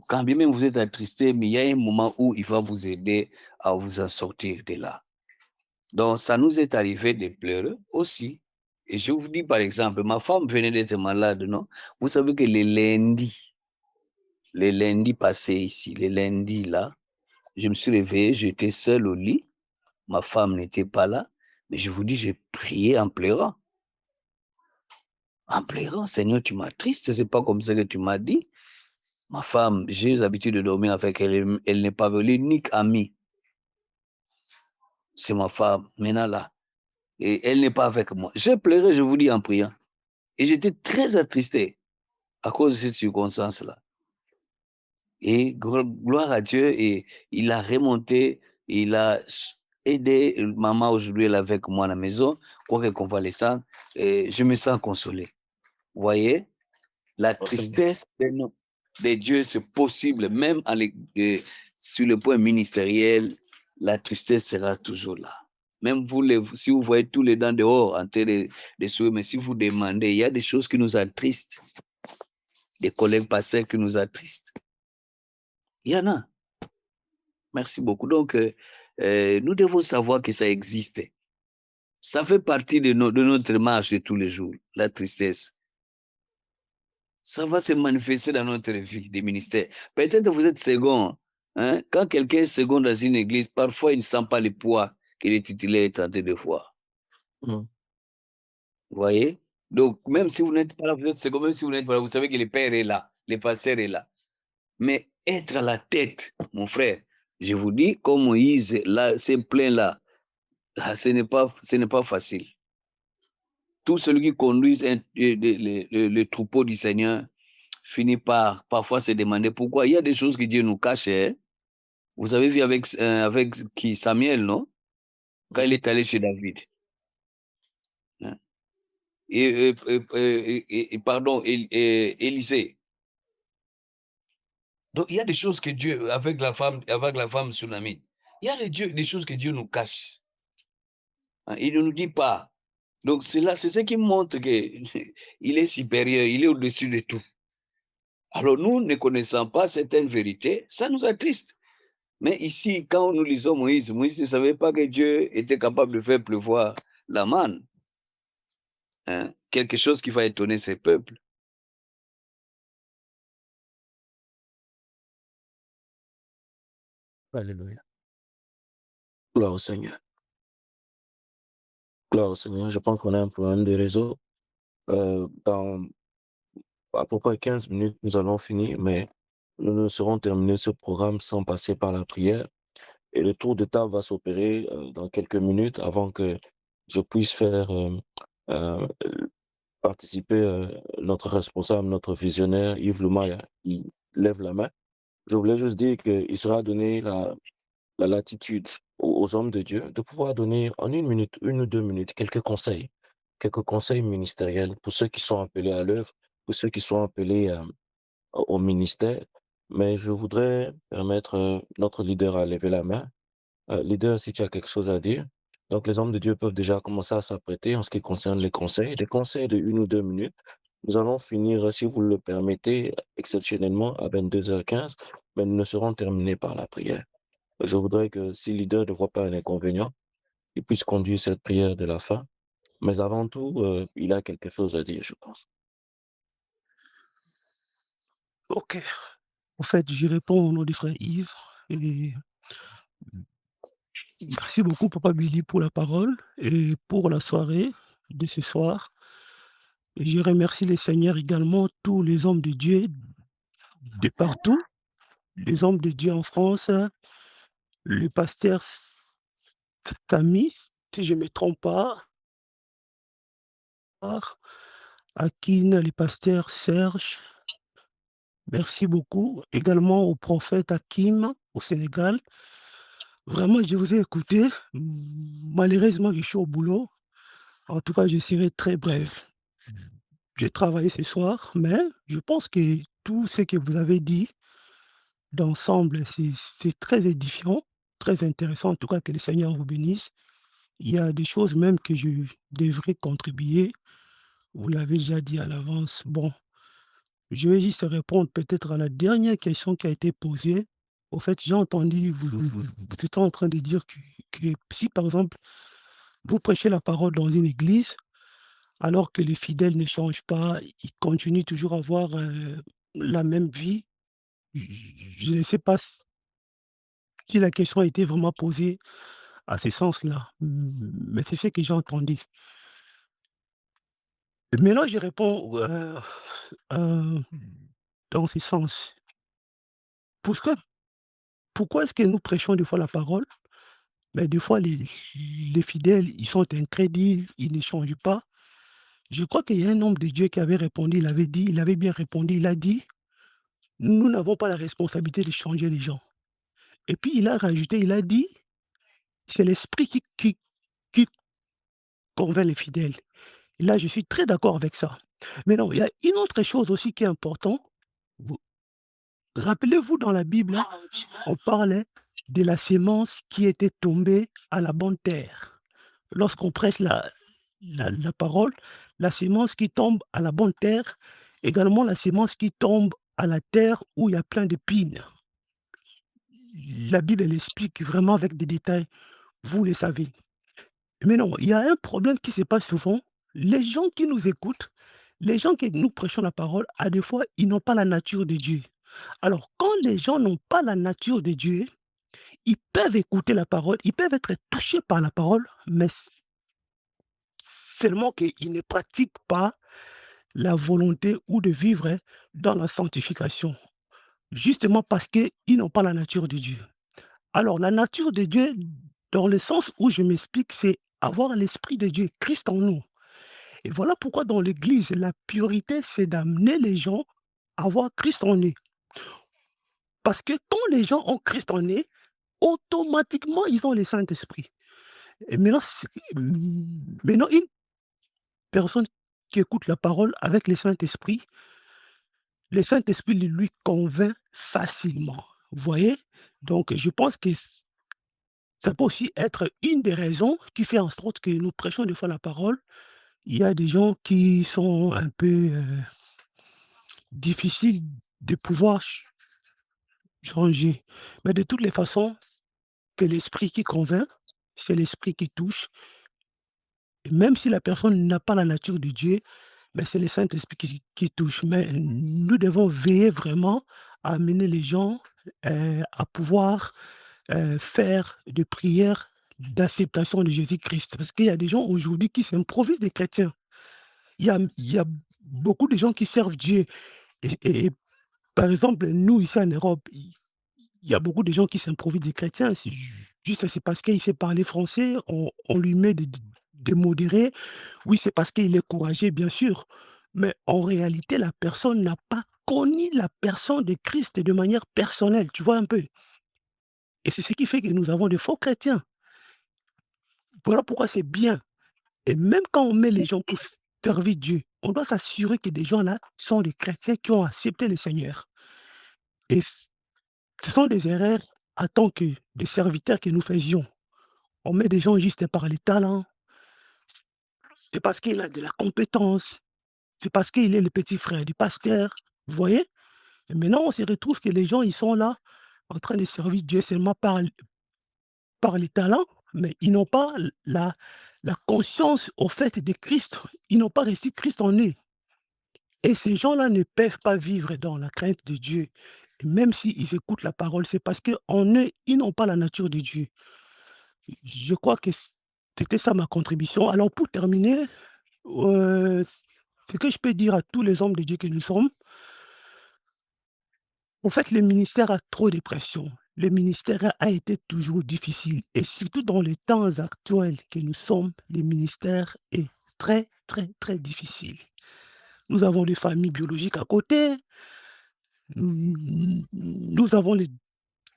quand bien même vous êtes attristé, mais il y a un moment où il va vous aider à vous en sortir de là. Donc, ça nous est arrivé de pleurer aussi. Et je vous dis par exemple, ma femme venait d'être malade, non? Vous savez que les lundis passés ici, les lundis là, je me suis réveillé, j'étais seul au lit, ma femme n'était pas là, mais je vous dis, j'ai prié en pleurant. En pleurant, Seigneur, tu m'attristes, c'est pas comme ça que tu m'as dit. Ma femme, j'ai l'habitude de dormir avec elle, elle n'est pas l'unique amie. C'est ma femme, maintenant là. Et elle n'est pas avec moi. J'ai pleuré, je vous dis, en priant. Et j'étais très attristé à cause de cette circonstance-là. Et gloire à Dieu, et il a remonté, il a aidé maman aujourd'hui, elle est avec moi à la maison, quoique convalescente, et je me sens consolé. Vous voyez, la tristesse de Dieu, c'est possible, même sur le point ministériel, la tristesse sera toujours là. Même vous, si vous voyez tous les dents dehors en train de sourire, mais si vous demandez, il y a des choses qui nous attristent, des collègues pasteurs qui nous attristent. Il y en a. Merci beaucoup. Donc, nous devons savoir que ça existe. Ça fait partie de notre marche de tous les jours, la tristesse. Ça va se manifester dans notre vie des ministères. Peut-être que vous êtes second. Hein? Quand quelqu'un est second dans une église, parfois il ne sent pas le poids que le titulaire est en train de voir. Mm. Vous voyez? Donc, même si vous n'êtes pas là, vous êtes second, même si vous n'êtes pas là, vous savez que le père est là, le pasteur est là. Mais être à la tête, mon frère, je vous dis, comme Moïse, là, ces pleins-là, ce n'est pas facile. Tout celui qui conduit le troupeau du Seigneur finit par parfois se demander pourquoi. Il y a des choses que Dieu nous cache. Hein? Vous avez vu avec qui Samuel, non? Quand il est allé chez David. Hein? Élisée. Donc, il y a des choses que Dieu, avec la femme Tsunami, il y a des choses que Dieu nous cache. Hein? Il ne nous dit pas. Donc c'est ce qui montre qu'il est supérieur, il est au-dessus de tout. Alors nous, ne connaissant pas certaines vérités, ça nous attriste. Mais ici, quand nous lisons Moïse, Moïse ne savait pas que Dieu était capable de faire pleuvoir la manne, hein, quelque chose qui va étonner ses peuples. Alléluia. Gloire au Seigneur. Gloire au Seigneur. Je pense qu'on a un problème de réseau. Dans à peu près 15 minutes, nous allons finir, mais nous ne saurons terminer ce programme sans passer par la prière. Et le tour de table va s'opérer dans quelques minutes avant que je puisse faire participer notre responsable, notre visionnaire, Yves Lumaya. Il lève la main. Je voulais juste dire qu'il sera donné la latitude aux hommes de Dieu de pouvoir donner en 1 minute, 1 ou 2 minutes, quelques conseils ministériels pour ceux qui sont appelés à l'œuvre, pour ceux qui sont appelés au ministère. Mais je voudrais permettre notre leader à lever la main. Leader, si tu as quelque chose à dire. Donc, les hommes de Dieu peuvent déjà commencer à s'apprêter en ce qui concerne les conseils. Des conseils de 1 ou 2 minutes. Nous allons finir, si vous le permettez, exceptionnellement à 22h15, mais nous ne serons terminés par la prière. Je voudrais que si leader ne voit pas un inconvénient, il puisse conduire cette prière de la fin. Mais avant tout, il a quelque chose à dire, je pense. OK. En fait, je réponds au nom du frère Yves et merci beaucoup Papa Billy pour la parole et pour la soirée de ce soir. Et je remercie le Seigneur également, tous les hommes de Dieu de partout, les hommes de Dieu en France, le pasteur Samy, si je ne me trompe pas, Akin, le pasteur Serge, merci beaucoup. Également au prophète Hakim au Sénégal. Vraiment, je vous ai écouté. Malheureusement, je suis au boulot. En tout cas, je serai très bref. J'ai travaillé ce soir, mais je pense que tout ce que vous avez dit d'ensemble, c'est très édifiant, très intéressant. En tout cas, que le Seigneur vous bénisse. Il y a des choses même que je devrais contribuer. Vous l'avez déjà dit à l'avance. Bon, je vais juste répondre peut-être à la dernière question qui a été posée. Au fait, j'ai entendu, vous étiez en train de dire que si, par exemple, vous prêchez la parole dans une église, alors que les fidèles ne changent pas, ils continuent toujours à avoir la même vie. Je ne sais pas si la question a été vraiment posée à ce sens-là, mais c'est ce que j'ai entendu. Maintenant, je réponds euh, dans ce sens. Pourquoi, pourquoi est-ce que nous prêchons des fois la parole, mais des fois les fidèles, ils sont incrédules, ils ne changent pas. Je crois qu'il y a un homme de Dieu qui avait répondu, il avait dit, il avait bien répondu, il a dit, nous n'avons pas la responsabilité de changer les gens. Et puis il a rajouté, il a dit, c'est l'esprit qui convainc les fidèles. Et là, je suis très d'accord avec ça. Mais non, il y a une autre chose aussi qui est importante. Vous- Rappelez-vous dans la Bible, hein, on parlait de la sémence qui était tombée à la bonne terre. Lorsqu'on prêche la parole, la sémence qui tombe à la bonne terre, également la sémence qui tombe à la terre où il y a plein d'épines. La Bible, elle explique vraiment avec des détails, vous le savez. Mais non, il y a un problème qui se passe souvent. Les gens qui nous écoutent, les gens qui nous prêchons la parole, à des fois, ils n'ont pas la nature de Dieu. Alors, quand les gens n'ont pas la nature de Dieu, ils peuvent écouter la parole, ils peuvent être touchés par la parole, mais seulement qu'ils ne pratiquent pas la volonté ou de vivre dans la sanctification, justement parce qu'ils n'ont pas la nature de Dieu. Alors, la nature de Dieu, dans le sens où je m'explique, c'est avoir l'Esprit de Dieu, Christ en nous. Et voilà pourquoi dans l'Église, la priorité, c'est d'amener les gens à voir Christ en eux. Parce que quand les gens ont Christ en eux, automatiquement, ils ont le Saint-Esprit. Et maintenant, maintenant, une personne qui écoute la parole avec le Saint-Esprit lui convainc facilement. Vous voyez? Donc, je pense que ça peut aussi être une des raisons qui fait en sorte que nous prêchons des fois la parole, il y a des gens qui sont un peu difficiles de pouvoir changer. Mais de toutes les façons, c'est l'esprit qui convainc, c'est l'esprit qui touche. Et même si la personne n'a pas la nature de Dieu, mais c'est le Saint-Esprit qui touche. Mais nous devons veiller vraiment à amener les gens à pouvoir faire des prières d'acceptation de Jésus-Christ. Parce qu'il y a des gens aujourd'hui qui s'improvisent des chrétiens. Il y a beaucoup de gens qui servent Dieu. Et par exemple, nous, ici en Europe, il y a beaucoup de gens qui s'improvisent des chrétiens. C'est juste, c'est parce qu'il sait parler français, on lui met des modérés. Oui, c'est parce qu'il est courageux, bien sûr. Mais en réalité, la personne n'a pas connu la personne de Christ de manière personnelle, tu vois un peu. Et c'est ce qui fait que nous avons de faux chrétiens. Voilà pourquoi c'est bien. Et même quand on met les gens pour servir Dieu, on doit s'assurer que des gens là sont des chrétiens qui ont accepté le Seigneur. Et ce sont des erreurs en tant que des serviteurs que nous faisions. On met des gens juste par les talents, c'est parce qu'il a de la compétence, c'est parce qu'il est le petit frère du pasteur. Vous voyez? Et maintenant, on se retrouve que les gens, ils sont là en train de servir Dieu seulement par les talents, mais ils n'ont pas la conscience au fait de Christ. Ils n'ont pas reçu Christ en eux. Et ces gens-là ne peuvent pas vivre dans la crainte de Dieu. Et même s'ils écoutent la parole, c'est parce qu'en eux, ils n'ont pas la nature de Dieu. Je crois que c'était ça ma contribution. Alors pour terminer, heu, ce que je peux dire à tous les hommes de Dieu que nous sommes, en fait, le ministère a trop de pression. Le ministère a été toujours difficile et surtout dans les temps actuels que nous sommes, le ministère est très, très, très difficile. Nous avons des familles biologiques à côté, nous avons le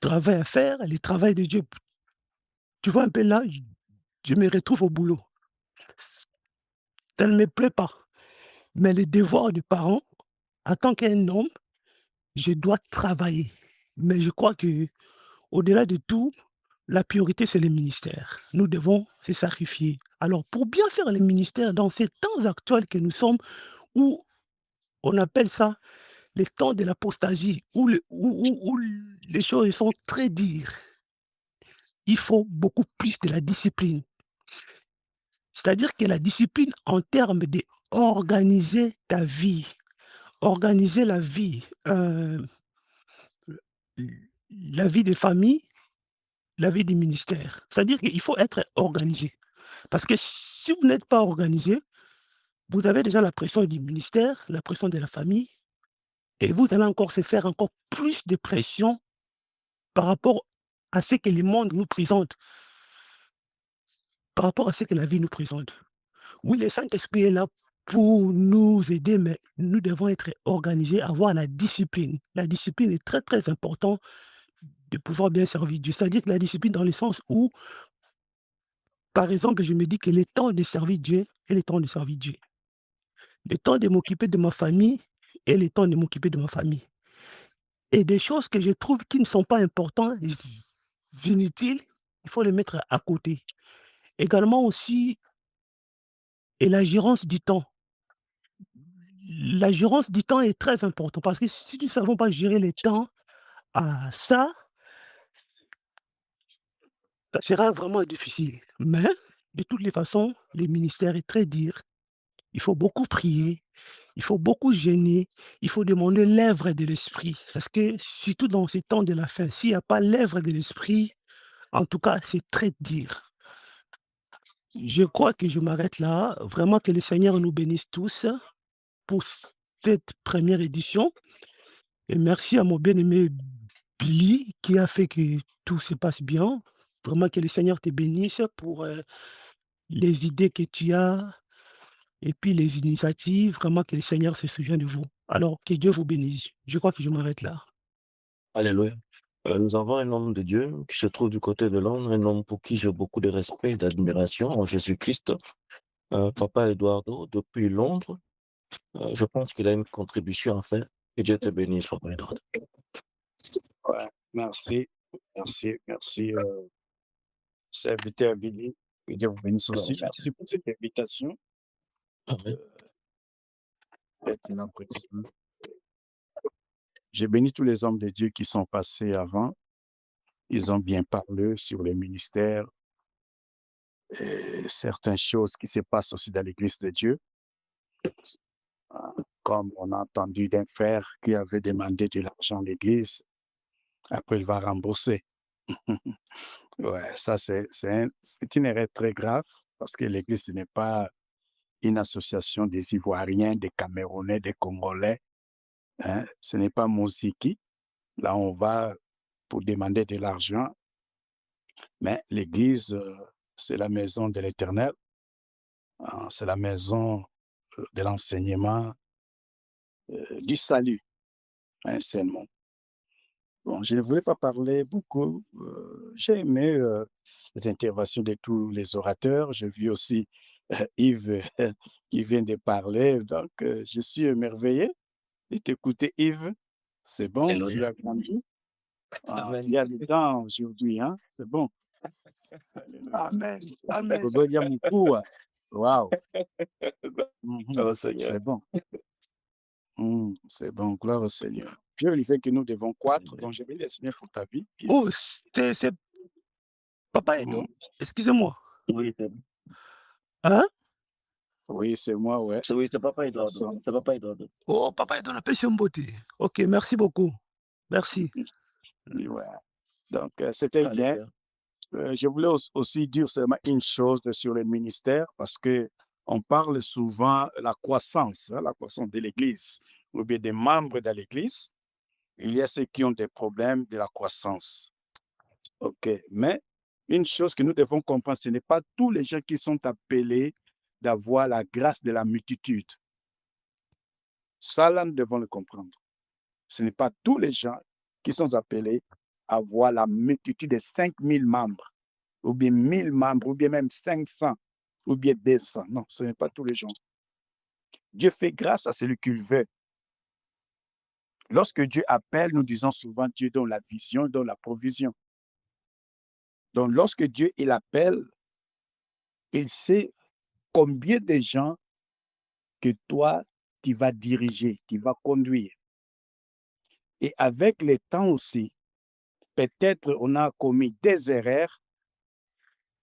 travail à faire, le travail de Dieu. Tu vois un peu là, je me retrouve au boulot. Ça ne me plaît pas, mais le devoir de parent, en tant qu'un homme, je dois travailler. Mais je crois que au-delà de tout, la priorité, c'est le ministère. Nous devons se sacrifier. Alors, pour bien faire le ministère dans ces temps actuels que nous sommes, où on appelle ça les temps de l'apostasie, où les choses sont très dures, il faut beaucoup plus de la discipline. C'est-à-dire que la discipline en termes d'organiser ta vie, organiser la vie des familles, la vie du ministère. C'est-à-dire qu'il faut être organisé. Parce que si vous n'êtes pas organisé, vous avez déjà la pression du ministère, la pression de la famille, et vous allez encore se faire encore plus de pression par rapport à ce que le monde nous présente, par rapport à ce que la vie nous présente. Oui, le Saint-Esprit est là pour nous aider, mais nous devons être organisés, avoir la discipline. La discipline est très, très importante de pouvoir bien servir Dieu. C'est-à-dire que la discipline dans le sens où, par exemple, je me dis que le temps de servir Dieu est le temps de servir Dieu. Le temps de m'occuper de ma famille est le temps de m'occuper de ma famille. Et des choses que je trouve qui ne sont pas importantes, inutiles, il faut les mettre à côté. Également aussi, et la gérance du temps. La gérance du temps est très importante parce que si nous ne savons pas gérer le temps, ça, ça sera vraiment difficile. Mais de toutes les façons, le ministère est très dur. Il faut beaucoup prier, il faut beaucoup jeûner, il faut demander l'œuvre de l'esprit. Parce que surtout dans ces temps de la fin, s'il n'y a pas l'œuvre de l'esprit, en tout cas, c'est très dur. Je crois que je m'arrête là. Vraiment que le Seigneur nous bénisse tous pour cette première édition. Et merci à mon bien-aimé Billy qui a fait que tout se passe bien. Vraiment que le Seigneur te bénisse pour les idées que tu as et puis les initiatives. Vraiment que le Seigneur se souvient de vous. Alors que Dieu vous bénisse. Je crois que je m'arrête là. Alléluia. Nous avons un homme de Dieu qui se trouve du côté de Londres, un homme pour qui j'ai beaucoup de respect et d'admiration en Jésus-Christ, Papa Eduardo, depuis Londres. Je pense qu'il a une contribution à faire. Que Dieu te bénisse, Papa Eduardo. Ouais, merci, merci, serviteur Billy. Que Dieu vous bénisse aussi. Merci pour cette invitation. Amen. Maintenant, président. J'ai béni tous les hommes de Dieu qui sont passés avant. Ils ont bien parlé sur les ministères et certaines choses qui se passent aussi dans l'Église de Dieu. Comme on a entendu d'un frère qui avait demandé de l'argent à l'Église, après il va rembourser. Ouais, ça c'est une erreur très grave parce que l'Église n'est pas une association des Ivoiriens, des Camerounais, des Congolais. Hein. Ce n'est pas Moziki. Là, on va pour demander de l'argent. Mais l'Église, c'est la maison de l'Éternel. C'est la maison de l'enseignement, du salut, hein, seulement. Bon, je ne voulais pas parler beaucoup. J'ai aimé les interventions de tous les orateurs. J'ai vu aussi Yves qui vient de parler. Donc, je suis émerveillé de t'écouter, Yves. C'est bon, tu Alléluia. as grandi. Amen. Il y a le temps aujourd'hui, hein? C'est bon. Amen. Amen. Kozolia Mukua. Waouh. Oh Seigneur. C'est bon. C'est bon, gloire au Seigneur. Dieu lui fait que nous devons croître. Donc, je vais laisser pour ta vie. Oh, c'est Papa Edo. Excusez-moi. Oui, Hein? Oui, c'est moi, ouais. oui, c'est Papa Eduardo. Personne. C'est Papa Eduardo. Oh, Papa Edo, on appelle Mbote. Ok, merci beaucoup. Merci. Ouais. Donc, c'était bien. Alléluia. Je voulais aussi dire seulement une chose sur les ministères parce que on parle souvent de la croissance de l'Église ou bien des membres de l'Église. Il y a ceux qui ont des problèmes de la croissance. OK. Mais une chose que nous devons comprendre, ce n'est pas tous les gens qui sont appelés d'avoir la grâce de la multitude. Ça, là, nous devons le comprendre. Ce n'est pas tous les gens qui sont appelés à avoir la multitude de 5000 membres, ou bien 1000 membres, ou bien même 500, ou bien 200. Non, ce n'est pas tous les gens. Dieu fait grâce à celui qu'il veut. Lorsque Dieu appelle, nous disons souvent Dieu donne la vision, donne la provision. Donc, lorsque Dieu il appelle, il sait combien de gens que toi, tu vas diriger, tu vas conduire. Et avec le temps aussi, peut-être on a commis des erreurs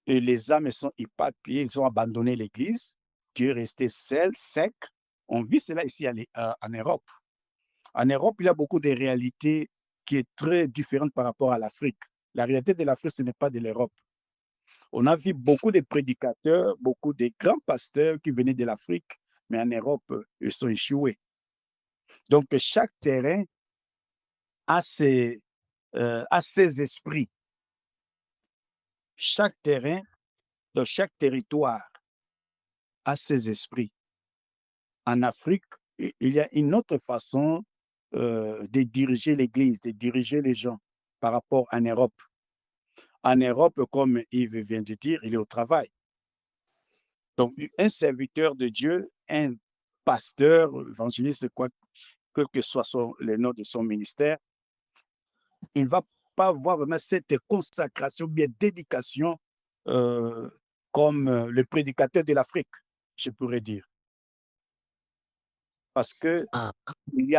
et les âmes sont éparpillées, ils ont abandonné l'Église. Dieu est resté seul, sec. On vit cela ici en Europe. En Europe, il y a beaucoup de réalités qui est très différentes par rapport à l'Afrique. La réalité de l'Afrique, ce n'est pas de l'Europe. On a vu beaucoup de prédicateurs, beaucoup de grands pasteurs qui venaient de l'Afrique, mais en Europe, ils sont échoués. Donc, chaque terrain a ses esprits. Chaque terrain, dans chaque territoire, a ses esprits. En Afrique, il y a une autre façon de diriger l'Église, de diriger les gens par rapport en Europe. En Europe, comme Yves vient de dire, il est au travail. Donc, un serviteur de Dieu, un pasteur, évangéliste, quoi, quel que soit le nom de son ministère, il ne va pas avoir vraiment cette consacration, bien dédication comme le prédicateur de l'Afrique, je pourrais dire. Parce que Ah. il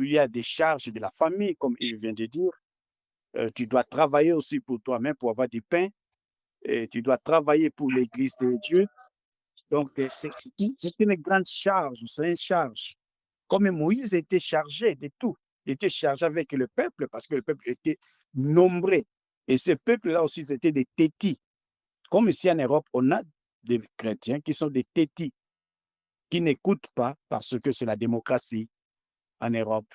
y a des charges de la famille, comme il vient de dire. Tu dois travailler aussi pour toi-même pour avoir du pain. Et tu dois travailler pour l'Église de Dieu. Donc, c'est une grande charge, c'est une charge. Comme Moïse était chargé de tout. Il était chargé avec le peuple parce que le peuple était nombreux. Et ce peuple-là aussi, c'était des tétis. Comme ici en Europe, on a des chrétiens qui sont des tétis, qui n'écoutent pas parce que c'est la démocratie en Europe.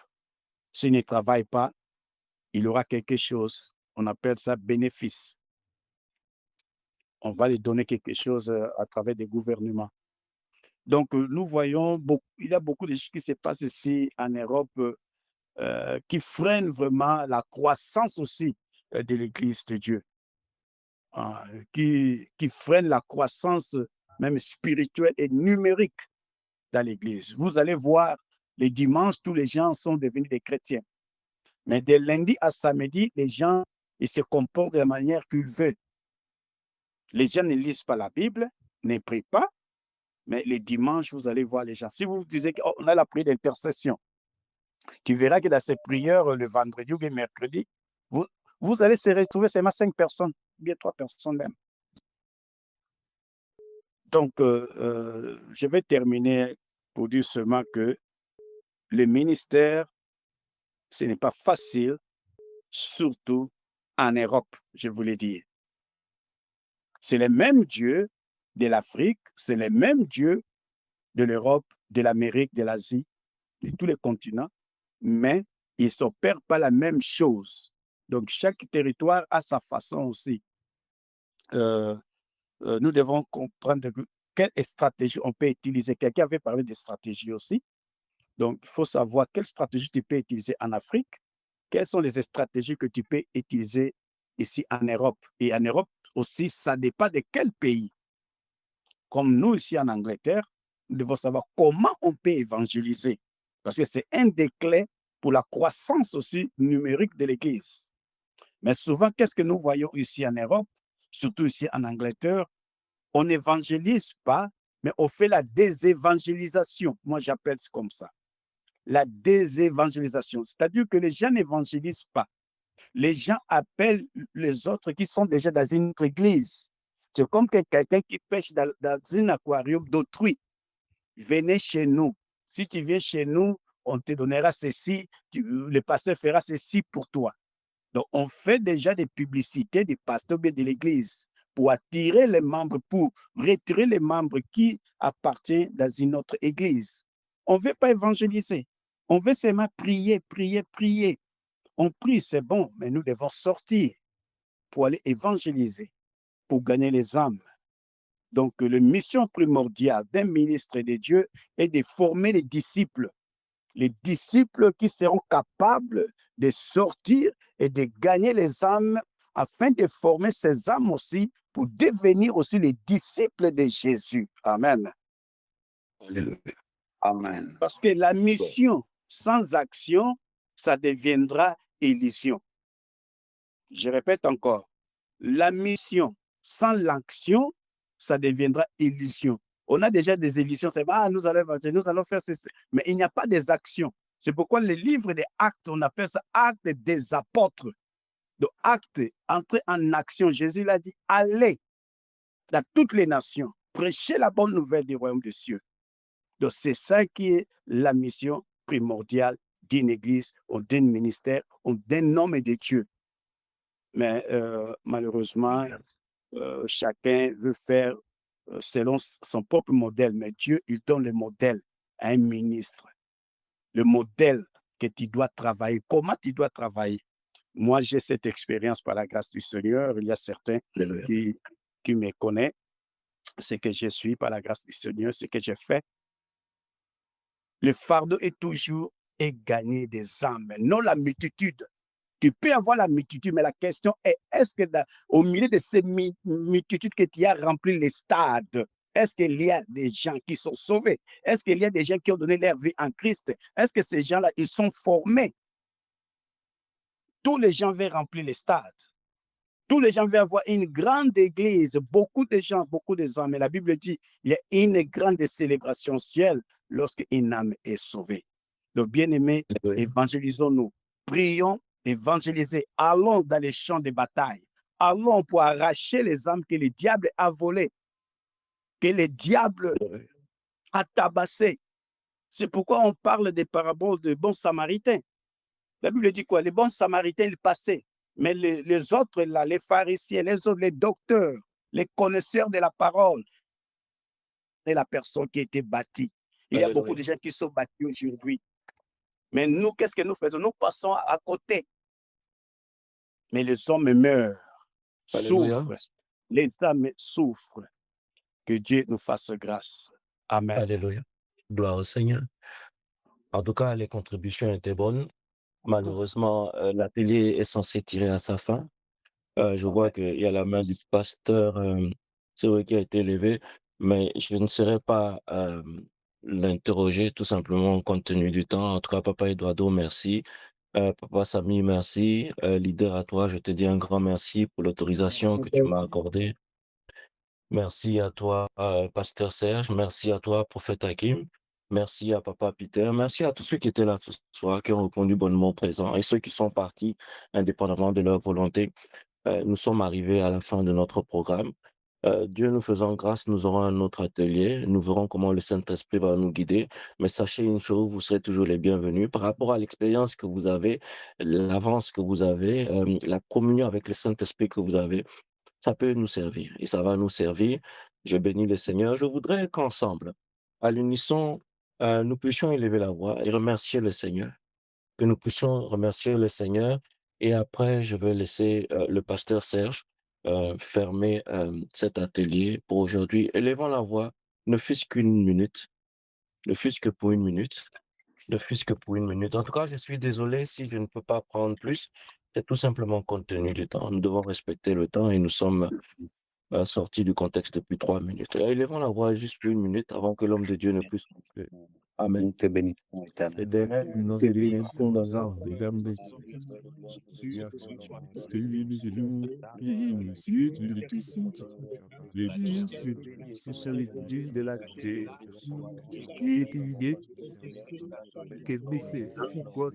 S'il ne travaille pas, il aura quelque chose. On appelle ça bénéfice. On va lui donner quelque chose à travers des gouvernements. Donc, nous voyons, il y a beaucoup de choses qui se passent ici en Europe qui freinent vraiment la croissance aussi de l'Église de Dieu, qui freinent la croissance même spirituelle et numérique dans l'Église. Vous allez voir, les dimanches, tous les gens sont devenus des chrétiens. Mais de lundi à samedi, les gens ils se comportent de la manière qu'ils veulent. Les gens ne lisent pas la Bible, ne prient pas, Mais les dimanches, vous allez voir les gens. Si vous disiez qu'on a la prière d'intercession, tu verras que dans ces prières, le vendredi ou le mercredi, vous, vous allez se retrouver seulement 5 personnes, ou bien 3 personnes même. Donc, je vais terminer pour dire seulement que le ministère, ce n'est pas facile, surtout en Europe, je vous l'ai dit. C'est le même Dieu de l'Afrique, c'est le même Dieu de l'Europe, de l'Amérique, de l'Asie, de tous les continents, mais ils ne s'opèrent pas la même chose. Donc, chaque territoire a sa façon aussi. Euh, nous devons comprendre quelle stratégie on peut utiliser. Quelqu'un avait parlé de stratégie aussi. Donc, il faut savoir quelle stratégie tu peux utiliser en Afrique, quelles sont les stratégies que tu peux utiliser ici en Europe. Et en Europe aussi, ça dépend de quel pays. Comme nous ici en Angleterre, nous devons savoir comment on peut évangéliser. Parce que c'est un des clés pour la croissance aussi numérique de l'Église. Mais souvent, qu'est-ce que nous voyons ici en Europe, surtout ici en Angleterre? On n'évangélise pas, mais on fait la désévangélisation. Moi, j'appelle ça comme ça. La désévangélisation, c'est-à-dire que les gens n'évangélisent pas. Les gens appellent les autres qui sont déjà dans une autre église. C'est comme quelqu'un qui pêche dans un aquarium d'autrui. Venez chez nous. Si tu viens chez nous, on te donnera ceci, le pasteur fera ceci pour toi. Donc, on fait déjà des publicités des pasteurs de l'église pour attirer les membres, pour retirer les membres qui appartiennent dans une autre église. On ne veut pas évangéliser. On veut seulement prier, prier, prier. On prie, c'est bon, mais nous devons sortir pour aller évangéliser, pour gagner les âmes. Donc, la mission primordiale d'un ministre de Dieu est de former les disciples qui seront capables de sortir et de gagner les âmes afin de former ces âmes aussi pour devenir aussi les disciples de Jésus. Amen. Alléluia. Amen. Parce que la mission sans action, ça deviendra illusion. Je répète encore, la mission sans l'action, ça deviendra illusion. On a déjà des illusions, c'est nous allons faire ceci, mais il n'y a pas des actions. C'est pourquoi le livre des actes, on appelle ça actes des apôtres. Donc, actes, entrer en action. Jésus l'a dit, allez dans toutes les nations, prêchez la bonne nouvelle du royaume des cieux. Donc, c'est ça qui est la mission primordiale d'une église ou d'un ministère ou d'un homme de Dieu. Mais malheureusement, chacun veut faire selon son propre modèle. Mais Dieu, il donne le modèle à un ministre. Le modèle que tu dois travailler. Comment tu dois travailler? Moi, j'ai cette expérience par la grâce du Seigneur. Il y a certains qui me connaissent. Ce que je suis par la grâce du Seigneur, ce que j'ai fait. Le fardeau est toujours et gagner des âmes, non la multitude. Tu peux avoir la multitude, mais la question est, est-ce que au milieu de ces multitudes que tu as rempli les stades, est-ce qu'il y a des gens qui sont sauvés? Est-ce qu'il y a des gens qui ont donné leur vie en Christ? Est-ce que ces gens-là, ils sont formés? Tous les gens veulent remplir les stades. Tous les gens veulent avoir une grande église, beaucoup de gens, beaucoup de âmes. Mais la Bible dit, il y a une grande célébration au ciel lorsqu'une âme est sauvée. Donc, bien-aimés, évangélisons-nous. Prions, évangélisez. Allons dans les champs de bataille. Allons pour arracher les âmes que le diable a volées, que le diable a tabassées. C'est pourquoi on parle des paraboles de bons samaritains. La Bible dit quoi? Les bons samaritains, ils passaient. Mais les autres, là, les pharisiens, les autres, les docteurs, les connaisseurs de la parole, et la personne qui a été bâtie. Il y a beaucoup de gens qui sont bâtis aujourd'hui. Mais nous, qu'est-ce que nous faisons? Nous passons à côté. Mais les hommes meurent, souffrent. Les âmes souffrent. Que Dieu nous fasse grâce. Amen. Alléluia. Gloire au Seigneur. En tout cas, les contributions étaient bonnes. Malheureusement, l'atelier est censé tirer à sa fin. Je vois qu'il y a la main du pasteur, c'est vrai, qui a été levée, mais je ne saurais pas l'interroger tout simplement compte tenu du temps. En tout cas, Papa Eduardo, merci. Papa Samy, merci. Leader à toi, je te dis un grand merci pour l'autorisation que tu m'as accordée. Merci à toi, pasteur Serge. Merci à toi, prophète Hakim. Merci à papa Peter. Merci à tous ceux qui étaient là ce soir, qui ont répondu bonnement présent et ceux qui sont partis indépendamment de leur volonté. Nous sommes arrivés à la fin de notre programme. Dieu nous faisant grâce, nous aurons un autre atelier. Nous verrons comment le Saint-Esprit va nous guider. Mais sachez une chose, vous serez toujours les bienvenus. Par rapport à l'expérience que vous avez, l'avance que vous avez, la communion avec le Saint-Esprit que vous avez, ça peut nous servir et ça va nous servir. Je bénis le Seigneur. Je voudrais qu'ensemble, à l'unisson, nous puissions élever la voix et remercier le Seigneur. Que nous puissions remercier le Seigneur. Et après, je vais laisser le pasteur Serge fermer cet atelier pour aujourd'hui. Élevons la voix, ne fût-ce qu'une minute, ne fût-ce que pour une minute, ne fût-ce que pour une minute. En tout cas, je suis désolé si je ne peux pas prendre plus. C'est tout simplement compte tenu du temps. Nous devons respecter le temps et nous sommes sortis du contexte depuis 3 minutes. Élevons la voix juste pour une minute avant que l'homme de Dieu ne puisse conclure. Amen. Nous te bénissons, Éternel. Éternel, nous C'est élevons lui. ton nom, mesdames, Les dieux, ce sont les dieux de la terre qui est évidé, qui est baissé, pourquoi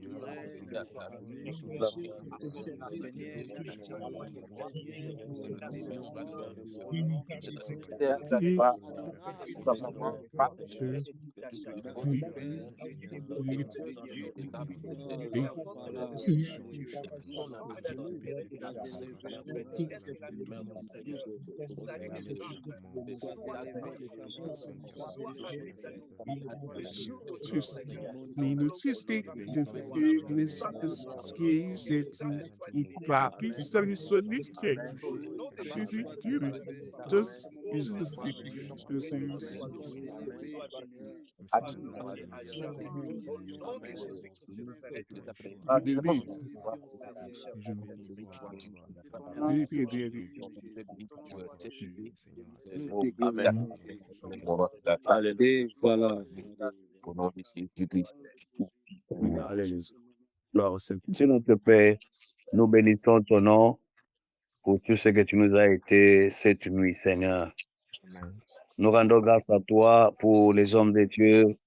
Amen. Et voilà. Au nom de Jésus-Christ. Alléluia. Gloire au Seigneur. Dieu notre Père, nous bénissons ton nom pour tout ce que tu nous as été cette nuit, Seigneur. Nous rendons grâce à toi pour les hommes de Dieu.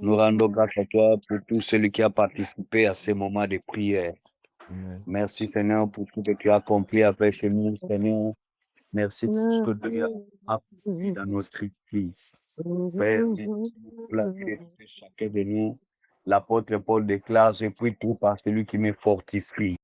Nous rendons grâce à toi pour tout celui qui a participé à ces moments de prière. Merci, Seigneur, pour tout ce que tu as accompli avec chez nous, Seigneur. Merci pour ce que tu as accompli dans notre vie. Père, placez chacun de nous. L'apôtre Paul déclare, je prie tout par celui qui me fortifie.